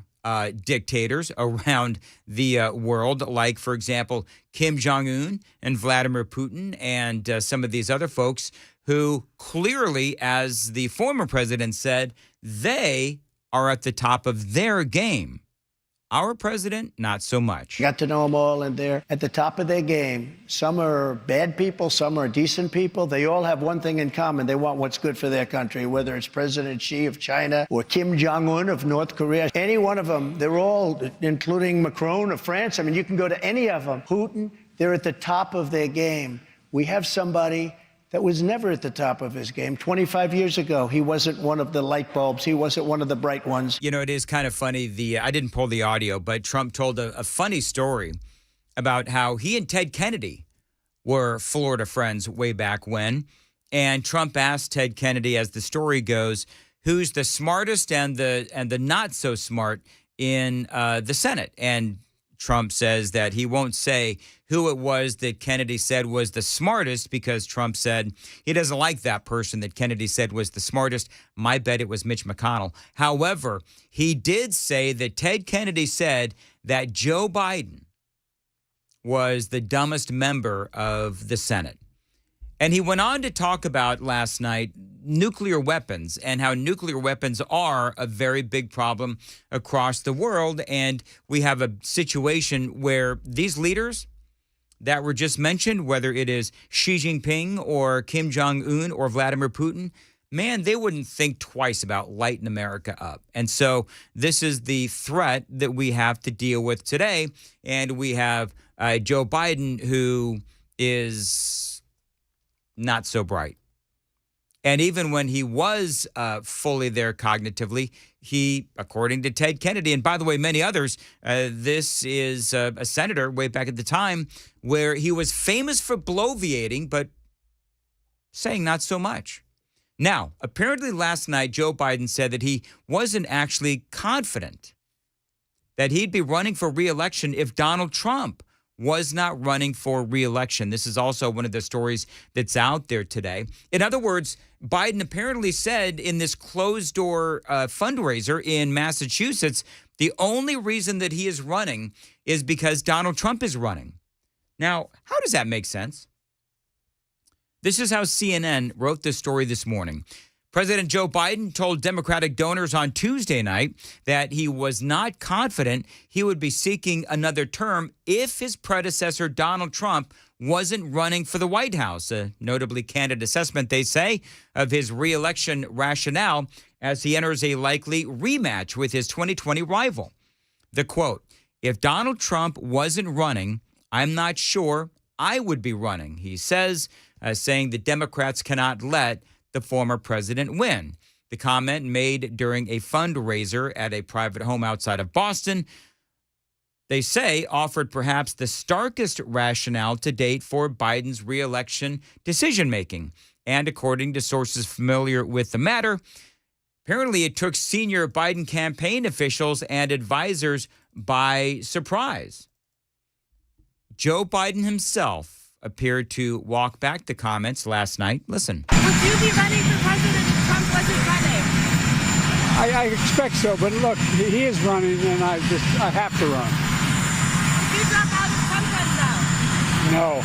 dictators around the world, like, for example, Kim Jong-un and Vladimir Putin and some of these other folks who clearly, as the former president said, they are at the top of their game. Our president, not so much. Got to know them all, and they're at the top of their game. Some are bad people, some are decent people. They all have one thing in common. They want what's good for their country, whether it's President Xi of China or Kim Jong-un of North Korea. Any one of them, they're all, including Macron of France. I mean, you can go to any of them. Putin, they're at the top of their game. We have somebody that was never at the top of his game. 25 years ago, he wasn't one of the light bulbs. He wasn't one of the bright ones. It is kind of funny. I didn't pull the audio, but Trump told a funny story about how he and Ted Kennedy were Florida friends way back when. And Trump asked Ted Kennedy, as the story goes, who's the smartest and the not so smart in the Senate. And Trump says that he won't say who it was that Kennedy said was the smartest, because Trump said he doesn't like that person that Kennedy said was the smartest. My bet it was Mitch McConnell. However, he did say that Ted Kennedy said that Joe Biden was the dumbest member of the Senate. And he went on to talk about last night nuclear weapons and how nuclear weapons are a very big problem across the world. And we have a situation where these leaders that were just mentioned, whether it is Xi Jinping or Kim Jong-un or Vladimir Putin, man, they wouldn't think twice about lighting America up. And so this is the threat that we have to deal with today. And we have Joe Biden, who is not so bright. And even when he was fully there cognitively, he, according to Ted Kennedy, and by the way, many others, this is a senator way back at the time where he was famous for bloviating, but saying not so much. Now, apparently last night, Joe Biden said that he wasn't actually confident that he'd be running for re-election if Donald Trump was not running for re-election. This is also one of the stories that's out there today. In other words, Biden apparently said in this closed-door fundraiser in Massachusetts, the only reason that he is running is because Donald Trump is running. Now, how does that make sense? This is how CNN wrote this story this morning. President Joe Biden told Democratic donors on Tuesday night that he was not confident he would be seeking another term if his predecessor, Donald Trump, wasn't running for the White House. A notably candid assessment, they say, of his re-election rationale as he enters a likely rematch with his 2020 rival. The quote, "If Donald Trump wasn't running, I'm not sure I would be running," he says, saying the Democrats cannot let the former president win. The comment made during a fundraiser at a private home outside of Boston. they say, offered perhaps the starkest rationale to date for Biden's re-election decision-making. And according to sources familiar with the matter, apparently it took senior Biden campaign officials and advisors by surprise. Joe Biden himself appeared to walk back the comments last night. Listen. Would you be running for president if Trump wasn't running? I expect so, but look, he is running, and I have to run. If you drop out, if Trump runs out? No,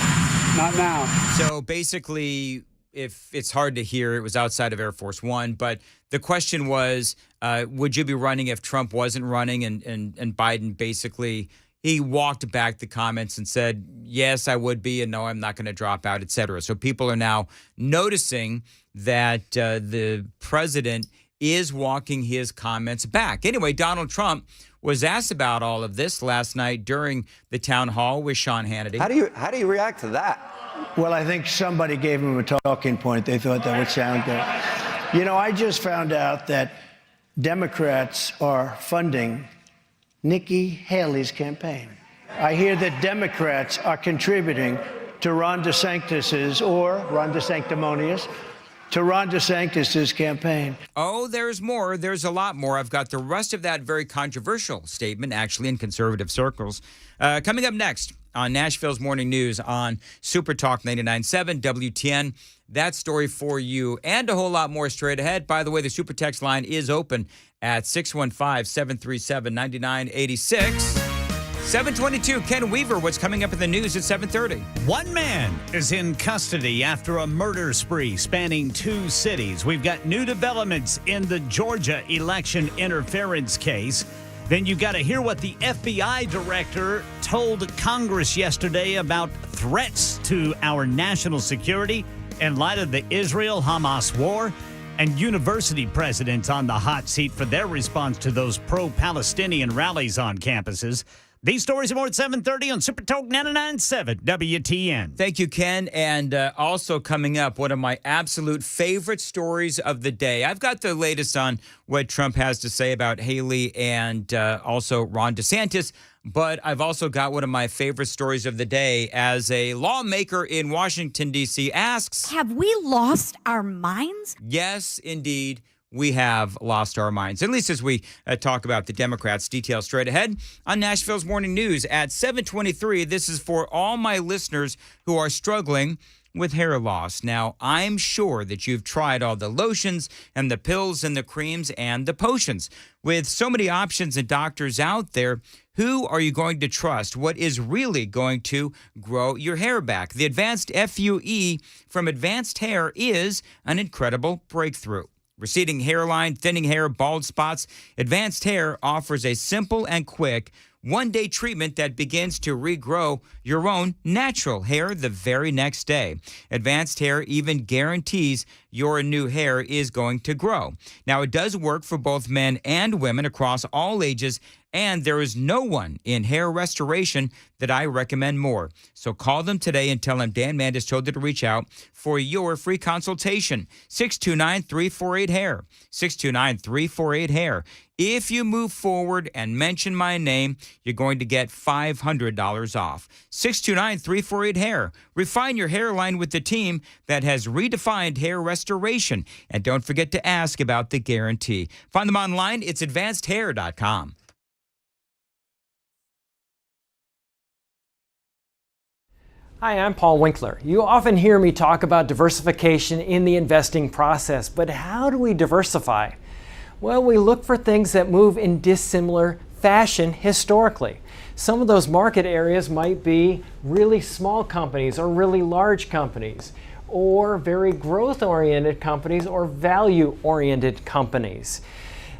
not now. So basically, if it's hard to hear, it was outside of Air Force One, but the question was, would you be running if Trump wasn't running? And Biden basically, he walked back the comments and said, yes, I would be, and no, I'm not going to drop out, et cetera. So people are now noticing that the president is walking his comments back. Anyway, Donald Trump was asked about all of this last night during the town hall with Sean Hannity. How do you react to that? Well, I think somebody gave him a talking point. They thought that would sound good. You know, I just found out that Democrats are funding Nikki Haley's campaign. I hear that Democrats are contributing to Ron DeSantis's, or Ron DeSanctimonious, to Ron DeSantis's campaign. Oh, there's more. There's a lot more. I've got the rest of that very controversial statement, actually, in conservative circles. Coming up next on Nashville's Morning News on Super Talk 99.7 WTN. That story for you and a whole lot more straight ahead. By the way, the Super Text line is open at 615-737-9986. 722, Ken Weaver, what's coming up in the news at 7:30? One man is in custody after a murder spree spanning 2 cities. We've got new developments in the Georgia election interference case. Then you got to hear what the FBI director told Congress yesterday about threats to our national security in light of the Israel-Hamas war, and university presidents on the hot seat for their response to those pro-Palestinian rallies on campuses. These stories are more at 7:30 on Super Talk 99.7 WTN. Thank you, Ken. And also coming up, one of my absolute favorite stories of the day. I've got the latest on what Trump has to say about Haley and also Ron DeSantis. But I've also got one of my favorite stories of the day as a lawmaker in Washington, D.C. asks, have we lost our minds? Yes, indeed. We have lost our minds, at least as we talk about the Democrats. Details straight ahead on Nashville's Morning News at 7:23. This is for all my listeners who are struggling with hair loss. Now, I'm sure that you've tried all the lotions and the pills and the creams and the potions. With so many options and doctors out there, who are you going to trust? What is really going to grow your hair back? The Advanced FUE from Advanced Hair is an incredible breakthrough. Receding hairline, thinning hair, bald spots, Advanced Hair offers a simple and quick one-day treatment that begins to regrow your own natural hair the very next day. Advanced Hair even guarantees your new hair is going to grow. Now, it does work for both men and women across all ages, and there is no one in hair restoration that I recommend more. So call them today and tell them Dan Mandis told you to reach out for your free consultation. 629-348-HAIR. 629-348-HAIR. If you move forward and mention my name, you're going to get $500 off. 629-348-HAIR. Refine your hairline with the team that has redefined hair restoration. And don't forget to ask about the guarantee. Find them online. It's advancedhair.com. Hi, I'm Paul Winkler. You often hear me talk about diversification in the investing process, but how do we diversify? Well, we look for things that move in dissimilar fashion historically. Some of those market areas might be really small companies or really large companies, or very growth-oriented companies or value-oriented companies.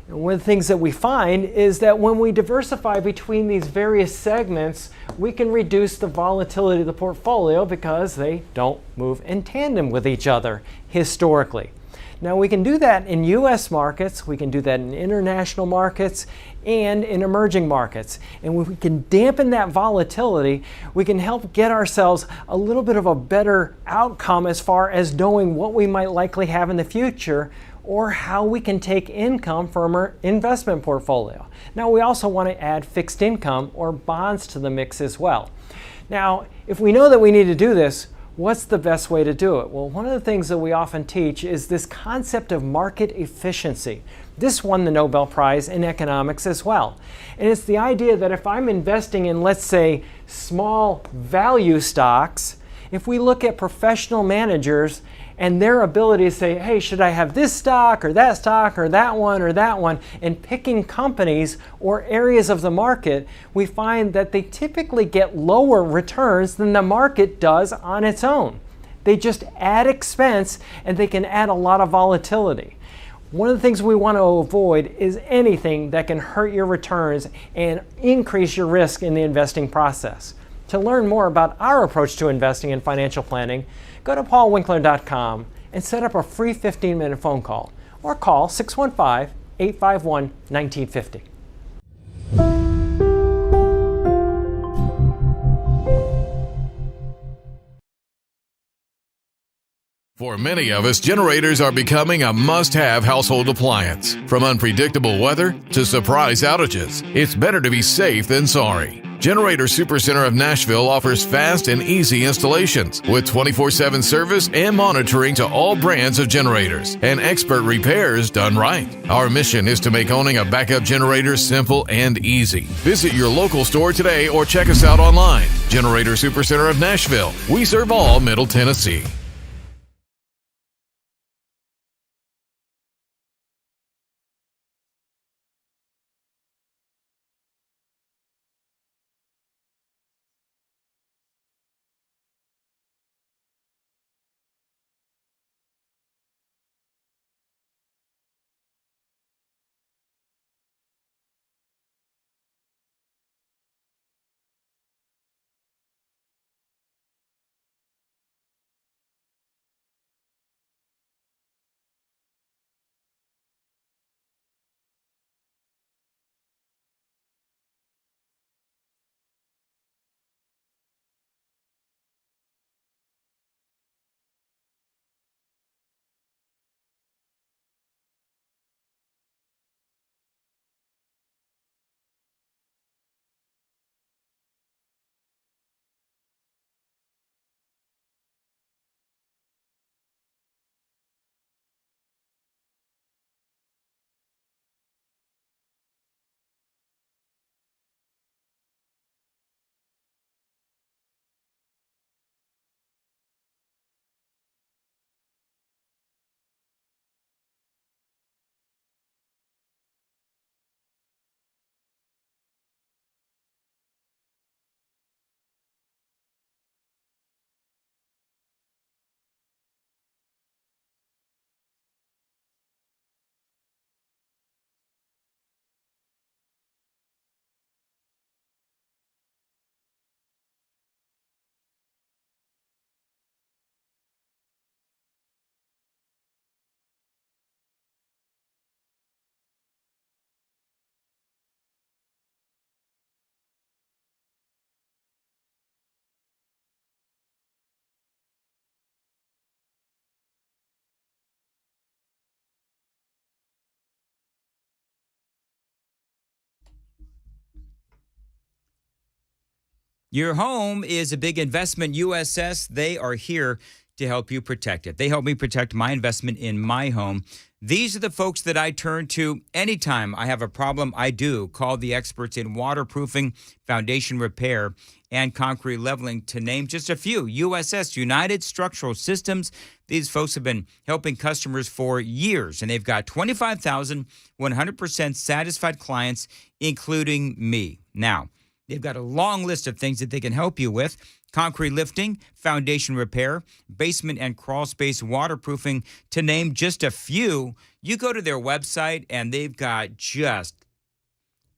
And one of the things that we find is that when we diversify between these various segments, we can reduce the volatility of the portfolio because they don't move in tandem with each other historically. Now, we can do that in U.S. markets, we can do that in international markets, and in emerging markets. And when we can dampen that volatility, we can help get ourselves a little bit of a better outcome as far as knowing what we might likely have in the future or how we can take income from our investment portfolio. Now, we also want to add fixed income or bonds to the mix as well. Now, if we know that we need to do this, what's the best way to do it? Well, one of the things that we often teach is this concept of market efficiency. This won the Nobel Prize in economics as well. And it's the idea that if I'm investing in, let's say, small value stocks, if we look at professional managers and their ability to say, hey, should I have this stock or that one, and picking companies or areas of the market, we find that they typically get lower returns than the market does on its own. They just add expense and they can add a lot of volatility. One of the things we want to avoid is anything that can hurt your returns and increase your risk in the investing process. To learn more about our approach to investing and financial planning, go to paulwinkler.com and set up a free 15-minute phone call or call 615-851-1950. For many of us, generators are becoming a must-have household appliance. From unpredictable weather to surprise outages, it's better to be safe than sorry. Generator Supercenter of Nashville offers fast and easy installations with 24/7 service and monitoring to all brands of generators and expert repairs done right. Our mission is to make owning a backup generator simple and easy. Visit your local store today or check us out online. Generator Supercenter of Nashville. We serve all Middle Tennessee. Your home is a big investment. USS, they are here to help you protect it. They help me protect my investment in my home. These are the folks that I turn to anytime I have a problem. I do call the experts in waterproofing, foundation repair, and concrete leveling, to name just a few. USS, United Structural Systems. These folks have been helping customers for years, and they've got 25,000 100% satisfied clients, including me. Now, they've got a long list of things that they can help you with: concrete lifting, foundation repair, basement and crawl space waterproofing, to name just a few. You go to their website and they've got just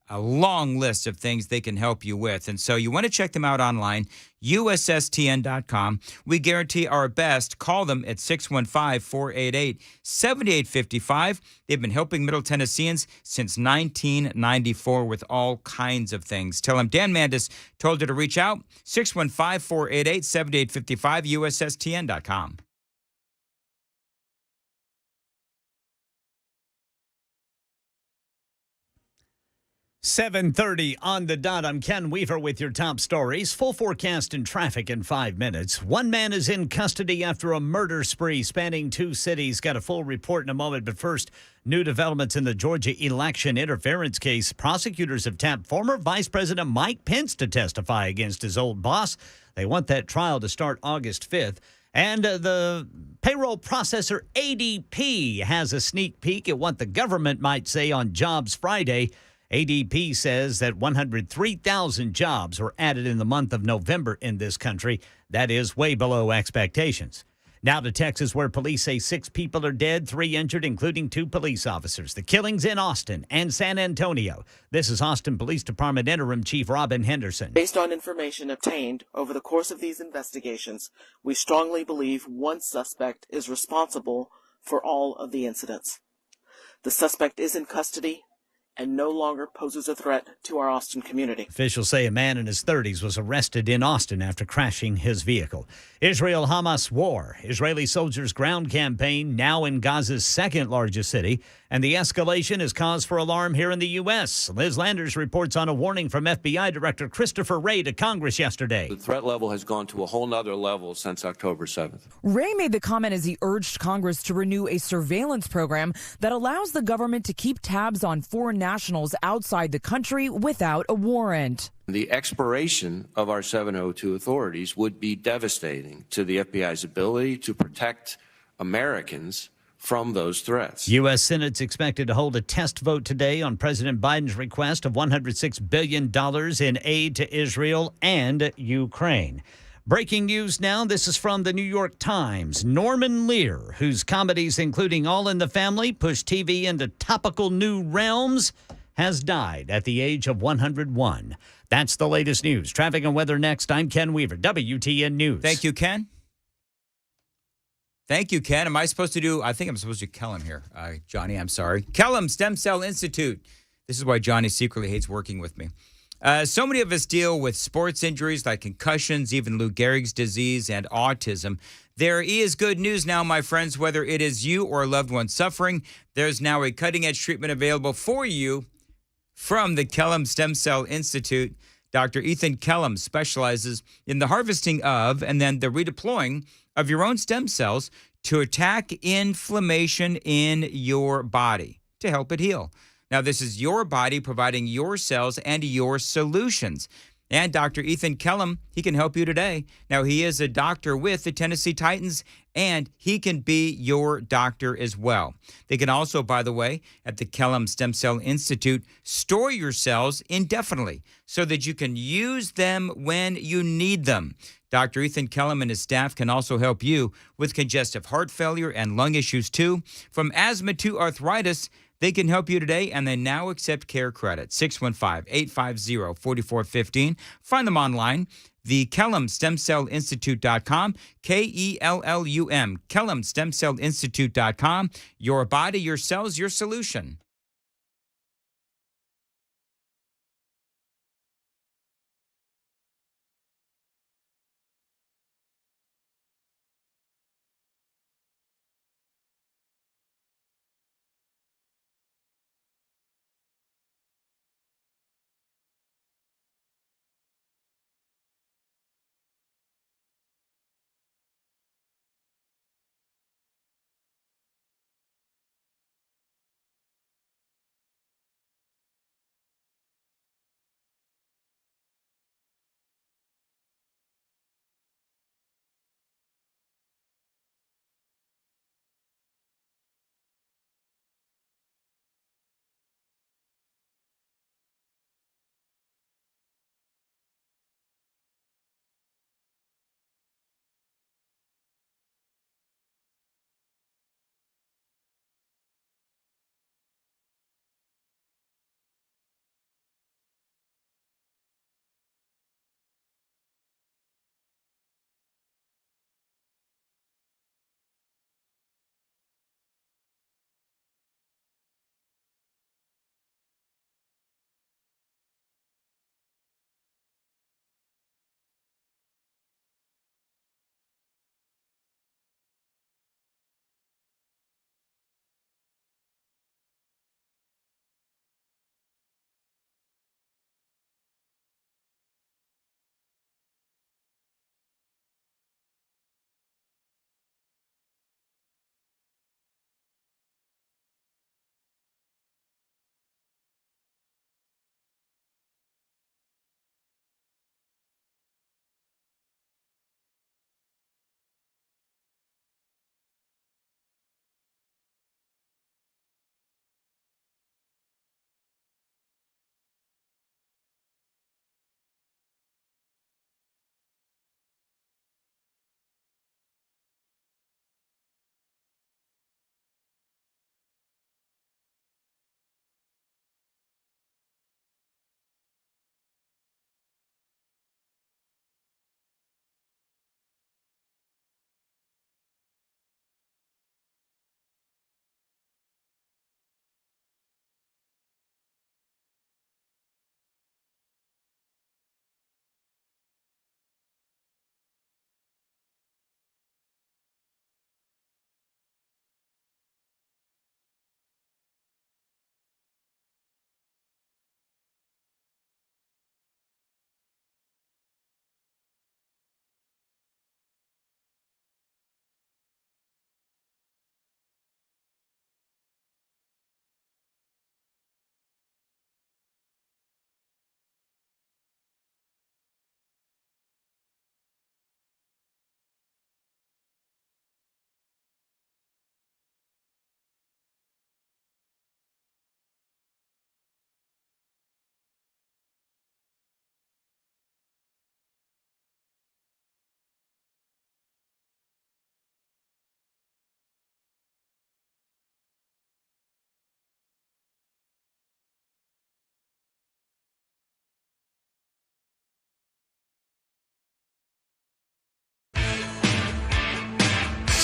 a long list of things they can help you with. And so you want to check them out online, USSTN.com. We guarantee our best. Call them at 615-488-7855. They've been helping Middle Tennesseans since 1994 with all kinds of things. Tell them Dan Mandis told you to reach out, 615-488-7855, USSTN.com. 7:30 on the dot. I'm Ken Weaver with your top stories. Full forecast and traffic in 5 minutes. One man is in custody after a murder spree spanning 2 cities. Got a full report in a moment, but first, new developments in the Georgia election interference case. Prosecutors have tapped former Vice President Mike Pence to testify against his old boss. They want that trial to start August 5th. And the payroll processor ADP has a sneak peek at what the government might say on Jobs Friday. ADP says that 103,000 jobs were added in the month of November in this country. That is way below expectations. Now to Texas, where police say 6 people are dead, 3 injured, including 2 police officers. The killings in Austin and San Antonio. This is Austin Police Department Interim Chief Robin Henderson. Based on information obtained over the course of these investigations, we strongly believe one suspect is responsible for all of the incidents. The suspect is in custody and no longer poses a threat to our Austin community. Officials say a man in his 30s was arrested in Austin after crashing his vehicle. Israel-Hamas war. Israeli soldiers' ground campaign now in Gaza's second largest city, and the escalation is cause for alarm here in the U.S. Liz Landers reports on a warning from FBI Director Christopher Wray to Congress yesterday. The threat level has gone to a whole nother level since October 7th. Wray made the comment as he urged Congress to renew a surveillance program that allows the government to keep tabs on foreign nationals outside the country without a warrant. The expiration of our 702 authorities would be devastating to the FBI's ability to protect Americans from those threats. U.S. Senate's expected to hold a test vote today on President Biden's request of $106 billion in aid to Israel and Ukraine. Breaking news now. This is from the New York Times. Norman Lear, whose comedies, including All in the Family, push TV into topical new realms, has died at the age of 101. That's the latest news. Traffic and weather next. I'm Ken Weaver, WTN News. Thank you, Ken. Thank you, Ken. Am I supposed to do, I think I'm supposed to do Kellum here. Johnny, I'm sorry. Kellum Stem Cell Institute. This is why Johnny secretly hates working with me. So many of us deal with sports injuries like concussions, even Lou Gehrig's disease, and autism. There is good news now, my friends. Whether it is you or a loved one suffering, there's now a cutting-edge treatment available for you from the Kellum Stem Cell Institute. Dr. Ethan Kellum specializes in the harvesting of and then the redeploying of your own stem cells to attack inflammation in your body to help it heal. Now, this is your body providing your cells and your solutions. And Dr. Ethan Kellum, he can help you today. Now, he is a doctor with the Tennessee Titans, and he can be your doctor as well. They can also, by the way, at the Kellum Stem Cell Institute, store your cells indefinitely so that you can use them when you need them. Dr. Ethan Kellum and his staff can also help you with congestive heart failure and lung issues too. From asthma to arthritis, they can help you today, and they now accept care credit. 615-850-4415. Find them online, the KellumStemCellInstitute.com, KELLUM, KellumStemCellInstitute.com. Your body, your cells, your solution.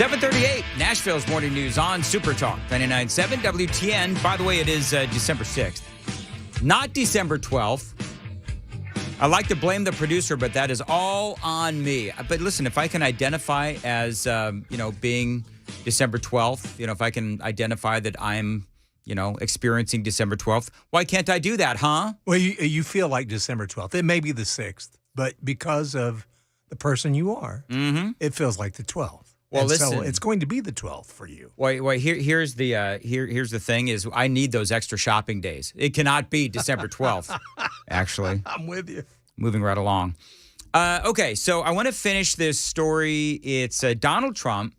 7:38, Nashville's morning news on Super Talk 99.7 WTN. By the way, it is December 6th, not December 12th. I like to blame the producer, but that is all on me. But listen, if I can identify as, being December 12th, if I can identify that I'm, experiencing December 12th, why can't I do that, huh? Well, you feel like December 12th. It may be the 6th, but because of the person you are, it feels like the 12th. Well, and listen, so it's going to be the 12th for you. Well, here's the thing is I need those extra shopping days. It cannot be December 12th, actually. I'm with you. Moving right along. Okay, so I want to finish this story. It's Donald Trump,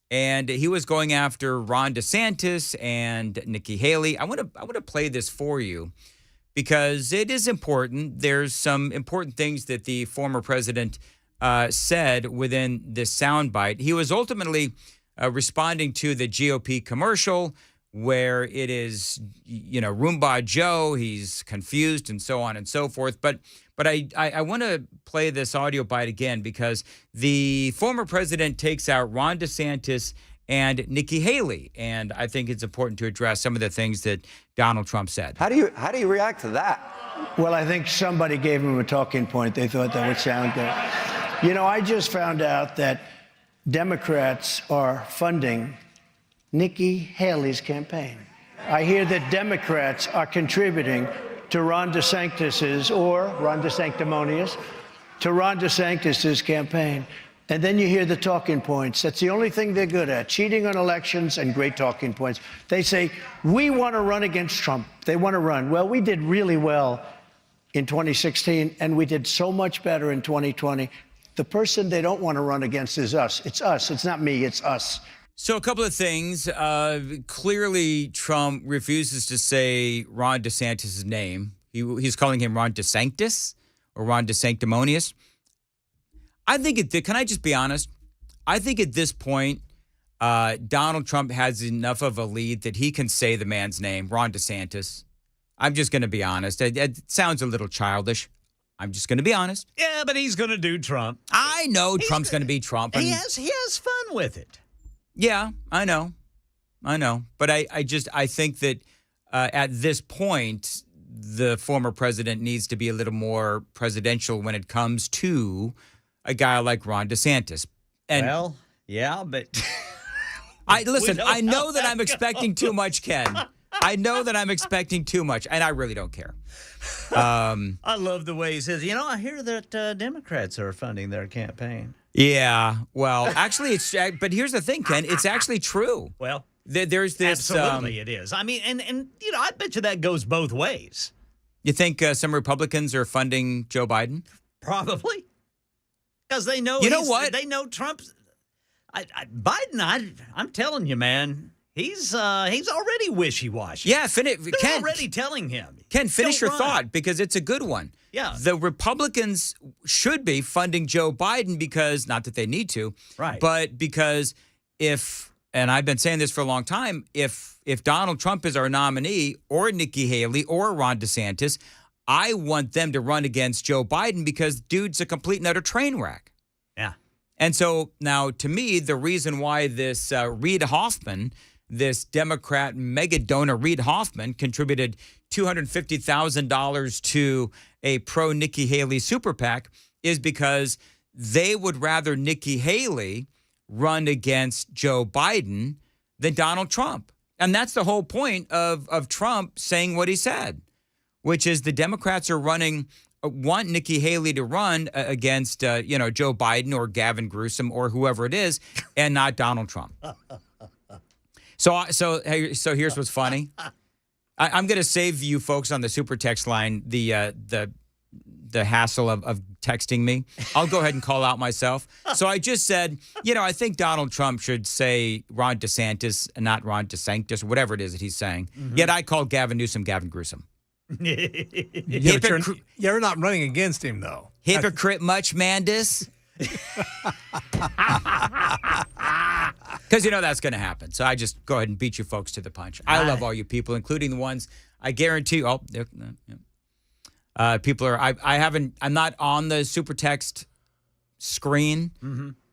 and he was going after Ron DeSantis and Nikki Haley. I want to play this for you because it is important. There's some important things that the former president said within this soundbite. He was ultimately responding to the GOP commercial where it is, Roomba Joe, he's confused and so on and so forth. But I want to play this audio bite again because the former president takes out Ron DeSantis and Nikki Haley, and I think it's important to address some of the things that Donald Trump said. How do you react to that? Well, I think somebody gave him a talking point. They thought that would sound good. I just found out that Democrats are funding Nikki Haley's campaign. I hear that Democrats are contributing to Ron DeSantis's, or Ron DeSanctimonious, to Ron DeSantis's campaign. And then you hear the talking points. That's the only thing they're good at, cheating on elections and great talking points. They say, we want to run against Trump. They want to run. Well, we did really well in 2016, and we did so much better in 2020. The person they don't want to run against is us. It's us. It's not me. It's us. So a couple of things. Clearly, Trump refuses to say Ron DeSantis' name. He's calling him Ron DeSanctis or Ron DeSanctimonious. I think can I just be honest? I think at this point, Donald Trump has enough of a lead that he can say the man's name, Ron DeSantis. I'm just going to be honest. It sounds a little childish. I'm just going to be honest. Yeah, but he's going to do Trump. I know Trump's going to be Trump. He has fun with it. Yeah, I know. But I think that at this point, the former president needs to be a little more presidential when it comes to a guy like Ron DeSantis. And well, yeah, but I know that I'm expecting too much, Ken. I know that I'm expecting too much, and I really don't care. I love the way he says, I hear that Democrats are funding their campaign. Yeah, well, actually, but here's the thing, Ken. It's actually true. Well, there's this. Absolutely, it is. I mean, and I bet you that goes both ways. You think some Republicans are funding Joe Biden? Probably. Because they know. What? They know Trump's. Biden, I'm telling you, man. He's already wishy-washy. Yeah, They're already telling him. Ken, finish your thought because it's a good one. Yeah. The Republicans should be funding Joe Biden because, not that they need to, right? But because and I've been saying this for a long time, if Donald Trump is our nominee or Nikki Haley or Ron DeSantis, I want them to run against Joe Biden because dude's a complete and utter train wreck. Yeah. And so now, to me, the reason why this Reid Hoffman, this Democrat mega donor Reid Hoffman, contributed $250,000 to a pro-Nikki Haley super PAC is because they would rather Nikki Haley run against Joe Biden than Donald Trump. And that's the whole point of Trump saying what he said, which is the Democrats are want Nikki Haley to run against, Joe Biden or Gavin Newsom or whoever it is, and not Donald Trump. So here's what's funny. I'm going to save you folks on the super text line the hassle of texting me. I'll go ahead and call out myself. So I just said, I think Donald Trump should say Ron DeSantis and not Ron DeSanctis or whatever it is that he's saying. Mm-hmm. Yet I called Gavin Newsom Gavin Newsom. Yeah, you're not running against him, though. Hypocrite much, Mandis? Because that's going to happen. So I just go ahead and beat you folks to the punch. I love all you people, including the ones I guarantee. People are. I'm not on the super text screen,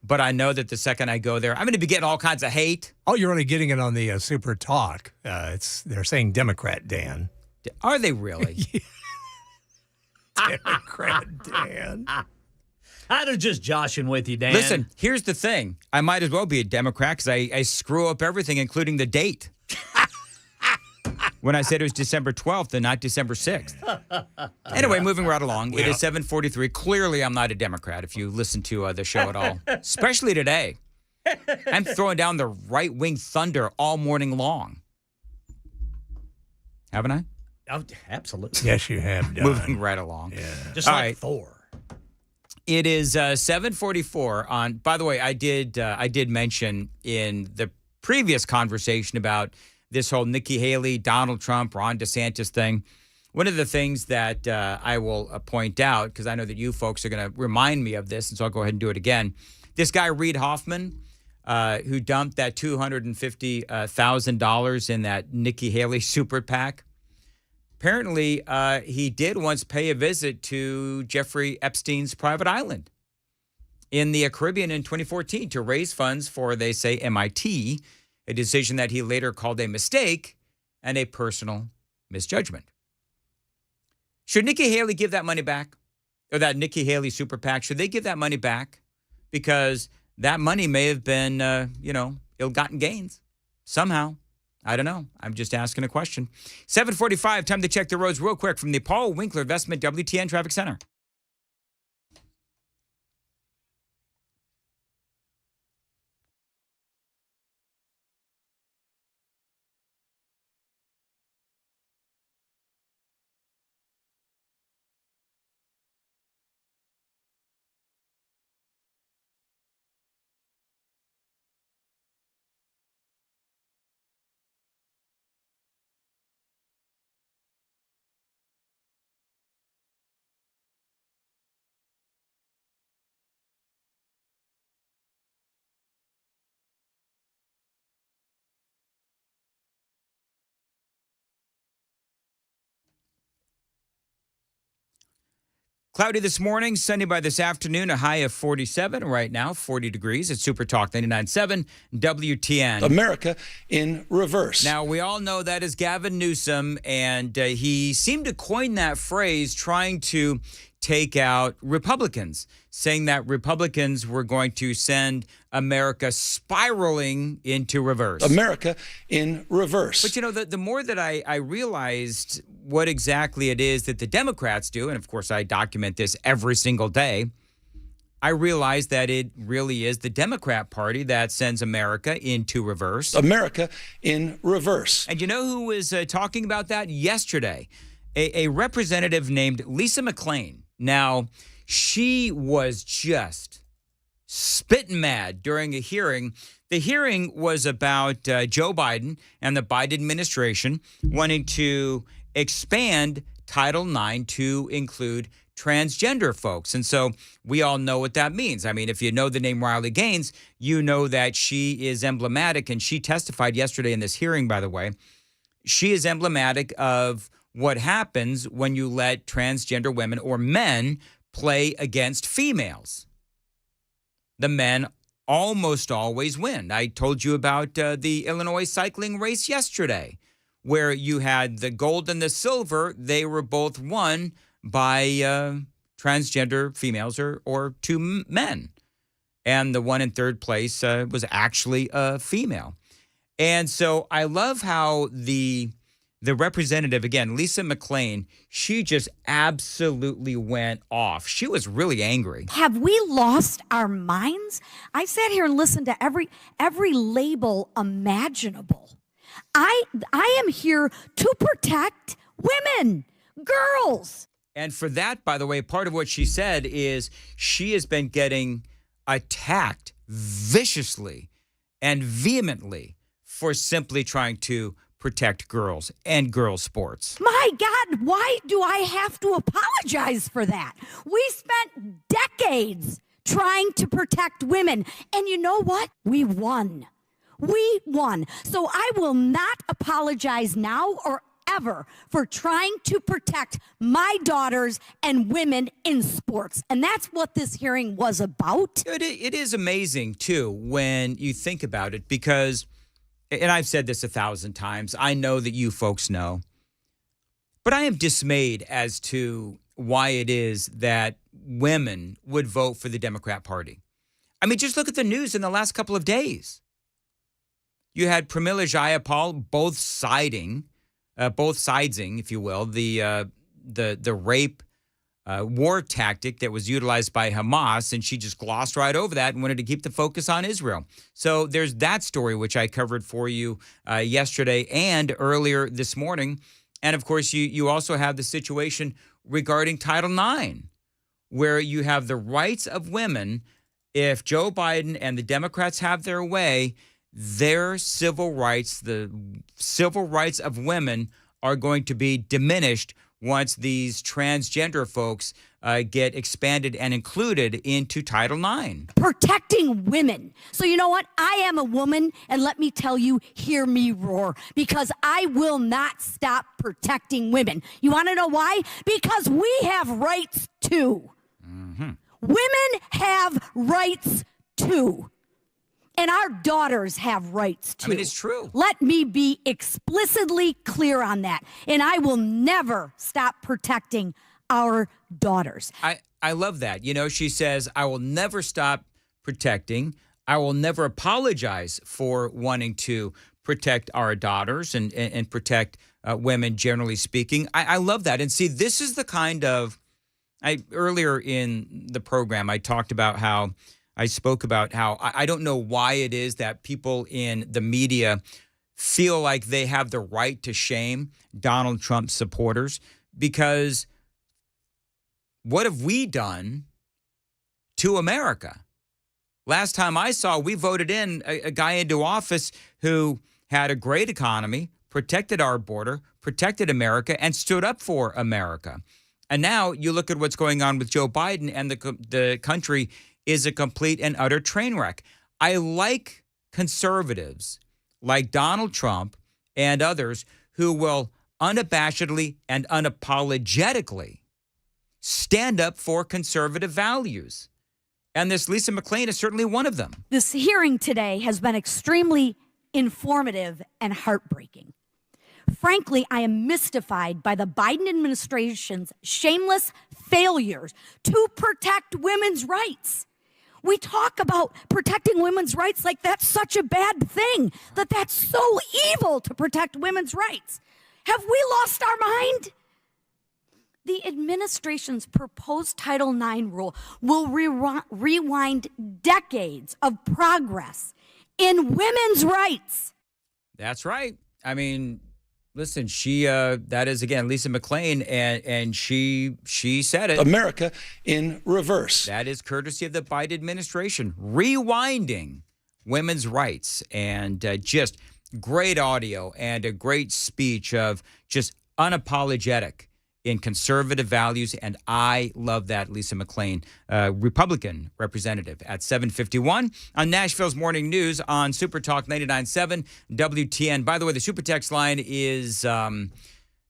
but I know that the second I go there, I'm going to be getting all kinds of hate. Oh, you're only getting it on the Super Talk. They're saying Democrat Dan. Are they really? Democrat Dan. I'd have just joshing with you, Dan. Listen, here's the thing. I might as well be a Democrat because I screw up everything, including the date. When I said it was December 12th and not December 6th. Anyway, moving right along. It is 7:43. Clearly, I'm not a Democrat if you listen to the show at all, especially today. I'm throwing down the right-wing thunder all morning long. Haven't I? Oh, absolutely. Yes, you have done. Moving right along. Yeah. Just all like right. Thor. It is 7:44 on. By the way, I did mention in the previous conversation about this whole Nikki Haley, Donald Trump, Ron DeSantis thing. One of the things that I will point out, because I know that you folks are going to remind me of this, and so I'll go ahead and do it again. This guy, Reid Hoffman, who dumped that $250,000 in that Nikki Haley super PAC. Apparently, he did once pay a visit to Jeffrey Epstein's private island in the Caribbean in 2014 to raise funds for, they say, MIT, a decision that he later called a mistake and a personal misjudgment. Should Nikki Haley give that money back? Or that Nikki Haley super PAC, should they give that money back? Because that money may have been, ill-gotten gains somehow. I don't know. I'm just asking a question. 7:45, time to check the roads real quick from the Paul Winkler Investment WTN Traffic Center. Cloudy this morning, sunny by this afternoon, a high of 47. Right now, 40 degrees at Super Talk 99.7 WTN. America in reverse. Now, we all know that is Gavin Newsom, and he seemed to coin that phrase trying to take out Republicans, saying that Republicans were going to send America spiraling into reverse. America in reverse. But, the more that I realized what exactly it is that the Democrats do, and of course I document this every single day, I realized that it really is the Democrat Party that sends America into reverse. America in reverse. And you know who was talking about that yesterday? A representative named Lisa McClain. Now, she was just spitting mad during a hearing. The hearing was about Joe Biden and the Biden administration wanting to expand Title IX to include transgender folks. And so we all know what that means. I mean, if you know the name Riley Gaines, you know that she is emblematic, and she testified yesterday in this hearing, by the way. She is emblematic of what happens when you let transgender women or men play against females. The men almost always win. I told you about the Illinois cycling race yesterday, where you had the gold and the silver. They were both won by transgender females or two men. And the one in third place was actually a female. And so I love how the representative, again, Lisa McClain, she just absolutely went off. She was really angry. Have we lost our minds? I sat here and listened to every label imaginable. I am here to protect women, girls. And for that, by the way, part of what she said is she has been getting attacked viciously and vehemently for simply trying to protect girls and girls' sports. My God, why do I have to apologize for that? We spent decades trying to protect women. And you know what? We won. We won. So I will not apologize now or forever for trying to protect my daughters and women in sports. And that's what this hearing was about. It is amazing, too, when you think about it, because, and I've said this 1,000 times, I know that you folks know, but I am dismayed as to why it is that women would vote for the Democrat Party. I mean, just look at the news in the last couple of days. You had Pramila Jayapal both siding, if you will, the rape war tactic that was utilized by Hamas, and she just glossed right over that and wanted to keep the focus on Israel. So there's that story, which I covered for you yesterday and earlier this morning. And, of course, you also have the situation regarding Title IX, where you have the rights of women. If Joe Biden and the Democrats have their way, their civil rights, the civil rights of women, are going to be diminished once these transgender folks get expanded and included into Title IX. Protecting women. So you know what? I am a woman, and let me tell you, hear me roar, because I will not stop protecting women. You want to know why? Because we have rights too. Mm-hmm. Women have rights too. And our daughters have rights too. I mean, it's true. Let me be explicitly clear on that. And I will never stop protecting our daughters. I love that. You know, she says, I will never stop protecting. I will never apologize for wanting to protect our daughters and protect women, generally speaking. I love that. And see, this is the kind of, earlier in the program, I spoke about how I don't know why it is that people in the media feel like they have the right to shame Donald Trump supporters, because what have we done to America? Last time I saw, we voted in a guy into office who had a great economy, protected our border, protected America, and stood up for America. And now you look at what's going on with Joe Biden, and the country is a complete and utter train wreck. I like conservatives like Donald Trump and others who will unabashedly and unapologetically stand up for conservative values. And this Lisa McClain is certainly one of them. This hearing today has been extremely informative and heartbreaking. Frankly, I am mystified by the Biden administration's shameless failures to protect women's rights. We talk about protecting women's rights like that's such a bad thing, that's so evil to protect women's rights. Have we lost our mind? The administration's proposed Title IX rule will rewind decades of progress in women's rights. That's right. I mean, listen, that is, again, Lisa McClain, and she said it. America in reverse. That is courtesy of the Biden administration, rewinding women's rights, and just great audio and a great speech of just unapologetic in conservative values, and I love that. Lisa McClain, Republican representative, at 7:51 on Nashville's Morning News on Super Talk 99.7 WTN. By the way, the Super Text line is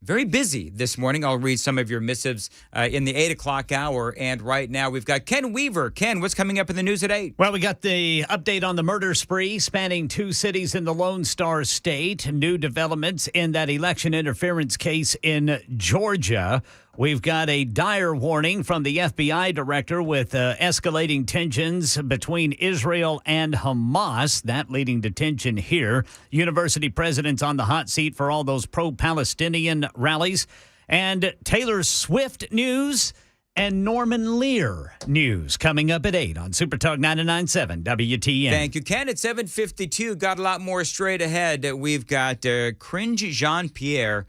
very busy this morning. I'll read some of your missives in the 8 o'clock hour. And right now we've got Ken Weaver. Ken, what's coming up in the news at 8? Well, we got the update on the murder spree spanning 2 cities in the Lone Star State. New developments in that election interference case in Georgia. We've got a dire warning from the FBI director with escalating tensions between Israel and Hamas. That leading to tension here. University presidents on the hot seat for all those pro-Palestinian rallies. And Taylor Swift news and Norman Lear news coming up at 8 on Super Talk 99.7 WTN. Thank you, Ken. At 7:52, got a lot more straight ahead. We've got Cringe Jean-Pierre.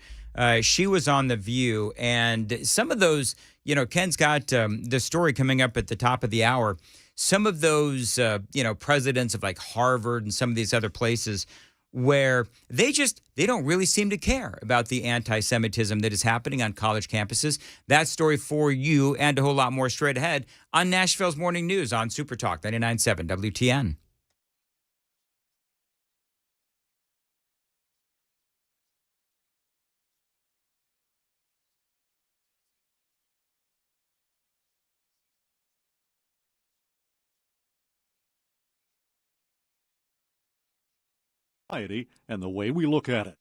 She was on The View, and some of those, Ken's got the story coming up at the top of the hour. Some of those, presidents of like Harvard and some of these other places where they don't really seem to care about the anti-Semitism that is happening on college campuses. That story for you and a whole lot more straight ahead on Nashville's Morning News on Super Talk 99.7 WTN. society and the way we look at it.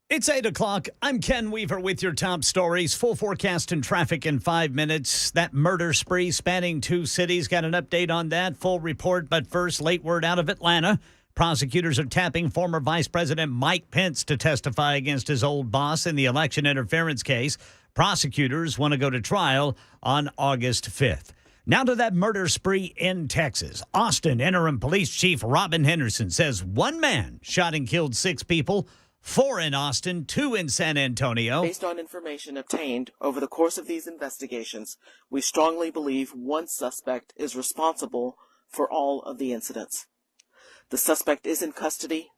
It's 8 o'clock. I'm Ken Weaver with your top stories. Full forecast and traffic in 5 minutes. That murder spree spanning 2 cities. Got an update on that. Full report. But first, late word out of Atlanta. Prosecutors are tapping former Vice President Mike Pence to testify against his old boss in the election interference case. Prosecutors want to go to trial on August 5th. Now to that murder spree in Texas. Austin Interim Police Chief Robin Henderson says one man shot and killed 6 people. 4 in Austin, 2 in San Antonio. Based on information obtained over the course of these investigations, we strongly believe one suspect is responsible for all of the incidents. The suspect is in custody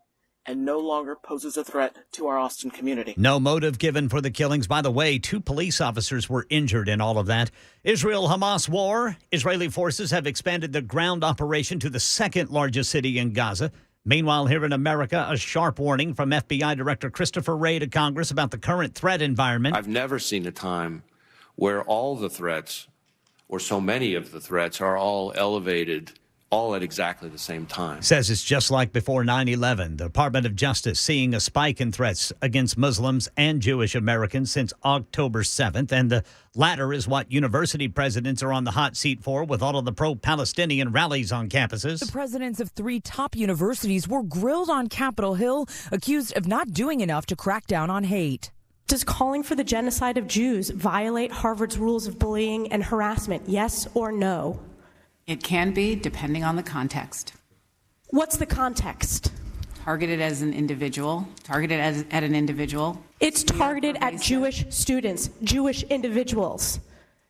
and no longer poses a threat to our Austin community. No motive given for the killings. By the way, 2 police officers were injured in all of that. Israel-Hamas war. Israeli forces have expanded the ground operation to the 2nd largest city in Gaza. Meanwhile, here in America, a sharp warning from FBI Director Christopher Wray to Congress about the current threat environment. I've never seen a time where all the threats, or so many of the threats, are all elevated all at exactly the same time. Says it's just like before 9/11. The Department of Justice seeing a spike in threats against Muslims and Jewish Americans since October 7th. And the latter is what university presidents are on the hot seat for with all of the pro-Palestinian rallies on campuses. The presidents of 3 top universities were grilled on Capitol Hill, accused of not doing enough to crack down on hate. Does calling for the genocide of Jews violate Harvard's rules of bullying and harassment? Yes or no? It can be, depending on the context. What's the context? Targeted as an individual, targeted at an individual. It's targeted at Jewish students, Jewish individuals.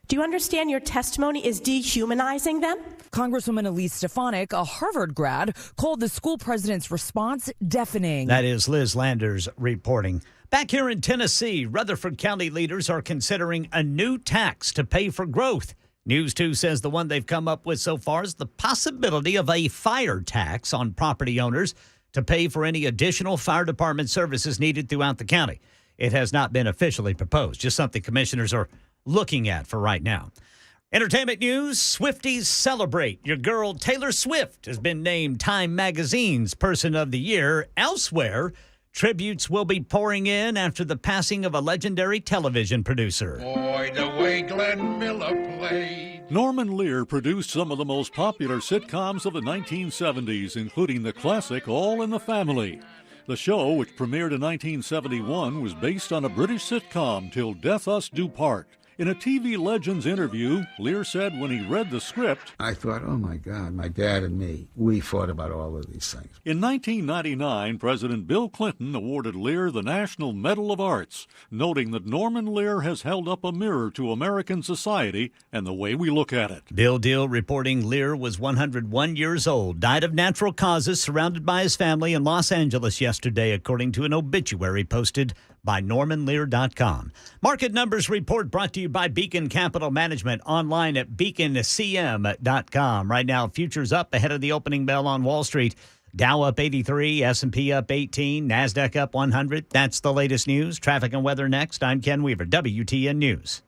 Do you understand your testimony is dehumanizing them? Congresswoman Elise Stefanik, a Harvard grad, called the school president's response deafening. That is Liz Landers reporting. Back here in Tennessee, Rutherford County leaders are considering a new tax to pay for growth. News 2 says the one they've come up with so far is the possibility of a fire tax on property owners to pay for any additional fire department services needed throughout the county. It has not been officially proposed, just something commissioners are looking at for right now. Entertainment news, Swifties celebrate. Your girl Taylor Swift has been named Time Magazine's Person of the Year. Elsewhere, tributes will be pouring in after the passing of a legendary television producer. Boy, the way Glenn Miller played. Norman Lear produced some of the most popular sitcoms of the 1970s, including the classic All in the Family. The show, which premiered in 1971, was based on a British sitcom, Till Death Us Do Part. In a TV Legends interview, Lear said when he read the script, I thought, oh my God, my dad and me, we thought about all of these things. In 1999, President Bill Clinton awarded Lear the National Medal of Arts, noting that Norman Lear has held up a mirror to American society and the way we look at it. Bill Deal reporting Lear was 101 years old, died of natural causes, surrounded by his family in Los Angeles yesterday, according to an obituary posted by NormanLear.com. Market numbers report brought to you by Beacon Capital Management, online at beaconcm.com. Right now, futures up ahead of the opening bell on Wall Street. Dow up 83, S&P up 18, NASDAQ up 100. That's the latest news. Traffic and weather next. I'm Ken Weaver, WTN News.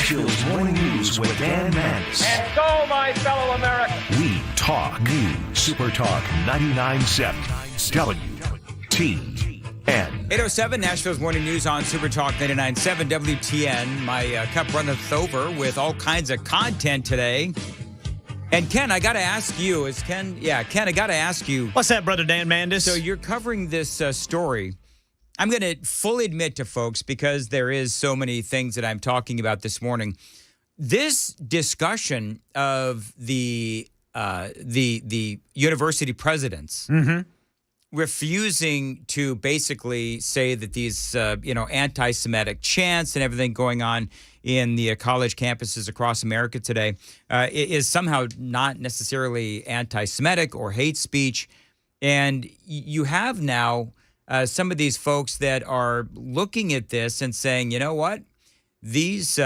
Nashville's morning news with Dan Mandis. And so, my fellow Americans, We talk news. Super Talk 99.7 WTN. 8:07 Nashville's morning news on Super Talk 99.7 WTN. My cup runneth over with all kinds of content today. And Ken, I got to ask you, Ken, I got to ask you. What's that, Brother Dan Mandis? So you're covering this story. I'm going to fully admit to folks, because there is so many things that I'm talking about this morning. This discussion of the university presidents refusing to basically say that these anti-Semitic chants and everything going on in the college campuses across America today is somehow not necessarily anti-Semitic or hate speech. And you have now some of these folks that are looking at this and saying, you know what, these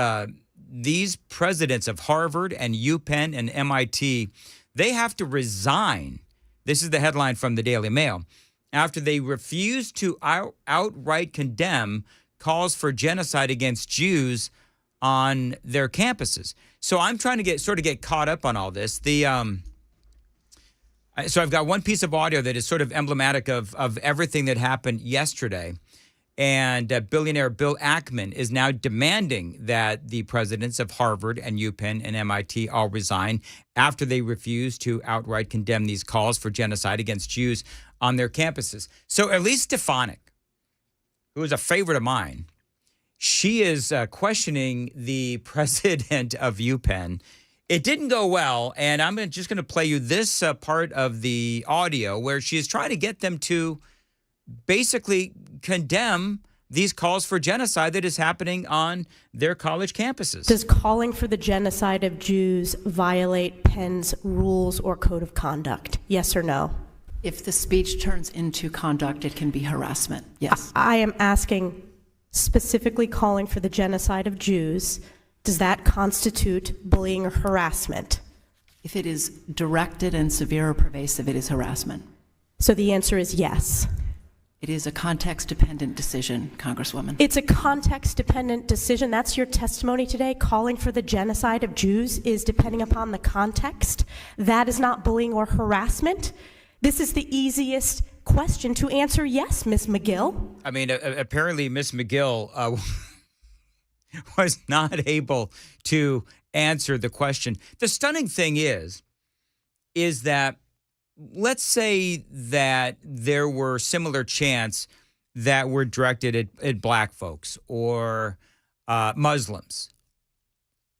presidents of Harvard and UPenn and MIT, they have to resign. This is the headline from the Daily Mail. After they refuse to outright condemn calls for genocide against Jews on their campuses. So I'm trying to get caught up on all this. So I've got one piece of audio that is sort of emblematic of everything that happened yesterday. And billionaire Bill Ackman is now demanding that the presidents of Harvard and UPenn and MIT all resign after they refuse to outright condemn these calls for genocide against Jews on their campuses. So Elise Stefanik, who is a favorite of mine, she is questioning the president of UPenn. It didn't go well, and I'm just going to play you this part of the audio where she is trying to get them to basically condemn these calls for genocide that is happening on their college campuses. Does calling for the genocide of Jews violate Penn's rules or code of conduct? Yes or no? If the speech turns into conduct, it can be harassment. Yes. I am asking specifically calling for the genocide of Jews. Does that constitute bullying or harassment? If it is directed and severe or pervasive, it is harassment. So the answer is yes. It is a context-dependent decision, Congresswoman. It's a context-dependent decision. That's your testimony today. Calling for the genocide of Jews is depending upon the context. That is not bullying or harassment. This is the easiest question to answer yes, Ms. McGill. I mean, apparently Ms. McGill was not able to answer the question. The stunning thing is that let's say that there were similar chants that were directed at black folks or Muslims.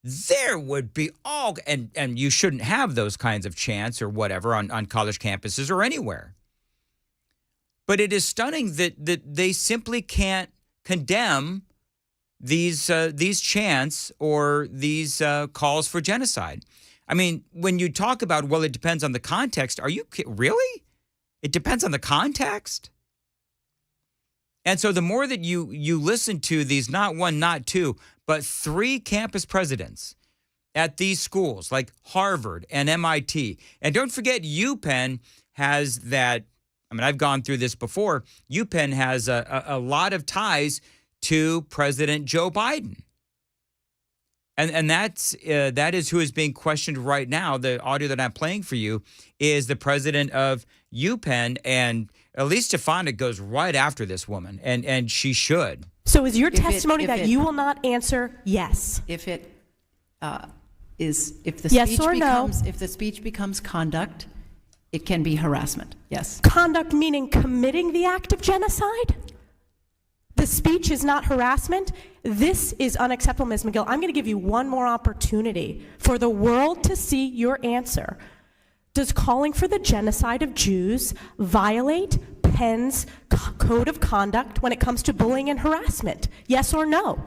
There would be and you shouldn't have those kinds of chants or whatever on college campuses or anywhere. But it is stunning that they simply can't condemn these chants or these calls for genocide. I mean, when you talk about, well, it depends on the context, are you really? It depends on the context? And so the more that you listen to these, not one, not two, but three campus presidents at these schools like Harvard and MIT, and don't forget UPenn has that, I mean, I've gone through this before, UPenn has a lot of ties to President Joe Biden. And that is who is being questioned right now. The audio that I'm playing for you is the president of UPenn, and Elise Stefanik goes right after this woman, and she should. So is your testimony that you will not answer yes? If the yes speech or no? if the speech becomes conduct, it can be harassment. Yes. Conduct meaning committing the act of genocide? The speech is not harassment? This is unacceptable, Ms. McGill. I'm going to give you one more opportunity for the world to see your answer. Does calling for the genocide of Jews violate Penn's code of conduct when it comes to bullying and harassment? Yes or no?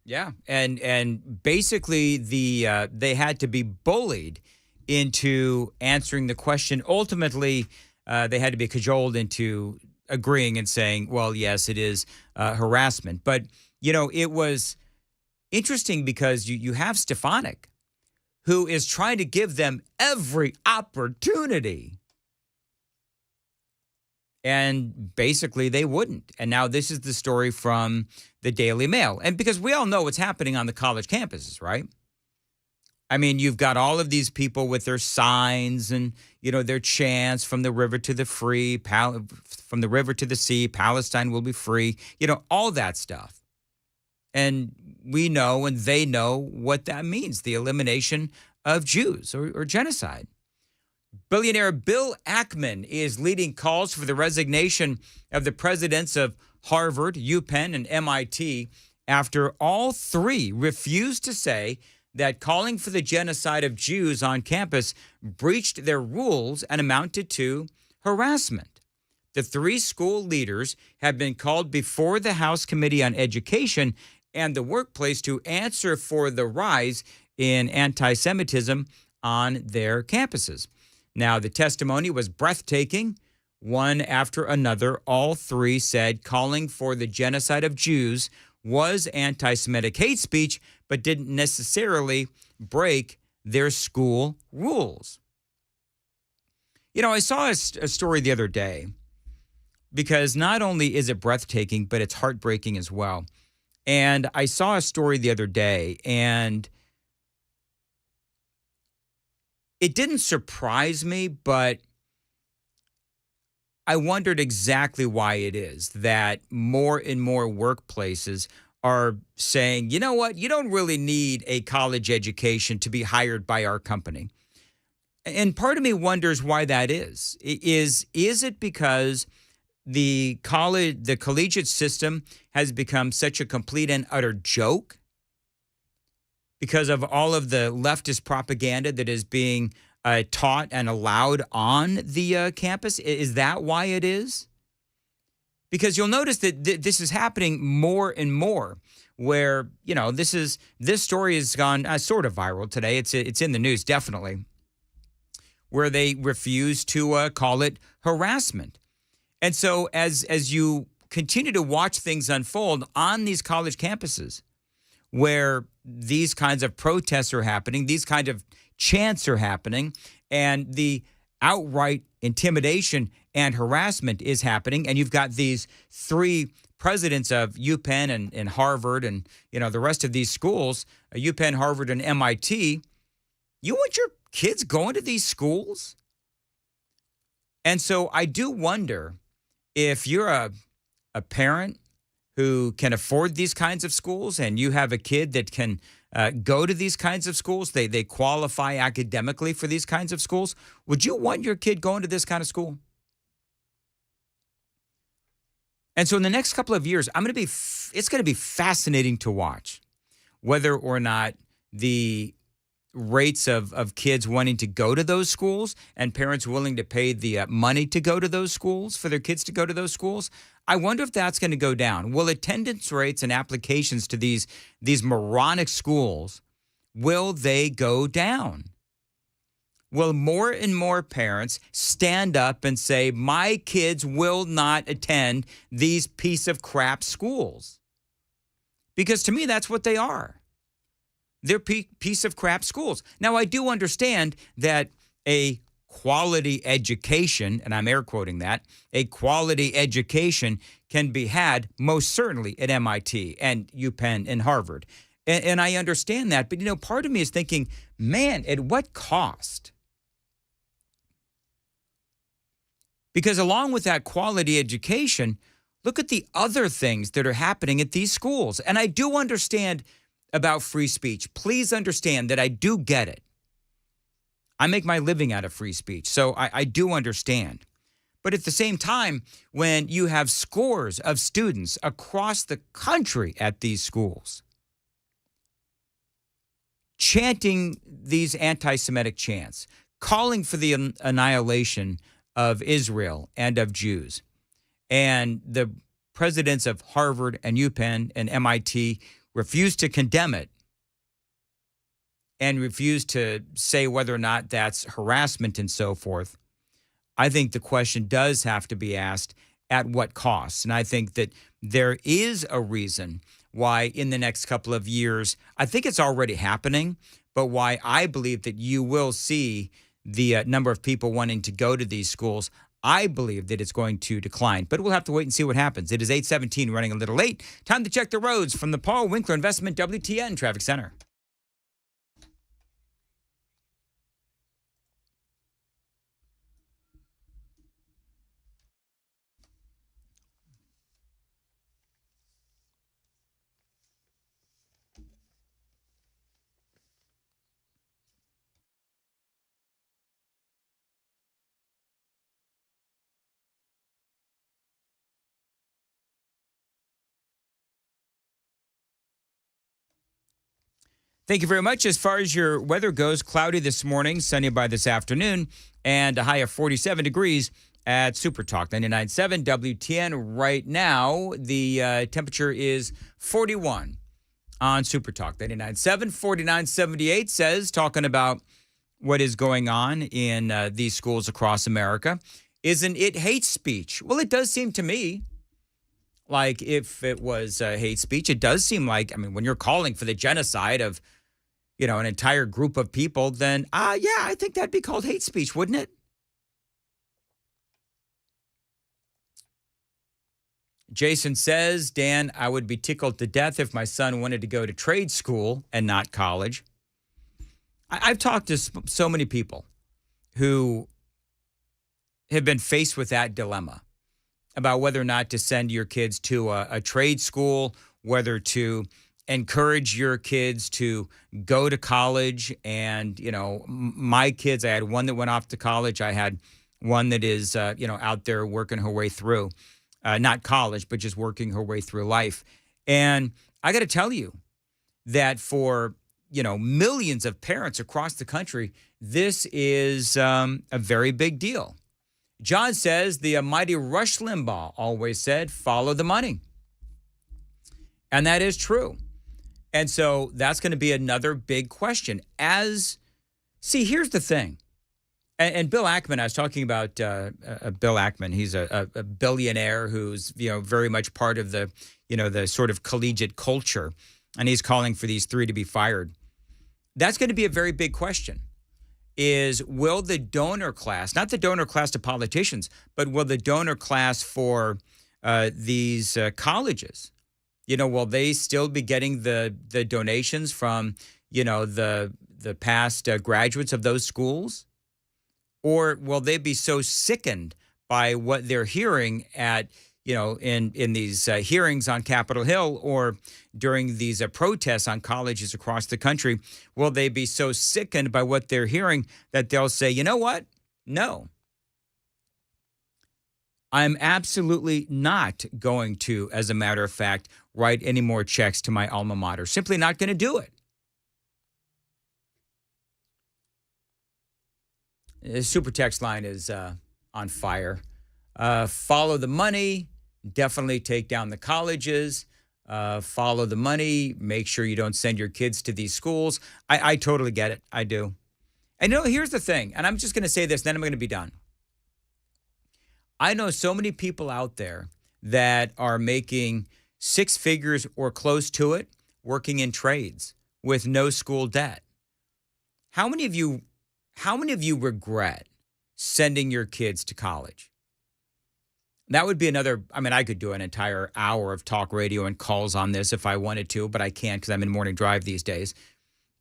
Yeah, and basically they had to be bullied into answering the question. Ultimately, they had to be cajoled into agreeing and saying, well, yes, it is harassment. But, you know, it was interesting because you have Stefanik, who is trying to give them every opportunity. And basically they wouldn't. And now this is the story from the Daily Mail. And because we all know what's happening on the college campuses, right? I mean, you've got all of these people with their signs and, their chants from the river to the free, from the river to the sea, Palestine will be free, all that stuff. And we know and they know what that means, the elimination of Jews or genocide. Billionaire Bill Ackman is leading calls for the resignation of the presidents of Harvard, UPenn, and MIT after all three refused to say that calling for the genocide of Jews on campus breached their rules and amounted to harassment. The three school leaders have been called before the House Committee on Education and the Workplace to answer for the rise in anti-Semitism on their campuses. Now, the testimony was breathtaking. One after another, all three said calling for the genocide of Jews was anti-Semitic hate speech, but didn't necessarily break their school rules. I saw a story the other day because not only is it breathtaking, but it's heartbreaking as well. And I saw a story the other day, and it didn't surprise me, but I wondered exactly why it is that more and more workplaces are saying, you know what, you don't really need a college education to be hired by our company. And part of me wonders why that is. Is it because the collegiate system has become such a complete and utter joke? Because of all of the leftist propaganda that is being taught and allowed on the campus? Is that why it is? Because you'll notice that this is happening more and more, where this story has gone sort of viral today. It's in the news, definitely, where they refuse to call it harassment. And so as you continue to watch things unfold on these college campuses, where these kinds of protests are happening, these kinds of chants are happening, and the outright intimidation and harassment is happening, and you've got these three presidents of UPenn and Harvard and the rest of these schools, UPenn, Harvard, and MIT, you want your kids going to these schools? And so I do wonder if you're a parent who can afford these kinds of schools and you have a kid that can go to these kinds of schools, they qualify academically for these kinds of schools, would you want your kid going to this kind of school? And so in the next couple of years, it's going to be fascinating to watch whether or not the rates of kids wanting to go to those schools and parents willing to pay the money to go to those schools for their kids to go to those schools. I wonder if that's going to go down. Will attendance rates and applications to these moronic schools, will they go down? Will more and more parents stand up and say, my kids will not attend these piece of crap schools? Because to me, that's what they are. They're piece of crap schools. Now, I do understand that a quality education, and I'm air quoting that, a quality education can be had most certainly at MIT and UPenn and Harvard. And I understand that. But, part of me is thinking, man, at what cost? Because along with that quality education, look at the other things that are happening at these schools. And I do understand about free speech. Please understand that I do get it. I make my living out of free speech, so I do understand. But at the same time, when you have scores of students across the country at these schools chanting these anti-Semitic chants, calling for the annihilation of Israel and of Jews, and the presidents of Harvard and UPenn and MIT refuse to condemn it and refuse to say whether or not that's harassment and so forth, I think the question does have to be asked, at what cost? And I think that there is a reason why in the next couple of years, I think it's already happening, but why I believe that you will see the number of people wanting to go to these schools I believe that it's going to decline, but we'll have to wait and see what happens. It is 8:17, running a little late. Time to check the roads from the Paul Winkler Investment WTN Traffic Center. Thank you very much. As far as your weather goes, cloudy this morning, sunny by this afternoon, and a high of 47 degrees at Super Talk 99.7 WTN. Right now, the temperature is 41 on Super Talk 99.7. 49.78 says, talking about what is going on in these schools across America. Isn't it hate speech? Well, it does seem to me like if it was hate speech, it does seem like, I mean, when you're calling for the genocide of, you know, an entire group of people, then, yeah, I think that'd be called hate speech, wouldn't it? Jason says, Dan, I would be tickled to death if my son wanted to go to trade school and not college. I've talked to so many people who have been faced with that dilemma about whether or not to send your kids to a trade school, whether to encourage your kids to go to college. And, you know, my kids, I had one that went off to college. I had one that is, out there working her way through, not college, but just working her way through life. And I got to tell you that for, millions of parents across the country, this is a very big deal. John says the mighty Rush Limbaugh always said, follow the money. And that is true. And so that's going to be another big question. Here's the thing. And Bill Ackman, I was talking about Bill Ackman. He's a billionaire who's, very much part of the, the sort of collegiate culture. And he's calling for these three to be fired. That's going to be a very big question. Will the donor class, not the donor class to politicians, but will the donor class for these colleges, will they still be getting the donations from, the past graduates of those schools? Or will they be so sickened by what they're hearing at, in these hearings on Capitol Hill or during these protests on colleges across the country? Will they be so sickened by what they're hearing that they'll say, you know what? No. I'm absolutely not going to, as a matter of fact, write any more checks to my alma mater. Simply not going to do it. The super text line is on fire. Follow the money. Definitely take down the colleges. Follow the money. Make sure you don't send your kids to these schools. I totally get it. I do. And here's the thing, and I'm just going to say this, then I'm going to be done. I know so many people out there that are making six figures or close to it, working in trades with no school debt. How many of you regret sending your kids to college? That would be another, I could do an entire hour of talk radio and calls on this if I wanted to, but I can't because I'm in morning drive these days.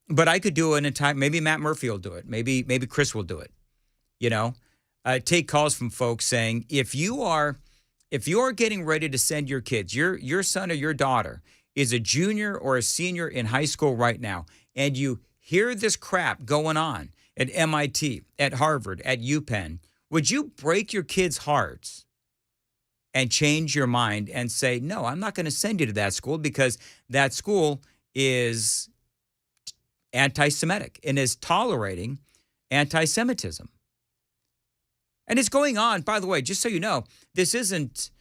But I could do an entire, maybe Matt Murphy will do it. Maybe Chris will do it. Take calls from folks saying, if you are getting ready to send your kids, your son or your daughter is a junior or a senior in high school right now, and you hear this crap going on at MIT, at Harvard, at UPenn, would you break your kids' hearts and change your mind and say, no, I'm not going to send you to that school because that school is anti-Semitic and is tolerating anti-Semitism? And it's going on, by the way, just so you know, this isn't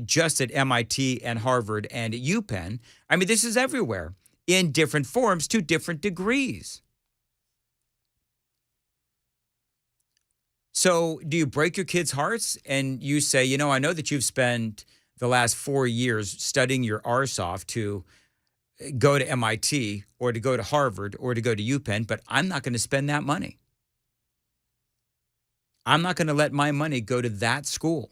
just at MIT and Harvard and at UPenn. This is everywhere in different forms to different degrees. So do you break your kids' hearts and you say, I know that you've spent the last 4 years studying your arse off to go to MIT or to go to Harvard or to go to UPenn, but I'm not going to spend that money. I'm not going to let my money go to that school.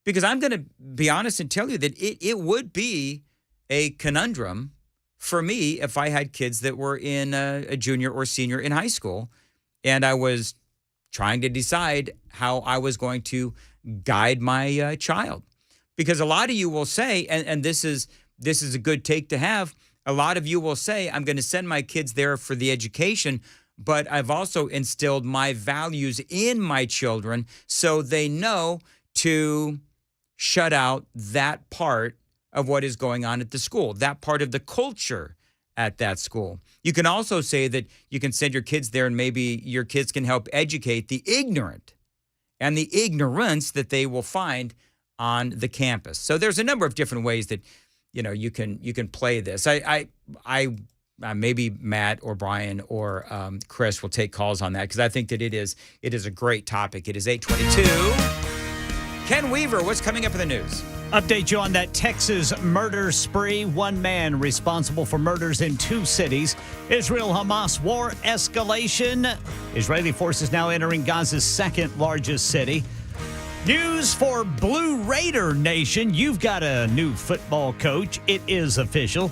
Because I'm going to be honest and tell you that it would be a conundrum for me if I had kids that were in a junior or senior in high school, and I was trying to decide how I was going to guide my child. Because a lot of you will say, and this is a good take to have, a lot of you will say, I'm going to send my kids there for the education, but I've also instilled my values in my children so they know to shut out that part of what is going on at the school, that part of the culture at that school. You can also say that you can send your kids there and maybe your kids can help educate the ignorant and the ignorance that they will find on the campus. So there's a number of different ways that, you can play this. I maybe Matt or Brian or Chris will take calls on that because I think that it is a great topic. It is 8:22. Ken Weaver, what's coming up in the news? Update you on that Texas murder spree. One man responsible for murders in 2 cities. Israel-Hamas war escalation. Israeli forces now entering Gaza's second largest city. News for Blue Raider Nation. You've got a new football coach. It is official.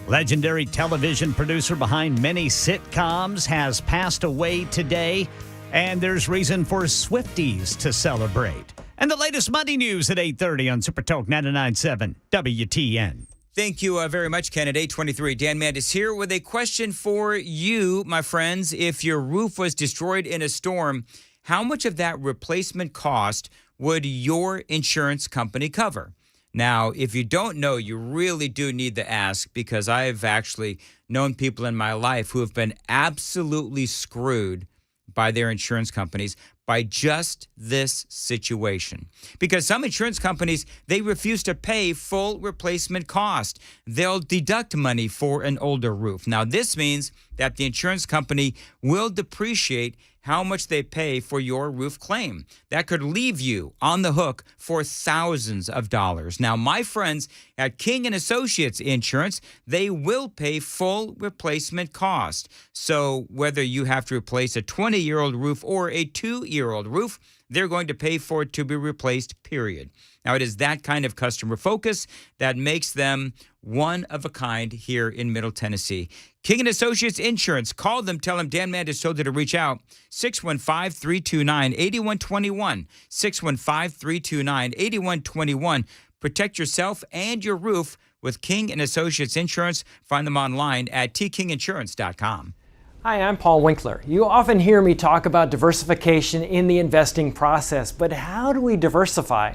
Legendary television producer behind many sitcoms has passed away today. And there's reason for Swifties to celebrate. And the latest Monday news at 8:30 on Super Talk 99.7 WTN. Thank you very much, Ken. At 8:23, Dan Mandis here with a question for you, my friends. If your roof was destroyed in a storm, how much of that replacement cost would your insurance company cover? Now, if you don't know, you really do need to ask because I've actually known people in my life who have been absolutely screwed by their insurance companies by just this situation. Because some insurance companies, they refuse to pay full replacement cost. They'll deduct money for an older roof. Now, this means that the insurance company will depreciate how much they pay for your roof claim. That could leave you on the hook for thousands of dollars. Now, my friends at King & Associates Insurance, they will pay full replacement cost. So whether you have to replace a 20-year-old roof or a 2-year-old roof, they're going to pay for it to be replaced, period. Now, it is that kind of customer focus that makes them one of a kind here in Middle Tennessee. King & Associates Insurance. Call them. Tell them Dan Mandis told you to reach out. 615-329-8121. 615-329-8121. Protect yourself and your roof with King & Associates Insurance. Find them online at tkinginsurance.com. Hi, I'm Paul Winkler. You often hear me talk about diversification in the investing process, but how do we diversify?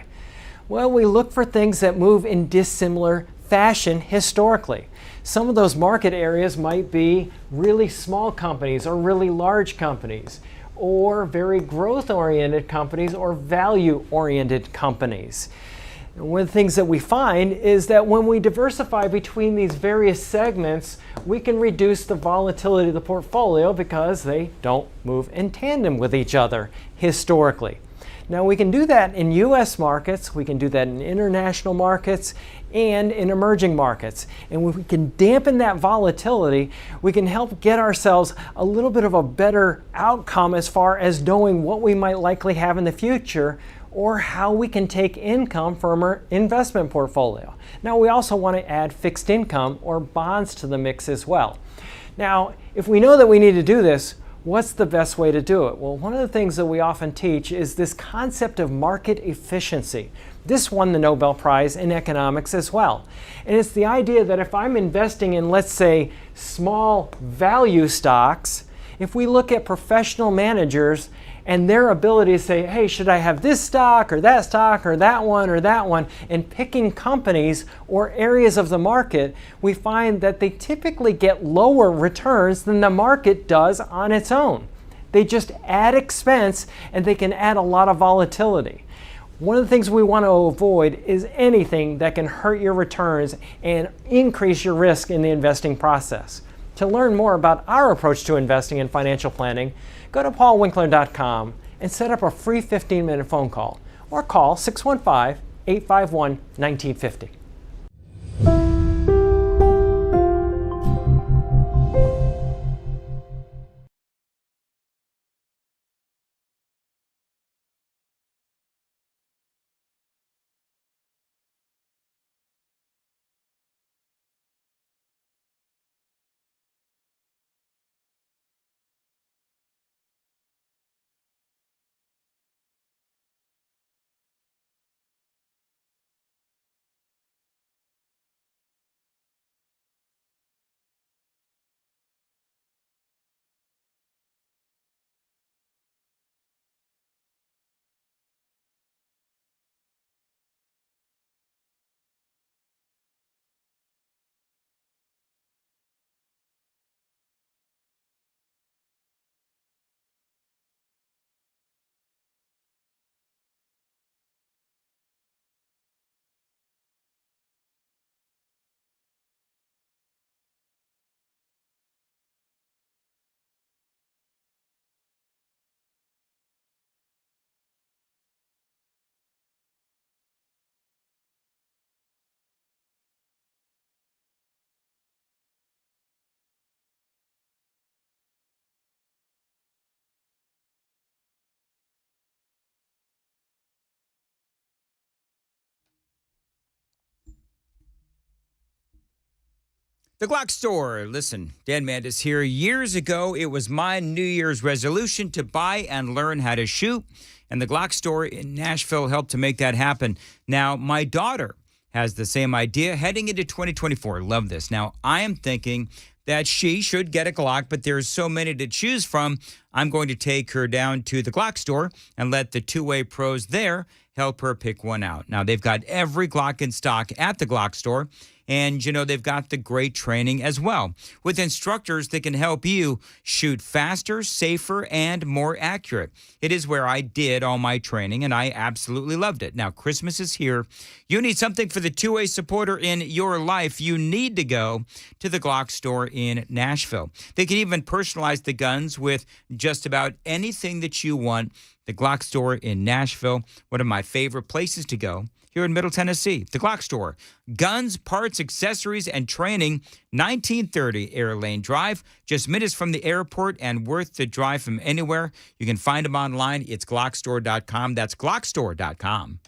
Well, we look for things that move in dissimilar fashion historically. Some of those market areas might be really small companies or really large companies, or very growth-oriented companies or value-oriented companies. And one of the things that we find is that when we diversify between these various segments, we can reduce the volatility of the portfolio because they don't move in tandem with each other historically. Now, we can do that in U.S. markets, we can do that in international markets, and in emerging markets. And when we can dampen that volatility, we can help get ourselves a little bit of a better outcome as far as knowing what we might likely have in the future or how we can take income from our investment portfolio. Now, we also want to add fixed income or bonds to the mix as well. Now, if we know that we need to do this, what's the best way to do it? Well, one of the things that we often teach is this concept of market efficiency. This won the Nobel Prize in economics as well. And it's the idea that if I'm investing in, let's say, small value stocks, if we look at professional managers and their ability to say, hey, should I have this stock or that one, and picking companies or areas of the market, we find that they typically get lower returns than the market does on its own. They just add expense and they can add a lot of volatility. One of the things we want to avoid is anything that can hurt your returns and increase your risk in the investing process. To learn more about our approach to investing and financial planning, go to paulwinkler.com and set up a free 15-minute phone call or call 615-851-1950. The Glock store. Listen, Dan Mandis here. Years ago, it was my New Year's resolution to buy and learn how to shoot, and the Glock store in Nashville helped to make that happen. Now, my daughter has the same idea heading into 2024. Love this. Now, I am thinking that she should get a Glock, but there's so many to choose from. I'm going to take her down to the Glock store and let the two-way pros there help her pick one out. Now, they've got every Glock in stock at the Glock store, and, they've got the great training as well, with instructors that can help you shoot faster, safer, and more accurate. It is where I did all my training, and I absolutely loved it. Now, Christmas is here. You need something for the two-way supporter in your life. You need to go to the Glock store in Nashville. They can even personalize the guns with just about anything that you want. The Glock store in Nashville, one of my favorite places to go here in Middle Tennessee. The Glock store. Guns, parts, accessories, and training. 1930 Air Lane Drive. Just minutes from the airport and worth the drive from anywhere. You can find them online. It's glockstore.com. That's glockstore.com.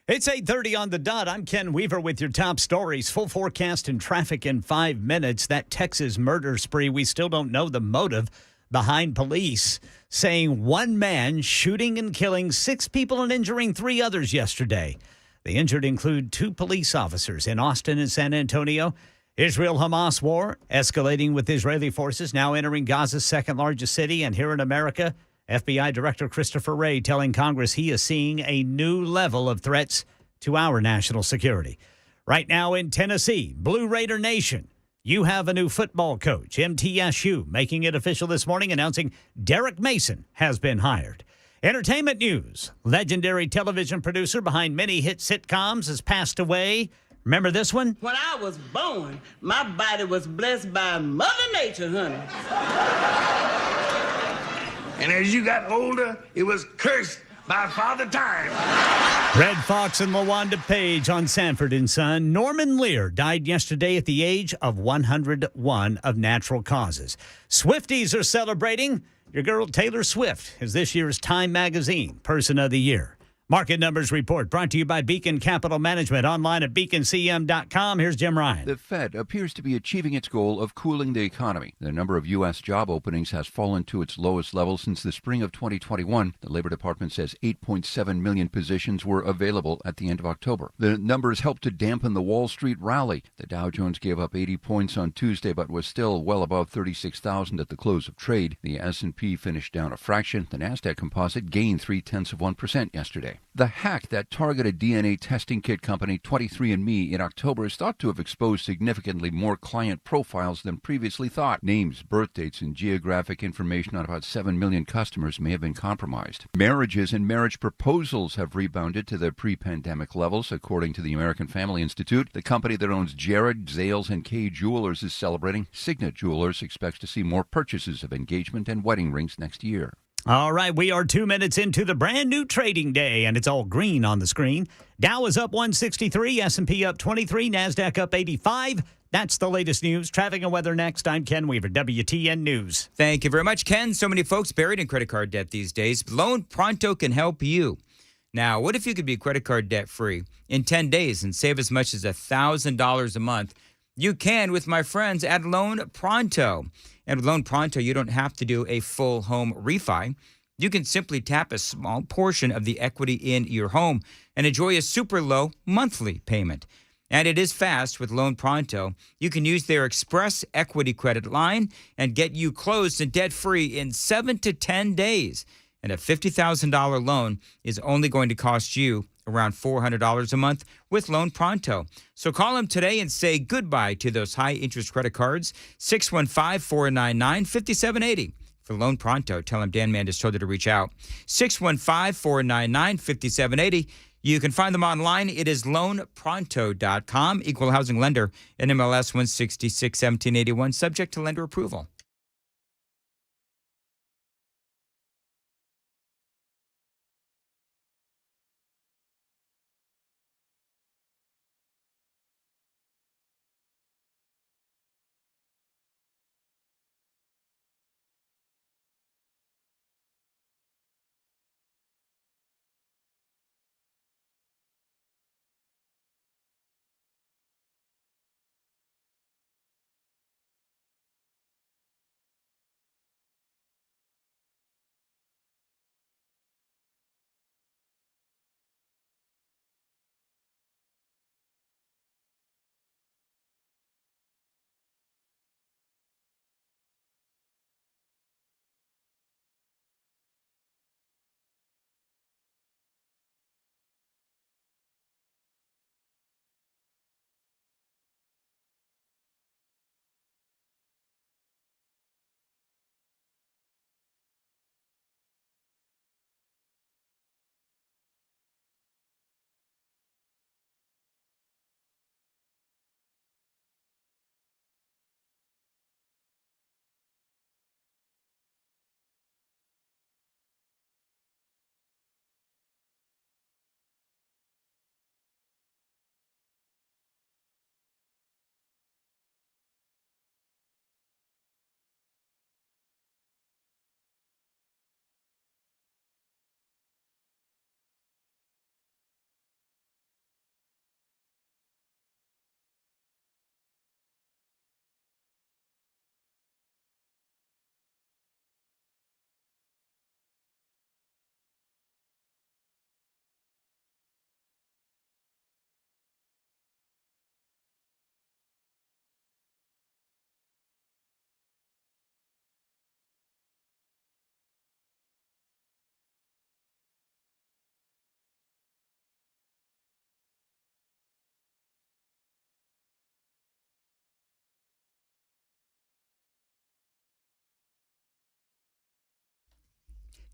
It's 8:30 on the dot. I'm Ken Weaver with your top stories. Full forecast and traffic in 5 minutes. That Texas murder spree, we still don't know the motive behind police saying one man shooting and killing 6 people and injuring 3 others yesterday. The injured include 2 police officers in Austin and San Antonio. Israel-Hamas war escalating with Israeli forces now entering Gaza's second largest city. And here in America, FBI Director Christopher Wray telling Congress he is seeing a new level of threats to our national security. Right now in Tennessee, Blue Raider Nation, you have a new football coach. MTSU making it official this morning, announcing Derek Mason has been hired. Entertainment news, legendary television producer behind many hit sitcoms has passed away. Remember this one? When I was born, my body was blessed by Mother Nature, honey. And as you got older, it was cursed by Father Time. Red Fox and LaWanda Page on Sanford & Son. Norman Lear died yesterday at the age of 101 of natural causes. Swifties are celebrating. Your girl Taylor Swift is this year's Time Magazine Person of the Year. Market Numbers Report brought to you by Beacon Capital Management, online at beaconcm.com. Here's Jim Ryan. The Fed appears to be achieving its goal of cooling the economy. The number of U.S. job openings has fallen to its lowest level since the spring of 2021. The Labor Department says 8.7 million positions were available at the end of October. The numbers helped to dampen the Wall Street rally. The Dow Jones gave up 80 points on Tuesday, but was still well above 36,000 at the close of trade. The S&P finished down a fraction. The Nasdaq Composite gained 0.3% yesterday. The hack that targeted DNA testing kit company 23andMe in October is thought to have exposed significantly more client profiles than previously thought. Names, birth dates, and geographic information on about 7 million customers may have been compromised. Marriages and marriage proposals have rebounded to their pre-pandemic levels, according to the American Family Institute. The company that owns Jared, Zales, and Kay Jewelers is celebrating. Signet Jewelers expects to see more purchases of engagement and wedding rings next year. All right, we are 2 minutes into the brand new trading day, and it's all green on the screen. Dow is up 163, S&P up 23, NASDAQ up 85. That's the latest news. Traffic and weather next. I'm Ken Weaver, WTN News. Thank you very much, Ken. So many folks buried in credit card debt these days. Loan Pronto can help you. Now, what if you could be credit card debt-free in 10 days and save as much as $1,000 a month? You can with my friends at Loan Pronto. And with Loan Pronto, you don't have to do a full home refi. You can simply tap a small portion of the equity in your home and enjoy a super low monthly payment. And it is fast with Loan Pronto. You can use their Express Equity Credit line and get you closed and debt-free in 7 to 10 days. And a $50,000 loan is only going to cost you around $400 a month with Loan Pronto. So call them today and say goodbye to those high-interest credit cards. 615-499-5780. For Loan Pronto, tell them Dan Mandis told you to reach out. 615-499-5780. You can find them online. It is loanpronto.com. Equal housing lender, NMLS 166-1781, subject to lender approval.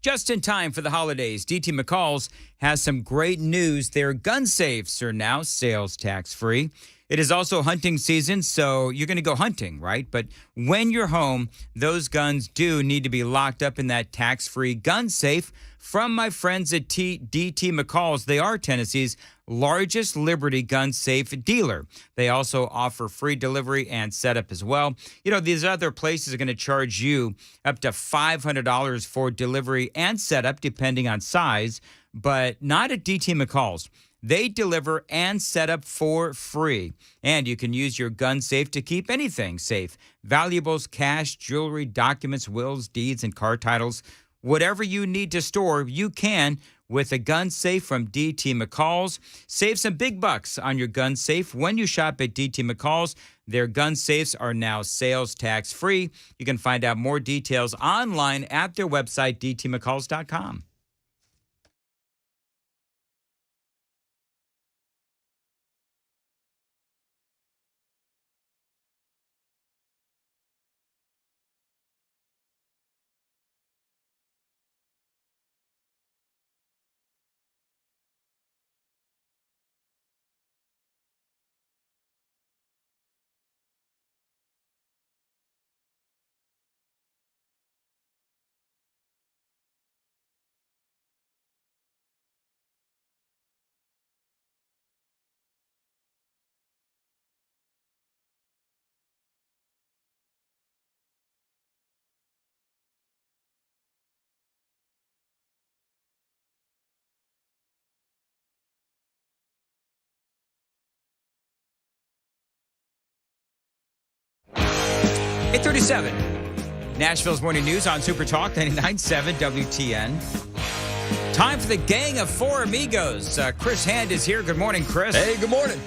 Just in time for the holidays, DT McCall's has some great news. Their gun safes are now sales tax free. It is also hunting season, so you're going to go hunting, right? But when you're home, those guns do need to be locked up in that tax-free gun safe from my friends at DT McCall's. They are Tennessee's largest Liberty gun safe dealer. They also offer free delivery and setup as well. You know, these other places are going to charge you up to $500 for delivery and setup, depending on size, but not at DT McCall's. They deliver and set up for free. And you can use your gun safe to keep anything safe. Valuables, cash, jewelry, documents, wills, deeds, and car titles. Whatever you need to store, you can with a gun safe from DT McCall's. Save some big bucks on your gun safe when you shop at DT McCall's. Their gun safes are now sales tax free. You can find out more details online at their website, dtmccalls.com. Eight 37. Nashville's Morning News on Super Talk 99.7 WTN. Time for the Gang of Four Amigos. Chris Hand is here. Good morning, Chris. Hey, good morning.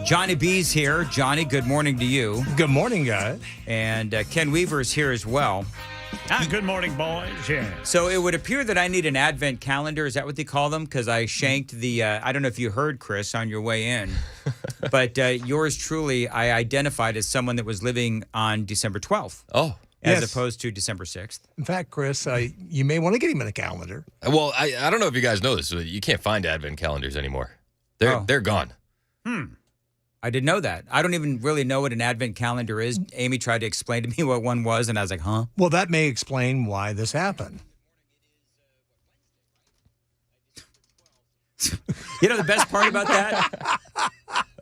Johnny B's here. Johnny, good morning to you. Good morning, guys. And Ken Weaver is here as well. Good morning, boys. Yeah. So it would appear that I need an advent calendar. Is that what they call them? Because I shanked the, I don't know if you heard, Chris, on your way in. But yours truly, I identified as someone that was living on December 12th. Oh. As opposed to December 6th. In fact, Chris, you may want to get him in a calendar. Well, I don't know if you guys know this, but you can't find advent calendars anymore. They're gone. I didn't know that. I don't even really know what an advent calendar is. Amy tried to explain to me what one was, and I was like, huh? Well, that may explain why this happened. You know, the best part about that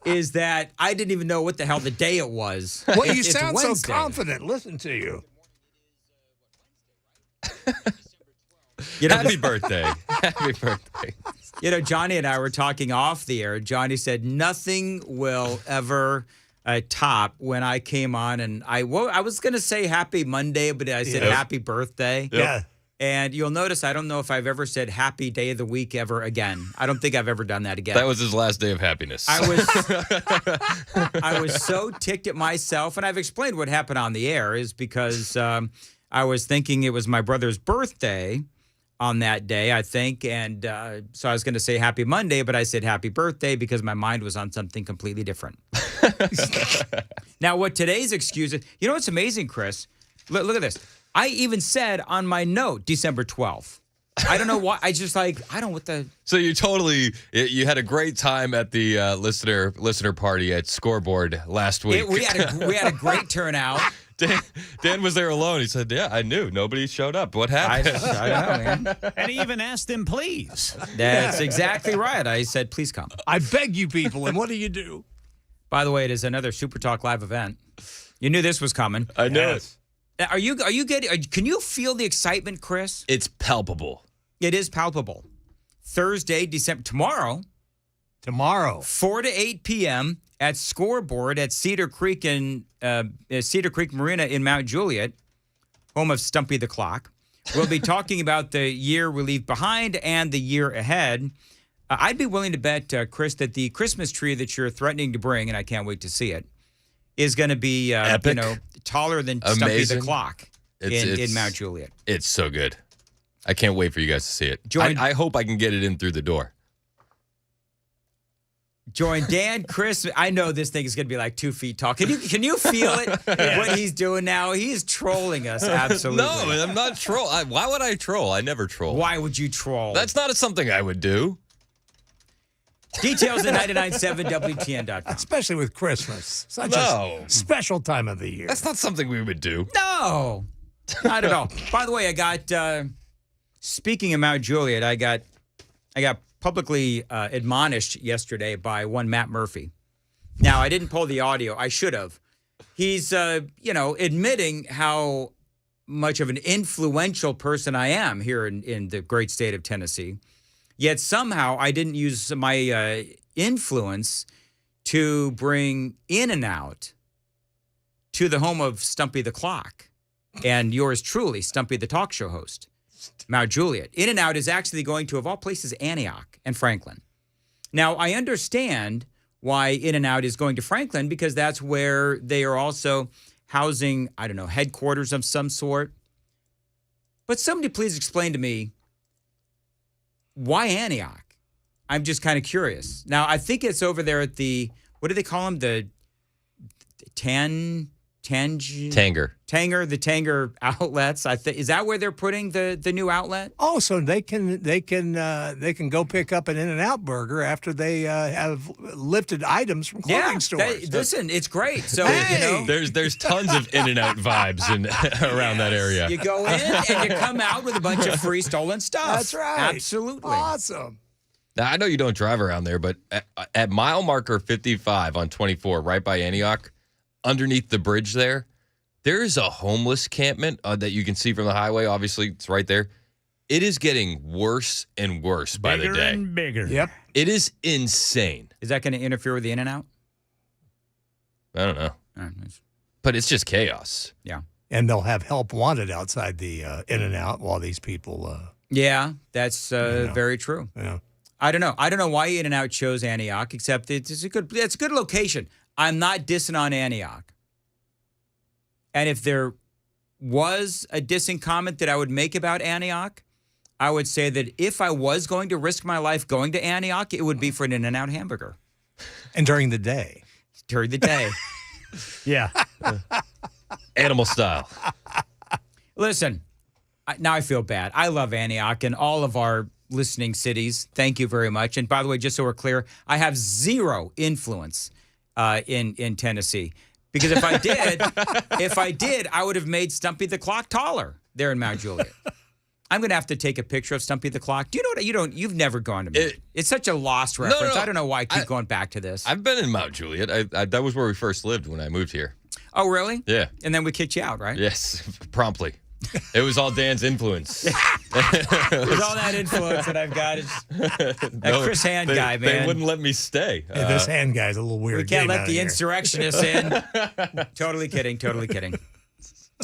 is that I didn't even know what the hell the day it was. Well, you It's sound so Wednesday. confident. Listen to you. Happy birthday. Happy birthday. You know, Johnny and I were talking off the air. Johnny said nothing will ever top when I came on, and I was going to say happy Monday, but I said happy birthday. Yeah. And you'll notice I don't know if I've ever said happy day of the week ever again. I don't think I've ever done that again. That was his last day of happiness. I was so ticked at myself, and I've explained what happened on the air is because I was thinking it was my brother's birthday on that day, I think, and so I was going to say happy Monday, but I said happy birthday because my mind was on something completely different. Now, what today's excuse is, you know what's amazing, Chris? Look at this. I even said on my note, December 12th. I don't know why. I just I don't what the. So you had a great time at the listener party at Scoreboard last week. We had a great turnout. Dan was there alone. He said, yeah, I knew. Nobody showed up. What happened? I know, man. And he even asked them, please. That's exactly right. I said, please come. I beg you people, and what do you do? By the way, it is another Super Talk Live event. You knew this was coming. I knew it. Are you can you feel the excitement, Chris? It's palpable. It is palpable. Thursday, tomorrow, 4 to 8 p.m. at Scoreboard at Cedar Creek Marina in Mount Juliet, home of Stumpy the Clock. We'll be talking about the year we leave behind and the year ahead. I'd be willing to bet, Chris, that the Christmas tree that you're threatening to bring, and I can't wait to see it, is going to be epic, taller than amazing. Stumpy the Clock in Mount Juliet. It's so good. I can't wait for you guys to see it. I hope I can get it in through the door. Join Dan, Chris. I know this thing is going to be like 2 feet tall. Can you feel it? What he's doing now? He's trolling us. Absolutely. No, I'm not troll. Why would I troll? I never troll. Why would you troll? That's not something I would do. Details at 997 WTN.com. Especially with Christmas. Such a special time of the year. That's not something we would do. No, not at all. By the way, I got, speaking of Mount Juliet, I got publicly admonished yesterday by one Matt Murphy. Now, I didn't pull the audio. I should have. He's, admitting how much of an influential person I am here in the great state of Tennessee. Yet somehow I didn't use my influence to bring In-N-Out to the home of Stumpy the Clock and yours truly, Stumpy the talk show host, Mount Juliet. In-N-Out is actually going to, of all places, Antioch and Franklin. Now, I understand why In-N-Out is going to Franklin because that's where they are also housing, I don't know, headquarters of some sort. But somebody please explain to me, why Antioch? I'm just kind of curious. Now, I think it's over there at the, what do they call them? The Tanger outlets. Is that where they're putting the new outlet? Oh, so they can go pick up an In-N-Out burger after they have lifted items from clothing stores. Listen, it's great. So there's tons of In-N-Out vibes around that area. You go in and you come out with a bunch of free stolen stuff. That's right. Absolutely. Awesome. Now, I know you don't drive around there, but at mile marker 55 on 24, right by Antioch, underneath the bridge there is a homeless campment that you can see from the highway. Obviously, it's right there. It is getting worse and worse by the day. Bigger and bigger. Yep. It is insane. Is that going to interfere with the In-N-Out? I don't know. But it's just chaos. Yeah. And they'll have help wanted outside the In-N-Out while these people... yeah, that's very true. Yeah. I don't know why In-N-Out chose Antioch, except it's a good location. I'm not dissing on Antioch. And if there was a dissing comment that I would make about Antioch, I would say that if I was going to risk my life going to Antioch, it would be for an In-N-Out hamburger. And during the day. During the day. Yeah. Animal style. Listen, now I feel bad. I love Antioch and all of our listening cities. Thank you very much. And by the way, just so we're clear, I have zero influence in Tennessee. Because if I did, I would have made Stumpy the Clock taller there in Mount Juliet. I'm going to have to take a picture of Stumpy the Clock. Do you know what? You've never gone to it's such a lost reference. No. I don't know why I keep going back to this. I've been in Mount Juliet. That was where we first lived when I moved here. Oh, really? Yeah. And then we kicked you out, right? Yes, promptly. It was all Dan's influence. There's all that influence that I've got. It's that Chris Hand guy, man. They wouldn't let me stay. Hey, this Hand guy's a little weird. We can't let the insurrectionists in. Totally kidding.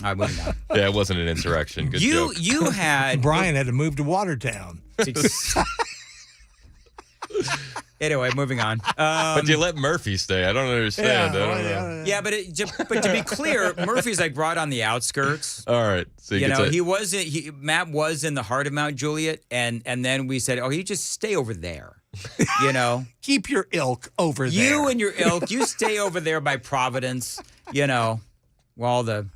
I wouldn't know. Yeah, it wasn't an insurrection. Good joke. You had... Brian had to move to Watertown. Anyway, moving on. But you let Murphy stay. I don't understand. Yeah, but to be clear, Murphy's like right on the outskirts. All right. So Matt was in the heart of Mount Juliet, and then we said, you just stay over there. Keep your ilk over there. You and your ilk, you stay over there by Providence, where all the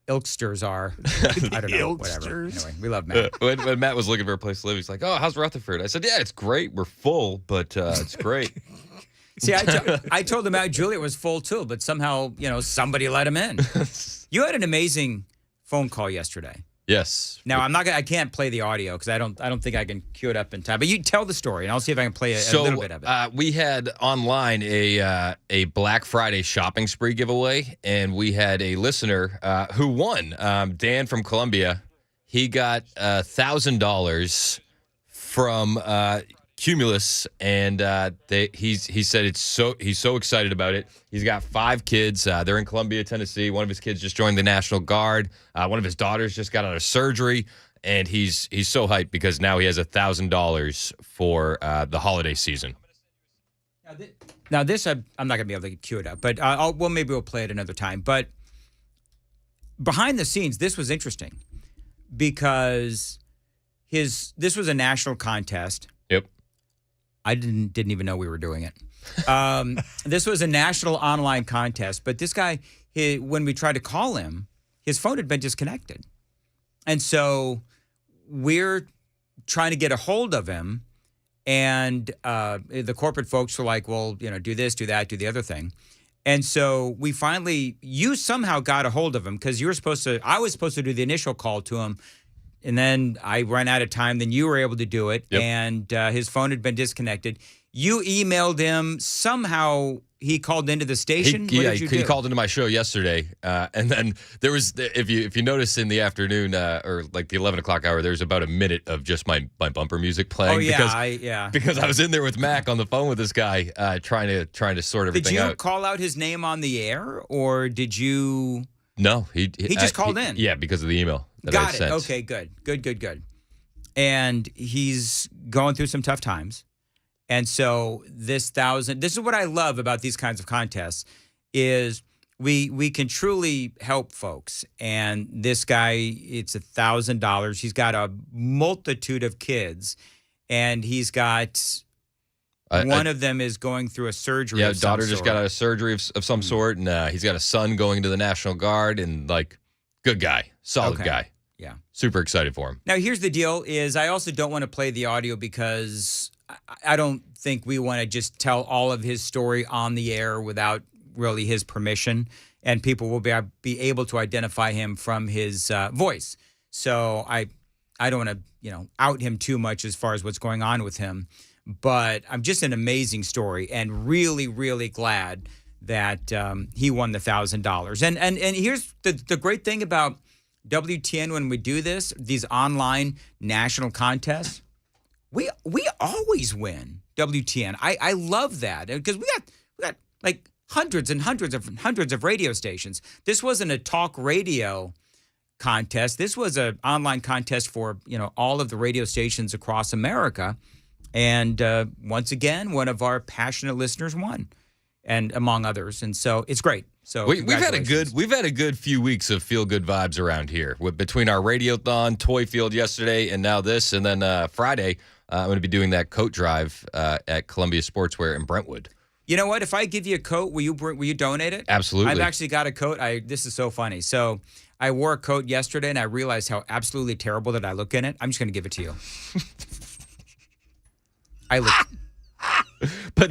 ilksters are. I don't know, whatever. Anyway, we love Matt. When Matt was looking for a place to live, he's like, "Oh, how's Rutherford?" I said, "Yeah, it's great. We're full, but it's great." See, I told him Mount Juliet was full too, but somehow, somebody let him in. You had an amazing phone call yesterday. Yes. Now I can't play the audio because I don't think I can cue it up in time. But you tell the story, and I'll see if I can play a little bit of it. We had online a Black Friday shopping spree giveaway, and we had a listener who won. Dan from Columbia. He got $1,000 from Cumulus, and he said he's so excited about it. He's got 5 kids. They're in Columbia, Tennessee. One of his kids just joined the National Guard. One of his daughters just got out of surgery, and he's so hyped because now he has $1,000 for the holiday season. Now this I'm not going to be able to cue it up, but maybe we'll play it another time. But behind the scenes, this was interesting because this was a national contest. Yep. I didn't even know we were doing it. This was a national online contest, but this guy, when we tried to call him, his phone had been disconnected. And so we're trying to get a hold of him, and the corporate folks were like, well, do this, do that, do the other thing. And so you somehow got a hold of him because I was supposed to do the initial call to him. And then I ran out of time. Then you were able to do it. Yep. And his phone had been disconnected. You emailed him. Somehow he called into the station. He called into my show yesterday. And then there was, if you notice in the afternoon or like the 11 o'clock hour, there's about a minute of just my bumper music playing. Oh, yeah. Because I was in there with Mac on the phone with this guy trying to sort everything out. Did you call out his name on the air, or did you? No. He just called in. Yeah, because of the email. Got it. Okay, good. And he's going through some tough times. And so this is what I love about these kinds of contests is we can truly help folks. And this guy, it's $1,000. He's got a multitude of kids, and he's got one of them is going through a surgery. Yeah, of some daughter just sort. got a surgery of some sort, and he's got a son going into the National Guard, and good guy, solid guy. Yeah. Super excited for him. Now, here's the deal is I also don't want to play the audio because I don't think we want to just tell all of his story on the air without really his permission, and people will be able to identify him from his voice. So I don't want to, out him too much as far as what's going on with him, but I'm just an amazing story and really, really glad that he won the $1,000. And here's the great thing about WTN when we do these online national contests, we always win WTN. I love that because we got like hundreds and hundreds of radio stations. This wasn't a talk radio contest. This was an online contest for all of the radio stations across America. And once again, one of our passionate listeners won, and among others. And so it's great. So we've had a good few weeks of feel good vibes around here between our radiothon, Toy Field yesterday, and now this, and then Friday I'm going to be doing that coat drive at Columbia Sportswear in Brentwood. You know what? If I give you a coat, will you donate it? Absolutely. I've actually got a coat. This is so funny. So I wore a coat yesterday, and I realized how absolutely terrible that I look in it. I'm just going to give it to you. I look. But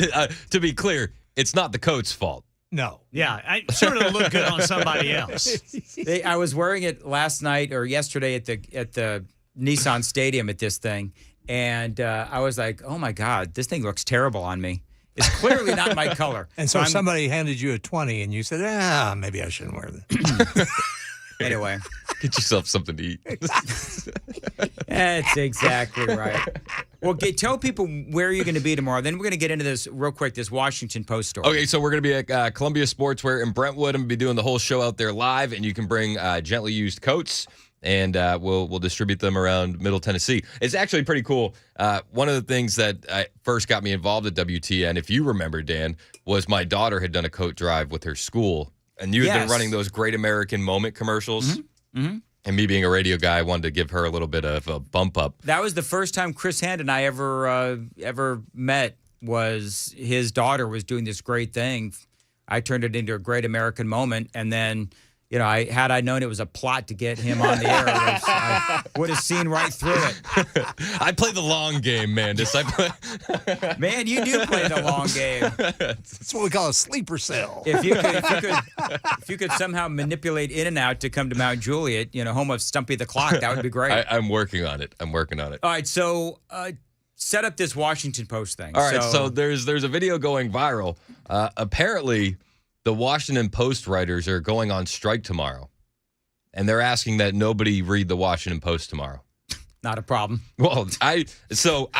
to be clear, it's not the coat's fault. No. Yeah, I sure it'll look good on somebody else. I was wearing it last night or yesterday at the Nissan Stadium at this thing, and I was like, oh my God, this thing looks terrible on me. It's clearly not my color. And so somebody handed you a 20 and you said, maybe I shouldn't wear this. Anyway. Get yourself something to eat. That's exactly right. Well, tell people where you're going to be tomorrow. Then we're going to get into this real quick, this Washington Post story. Okay, so we're going to be at Columbia Sportswear in Brentwood. I'm going to be doing the whole show out there live, and you can bring gently used coats, and we'll distribute them around Middle Tennessee. It's actually pretty cool. One of the things that first got me involved at WTN, if you remember, Dan, was my daughter had done a coat drive with her school, and you had been running those Great American Moment commercials. Mm-hmm. Mm-hmm. And me being a radio guy, I wanted to give her a little bit of a bump up. That was the first time Chris Hand and I ever met. Was his daughter was doing this great thing. I turned it into a Great American Moment, and then, you know, had I known it was a plot to get him on the air, I would have seen right through it. I play the long game, Mandis. Man, you do play the long game. That's what we call a sleeper cell. If you could somehow manipulate In and Out to come to Mount Juliet, you know, home of Stumpy the Clock, that would be great. I'm working on it. All right, so set up this Washington Post thing. All right, so there's a video going viral. Apparently, the Washington Post writers are going on strike tomorrow, and they're asking that nobody read the Washington Post tomorrow. Not a problem. Well, I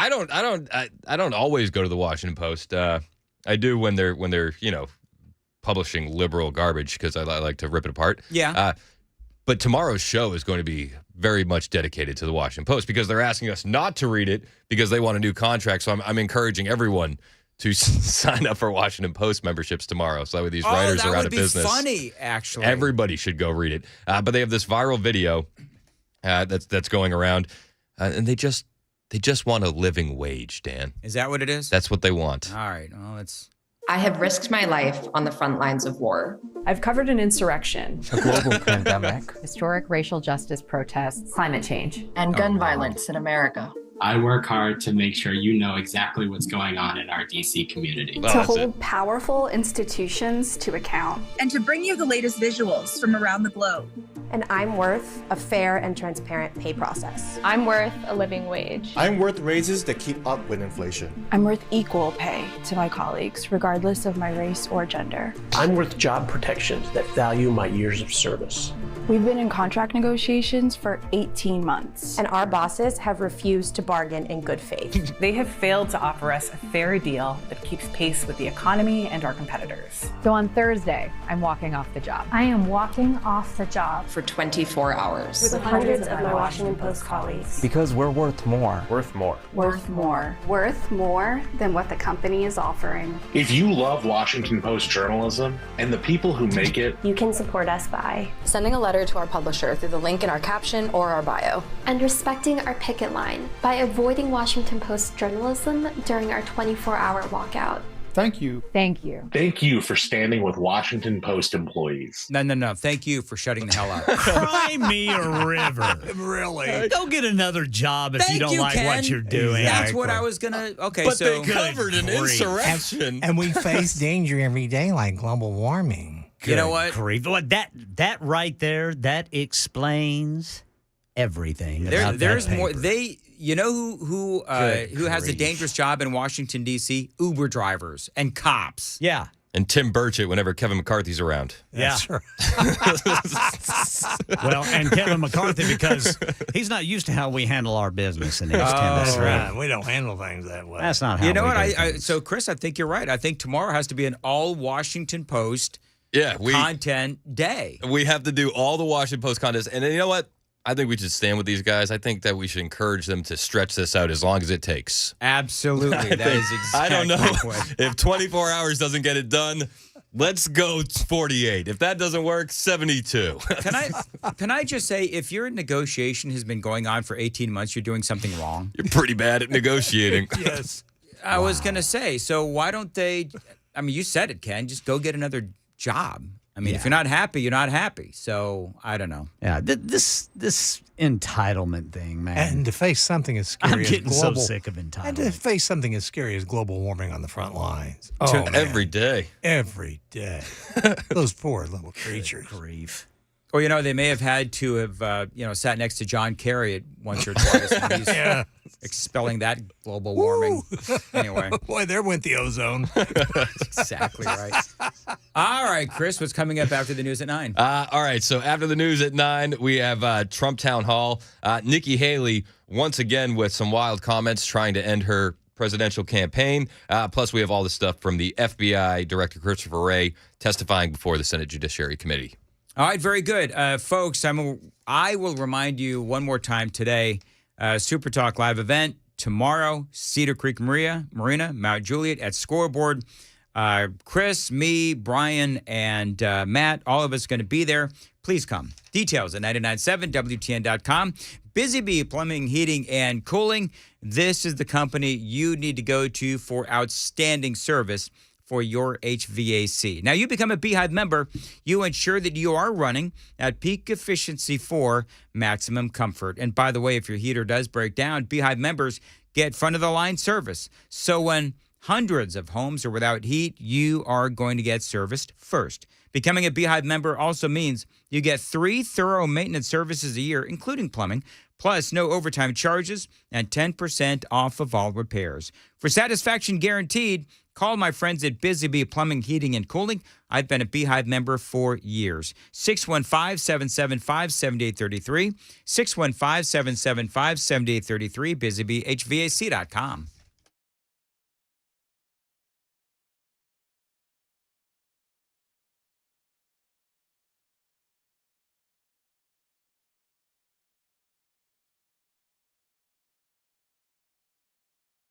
don't always go to the Washington Post. I do when they're publishing liberal garbage because I like to rip it apart. Yeah. But tomorrow's show is going to be very much dedicated to the Washington Post because they're asking us not to read it because they want a new contract. So I'm encouraging everyone to sign up for Washington Post memberships tomorrow. So that way these writers are out of business. That would be funny, actually. Everybody should go read it. But they have this viral video that's going around, and they just want a living wage, Dan. Is that what it is? That's what they want. All right. Well, I have risked my life on the front lines of war. I've covered an insurrection, a global pandemic, historic racial justice protests, climate change, and gun violence in America. I work hard to make sure you know exactly what's going on in our DC community. To hold powerful institutions to account. And to bring you the latest visuals from around the globe. And I'm worth a fair and transparent pay process. I'm worth a living wage. I'm worth raises that keep up with inflation. I'm worth equal pay to my colleagues, regardless of my race or gender. I'm worth job protections that value my years of service. We've been in contract negotiations for 18 months. And our bosses have refused to bargain in good faith. They have failed to offer us a fair deal that keeps pace with the economy and our competitors. So on Thursday, I'm walking off the job. I am walking off the job. For 24 hours. With hundreds of my Washington Post colleagues. Because we're worth more. Worth more than what the company is offering. If you love Washington Post journalism and the people who make it, you can support us by sending a letter to our publisher through the link in our caption or our bio. And respecting our picket line by avoiding Washington Post journalism during our 24-hour walkout. Thank you. Thank you. Thank you for standing with Washington Post employees. No. Thank you for shutting the hell up. Cry me a river. Really? Go get another job if you don't like what you're doing. That's what I was going to... Okay, but so... they covered an insurrection. And we face danger every day like global warming. You know what? Grief. That right there, that explains everything. There's more. You know who has a dangerous job in Washington, D.C.? Uber drivers and cops. Yeah. And Tim Burchett whenever Kevin McCarthy's around. Yeah. Right. Well, and Kevin McCarthy, because he's not used to how we handle our business in East Tennessee. Right. We don't handle things that way. That's not how you know we what? do So, Chris, I think you're right. I think tomorrow has to be an all Washington Post content day. We have to do all the Washington Post contests. And you know what? I think we should stand with these guys. I think that we should encourage them to stretch this out as long as it takes. Absolutely. That is exactly I don't know what. if 24 hours doesn't get it done. Let's go 48. If that doesn't work, 72. Can I just say, if your negotiation has been going on for 18 months, you're doing something wrong. You're pretty bad at negotiating. Yes. I was going to say, so why don't they, I mean, you said it, Ken, just go get another job. I mean, if you're not happy, you're not happy. So I don't know. Yeah, this entitlement thing, man. And to face something as scary I'm as getting global, so sick of entitlement. And to face something as scary as global warming on the front lines. Every day. Every day. Those poor little creatures. Good grief. Or, they may have had to have, sat next to John Kerry at once or twice when he's expelling that global warming. Anyway. Boy, there went the ozone. Exactly right. All right, Chris, what's coming up after the news at 9? All right, so after the news at 9, we have Trump Town Hall. Nikki Haley, once again, with some wild comments trying to end her presidential campaign. Plus, we have all the stuff from the FBI Director Christopher Wray testifying before the Senate Judiciary Committee. All right, very good. Folks, I will remind you one more time today, Super Talk Live event tomorrow, Cedar Creek Marina, Mount Juliet at Scoreboard. Chris, me, Brian, and Matt, all of us going to be there. Please come. Details at 997WTN.com. Busy Bee Plumbing, Heating, and Cooling. This is the company you need to go to for outstanding service for your HVAC. Now, you become a Beehive member, you ensure that you are running at peak efficiency for maximum comfort. And by the way, if your heater does break down, Beehive members get front-of-the-line service. So when hundreds of homes are without heat, you are going to get serviced first. Becoming a Beehive member also means you get 3 thorough maintenance services a year, including plumbing, plus no overtime charges and 10% off of all repairs. For satisfaction guaranteed, call my friends at Busy Bee Plumbing, Heating, and Cooling. I've been a Beehive member for years. 615-775-7833. 615-775-7833. BusyBeeHVAC.com.